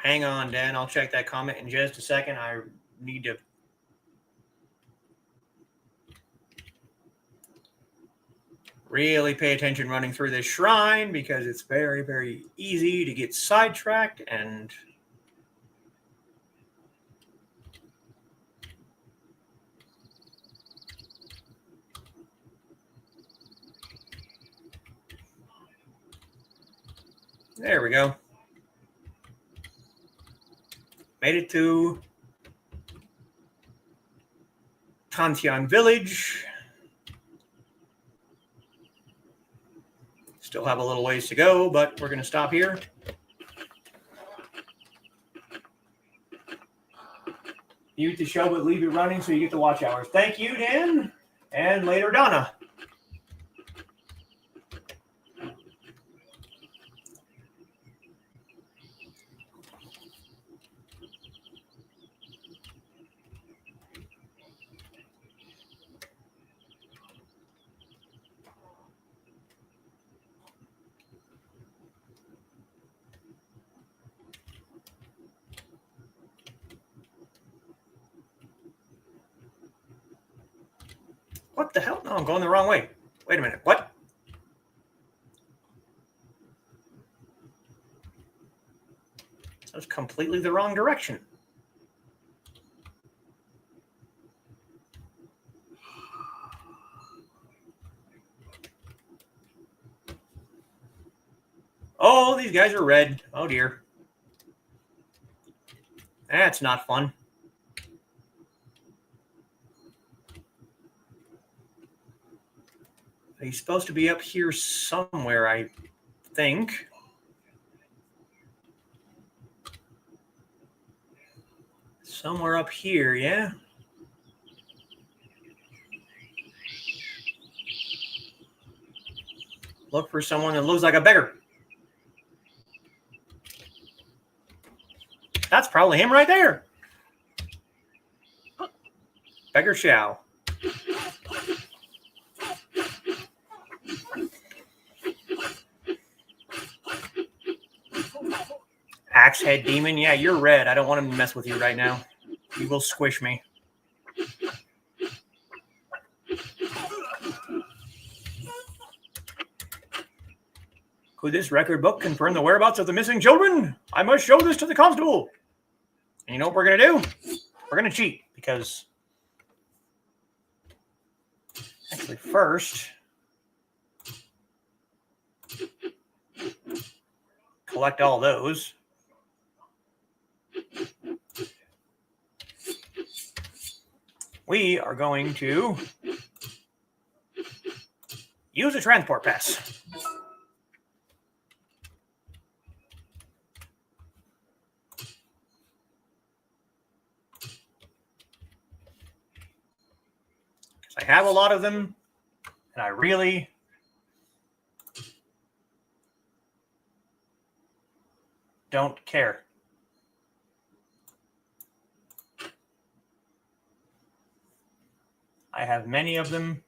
Hang on, Dan. I'll check that comment in just a second. I need to really pay attention running through this shrine because it's very, very easy to get sidetracked and there we go. Made it to Tantian Village. Still have a little ways to go, but we're going to stop here. Mute the show, but leave it running so you get the watch hours. Thank you, Dan. And later, Donna. What the hell? No, I'm going the wrong way. Wait a minute. What? That was completely the wrong direction. Oh, these guys are red. Oh, dear. That's not fun. He's supposed to be up here somewhere, I think. Somewhere up here, yeah? Look for someone that looks like a beggar. That's probably him right there. Beggar Shao. Axe-head demon. Yeah, you're red. I don't want him to mess with you right now. He will squish me. Could this record book confirm the whereabouts of the missing children? I must show this to the constable. And you know what we're going to do? We're going to cheat because... Actually, first... Collect all those. We are going to use a transport pass. I have a lot of them, and I really don't care. I have many of them.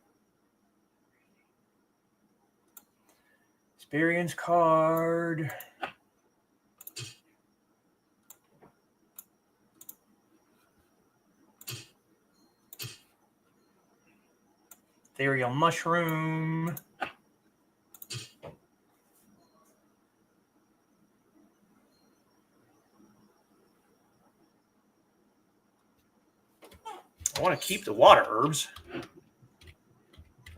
Experience card. Ethereal mushroom. I want to keep the water herbs.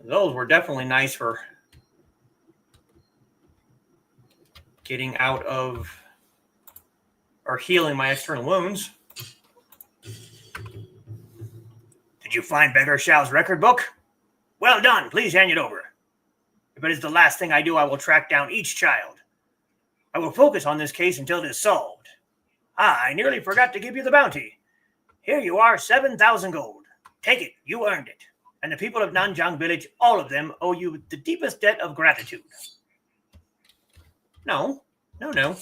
Those were definitely nice for getting out of or healing my external wounds. Did you find Beggar Shao's record book? Well done. Please hand it over. If it is the last thing I do, I will track down each child. I will focus on this case until it is solved. Ah, I nearly forgot to give you the bounty. Here you are, 7,000 gold. Take it. You earned it. And the people of Nanjiang Village, all of them, owe you the deepest debt of gratitude. No. No, no.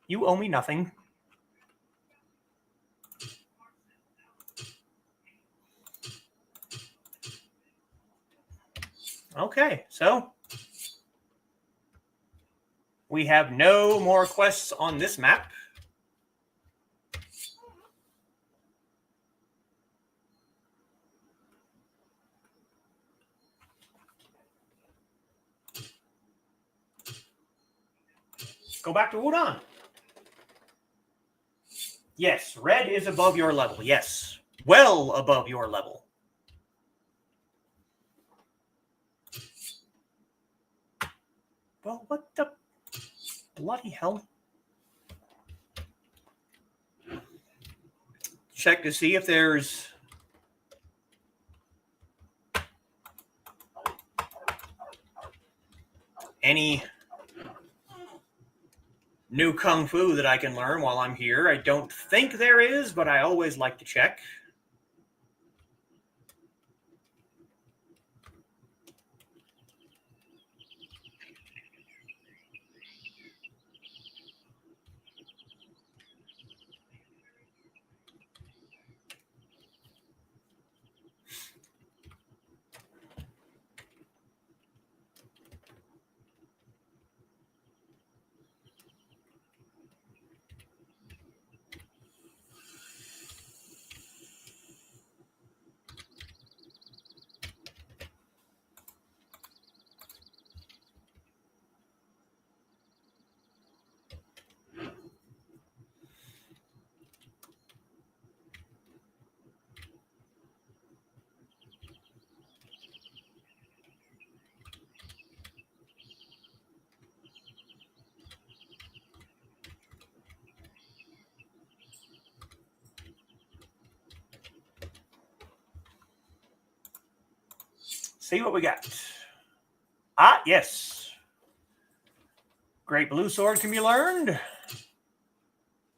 You owe me nothing. Okay, so we have no more quests on this map. Go back to Wudan. Yes, red is above your level. Yes, well above your level. Well, what the bloody hell? Check to see if there's any new kung fu that I can learn while I'm here. I don't think there is, but I always like to check. See what we got. Ah, yes. Great blue sword can be learned.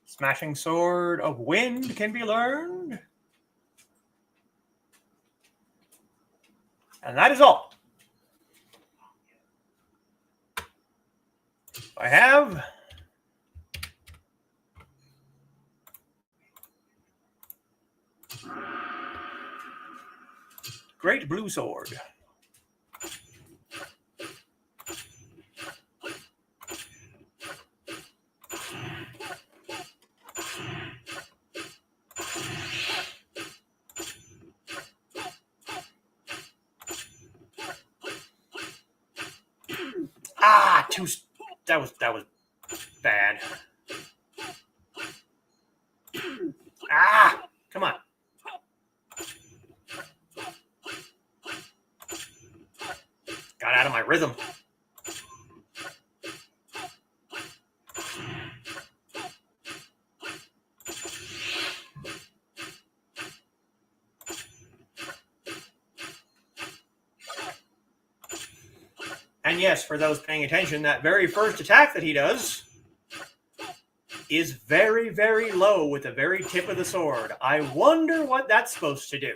Smashing sword of wind can be learned. And that is all. I have great blue sword. Ah, that was bad. Ah, come on. Got out of my rhythm. And yes, for those paying attention, that very first attack that he does is very, very low with the very tip of the sword. I wonder what that's supposed to do.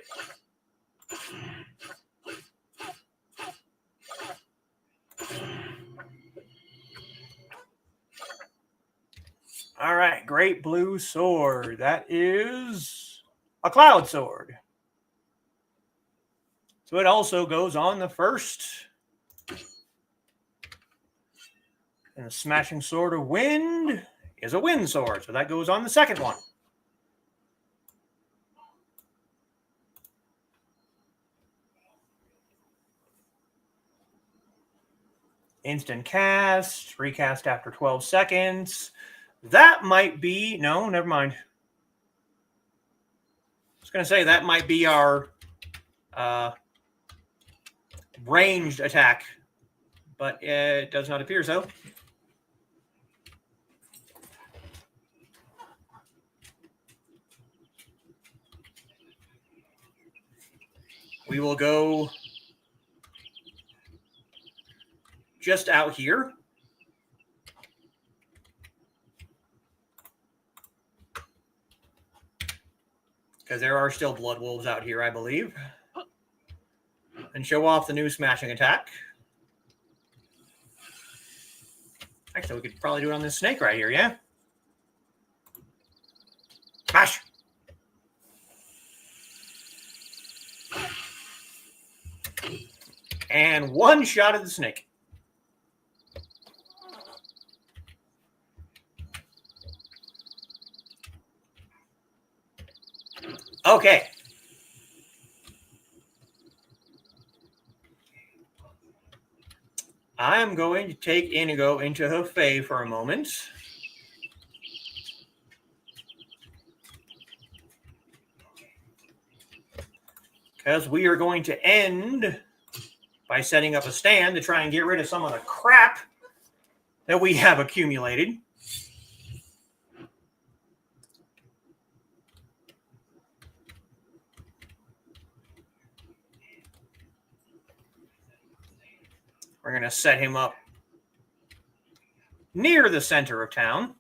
All right, great blue sword. That is a cloud sword. So it also goes on the first. And the smashing sword of wind is a wind sword. So that goes on the second one. Instant cast, recast after 12 seconds. That might be, no, never mind. I was going to say that might be our ranged attack, but it does not appear so. We will go just out here. Because there are still blood wolves out here, I believe. And show off the new smashing attack. Actually, we could probably do it on this snake right here, yeah? Smash! And one shot at the snake. Okay. I'm going to take Inigo into Hefei for a moment. Because we are going to end by setting up a stand to try and get rid of some of the crap that we have accumulated. We're going to set him up near the center of town.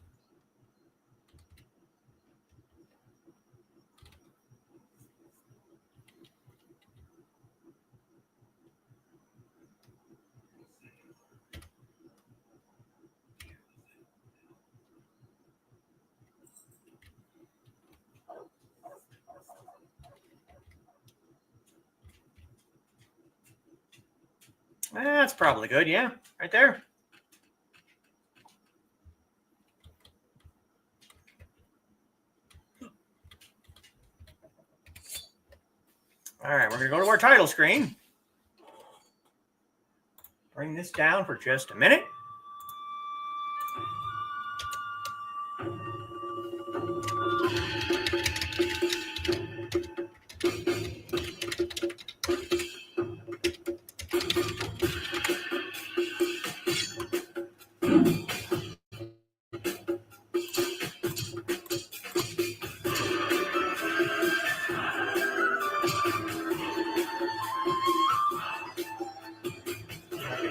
That's probably good, yeah, right there. All right, we're going to go to our title screen. Bring this down for just a minute.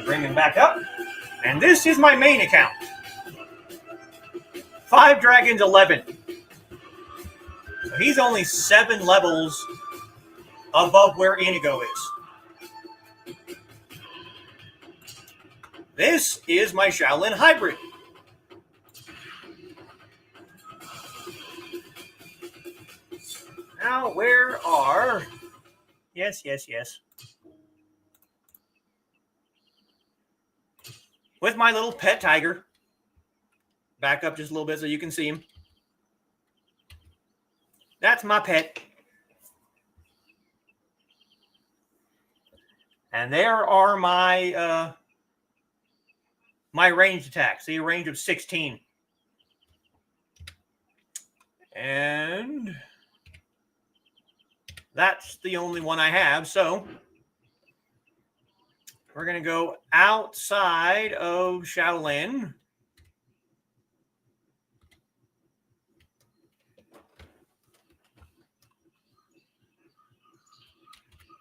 Bring him back up. And this is my main account. 9Dragons 11. So he's only 7 levels above where Inigo is. This is my Shaolin hybrid. Now, where are... Yes. With my little pet tiger. Back up just a little bit so you can see him. That's my pet. And there are my my ranged attacks. See, a range of 16. And that's the only one I have, so we're going to go outside of Shaolin.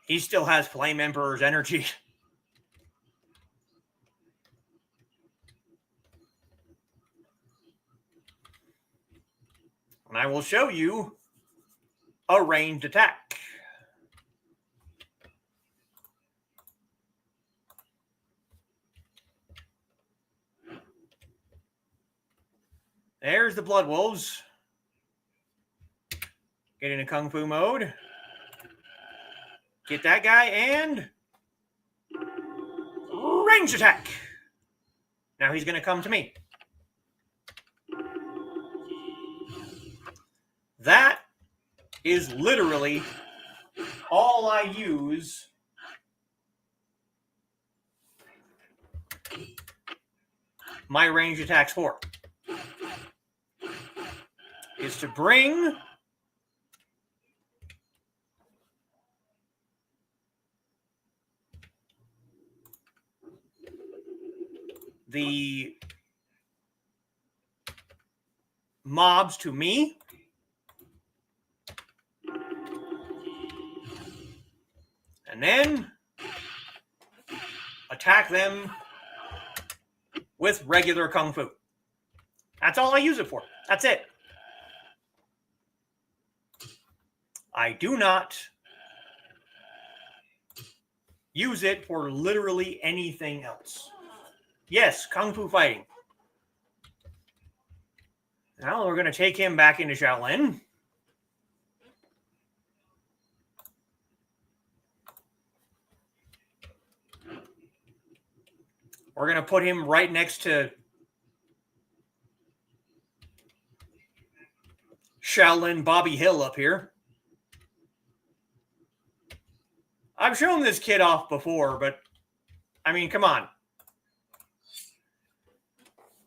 He still has Flame Emperor's energy. And I will show you a ranged attack. There's the Blood Wolves. Get into Kung Fu mode. Get that guy and range attack. Now he's going to come to me. That is literally all I use my range attacks for. Is to bring the mobs to me. And then attack them with regular Kung Fu. That's all I use it for. That's it. I do not use it for literally anything else. Yes, Kung Fu fighting. Now we're going to take him back into Shaolin. We're going to put him right next to Shaolin Bobby Hill up here. I've shown this kid off before, but I mean, come on.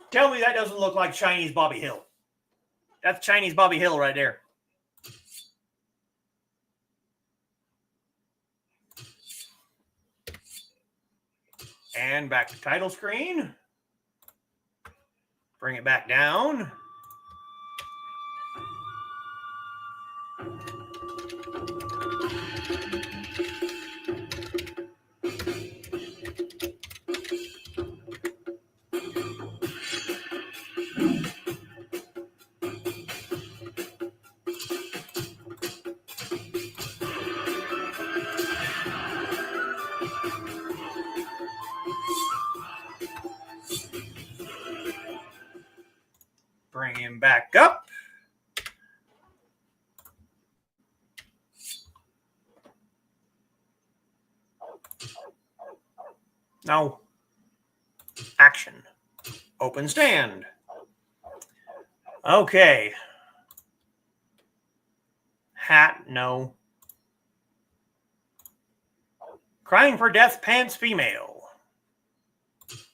Tell me that doesn't look like Chinese Bobby Hill. That's Chinese Bobby Hill right there. And back to title screen. Bring it back down. back up. No. Action. Open stand. Okay. Hat, no. Crying for death, pants, female.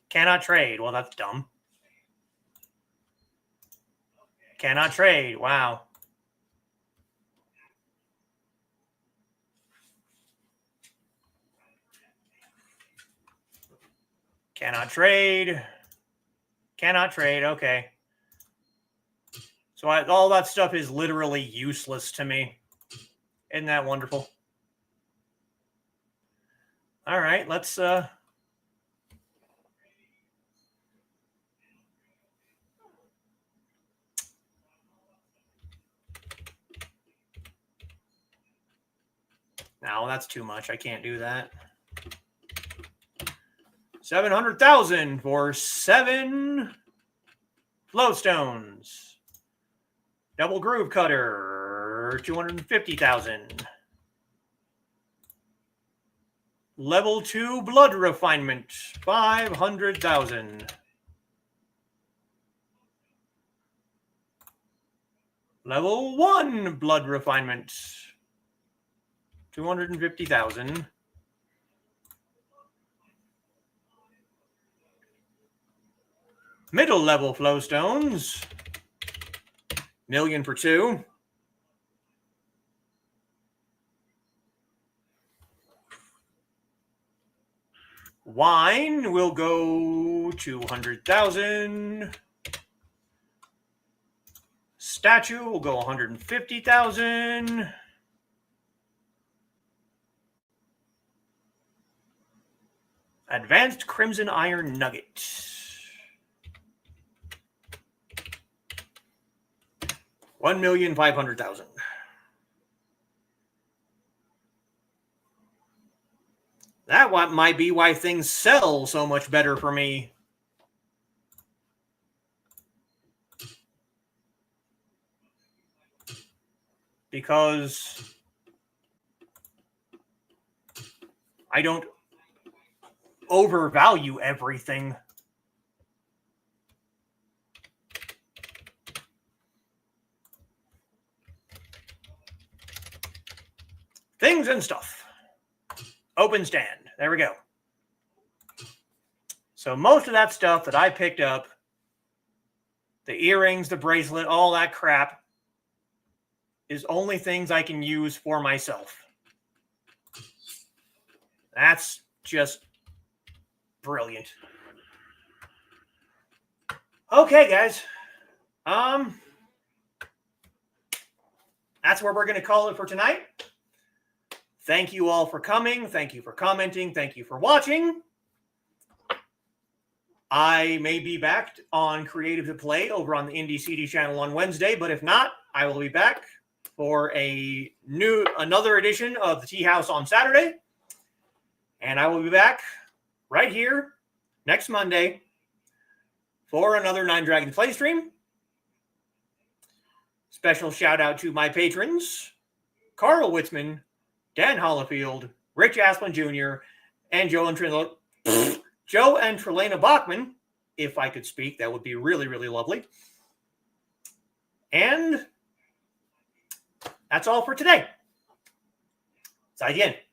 Cannot trade. Well, that's dumb. Cannot trade. Wow. Cannot trade. Cannot trade. Okay. So all that stuff is literally useless to me. Isn't that wonderful? All right, let's now that's too much. I can't do that. 700,000 for 7 flowstones. Double groove cutter, 250,000. Level 2 blood refinement, 500,000. Level 1 blood refinement, 250,000. Middle level flowstones, million for 2. Wine will go 200,000. Statue will go 150,000. Advanced Crimson Iron Nugget. $1,500,000. That might be why things sell so much better for me. Because I don't overvalue everything. Things and stuff. Open stand. There we go. So most of that stuff that I picked up, the earrings, the bracelet, all that crap, is only things I can use for myself. That's just brilliant. Okay, guys. That's where we're going to call it for tonight. Thank you all for coming. Thank you for commenting. Thank you for watching. I may be back on Creative to Play over on the Indie CD channel on Wednesday, but if not, I will be back for another edition of the Tea House on Saturday. And I will be back right here next Monday for another 9Dragons Playstream. Special shout out to my patrons, Carl Witzman, Dan Hollifield, Rich Asplin Jr., and Joe and Trelena Bachman. If I could speak, that would be really, really lovely. And that's all for today. 再见。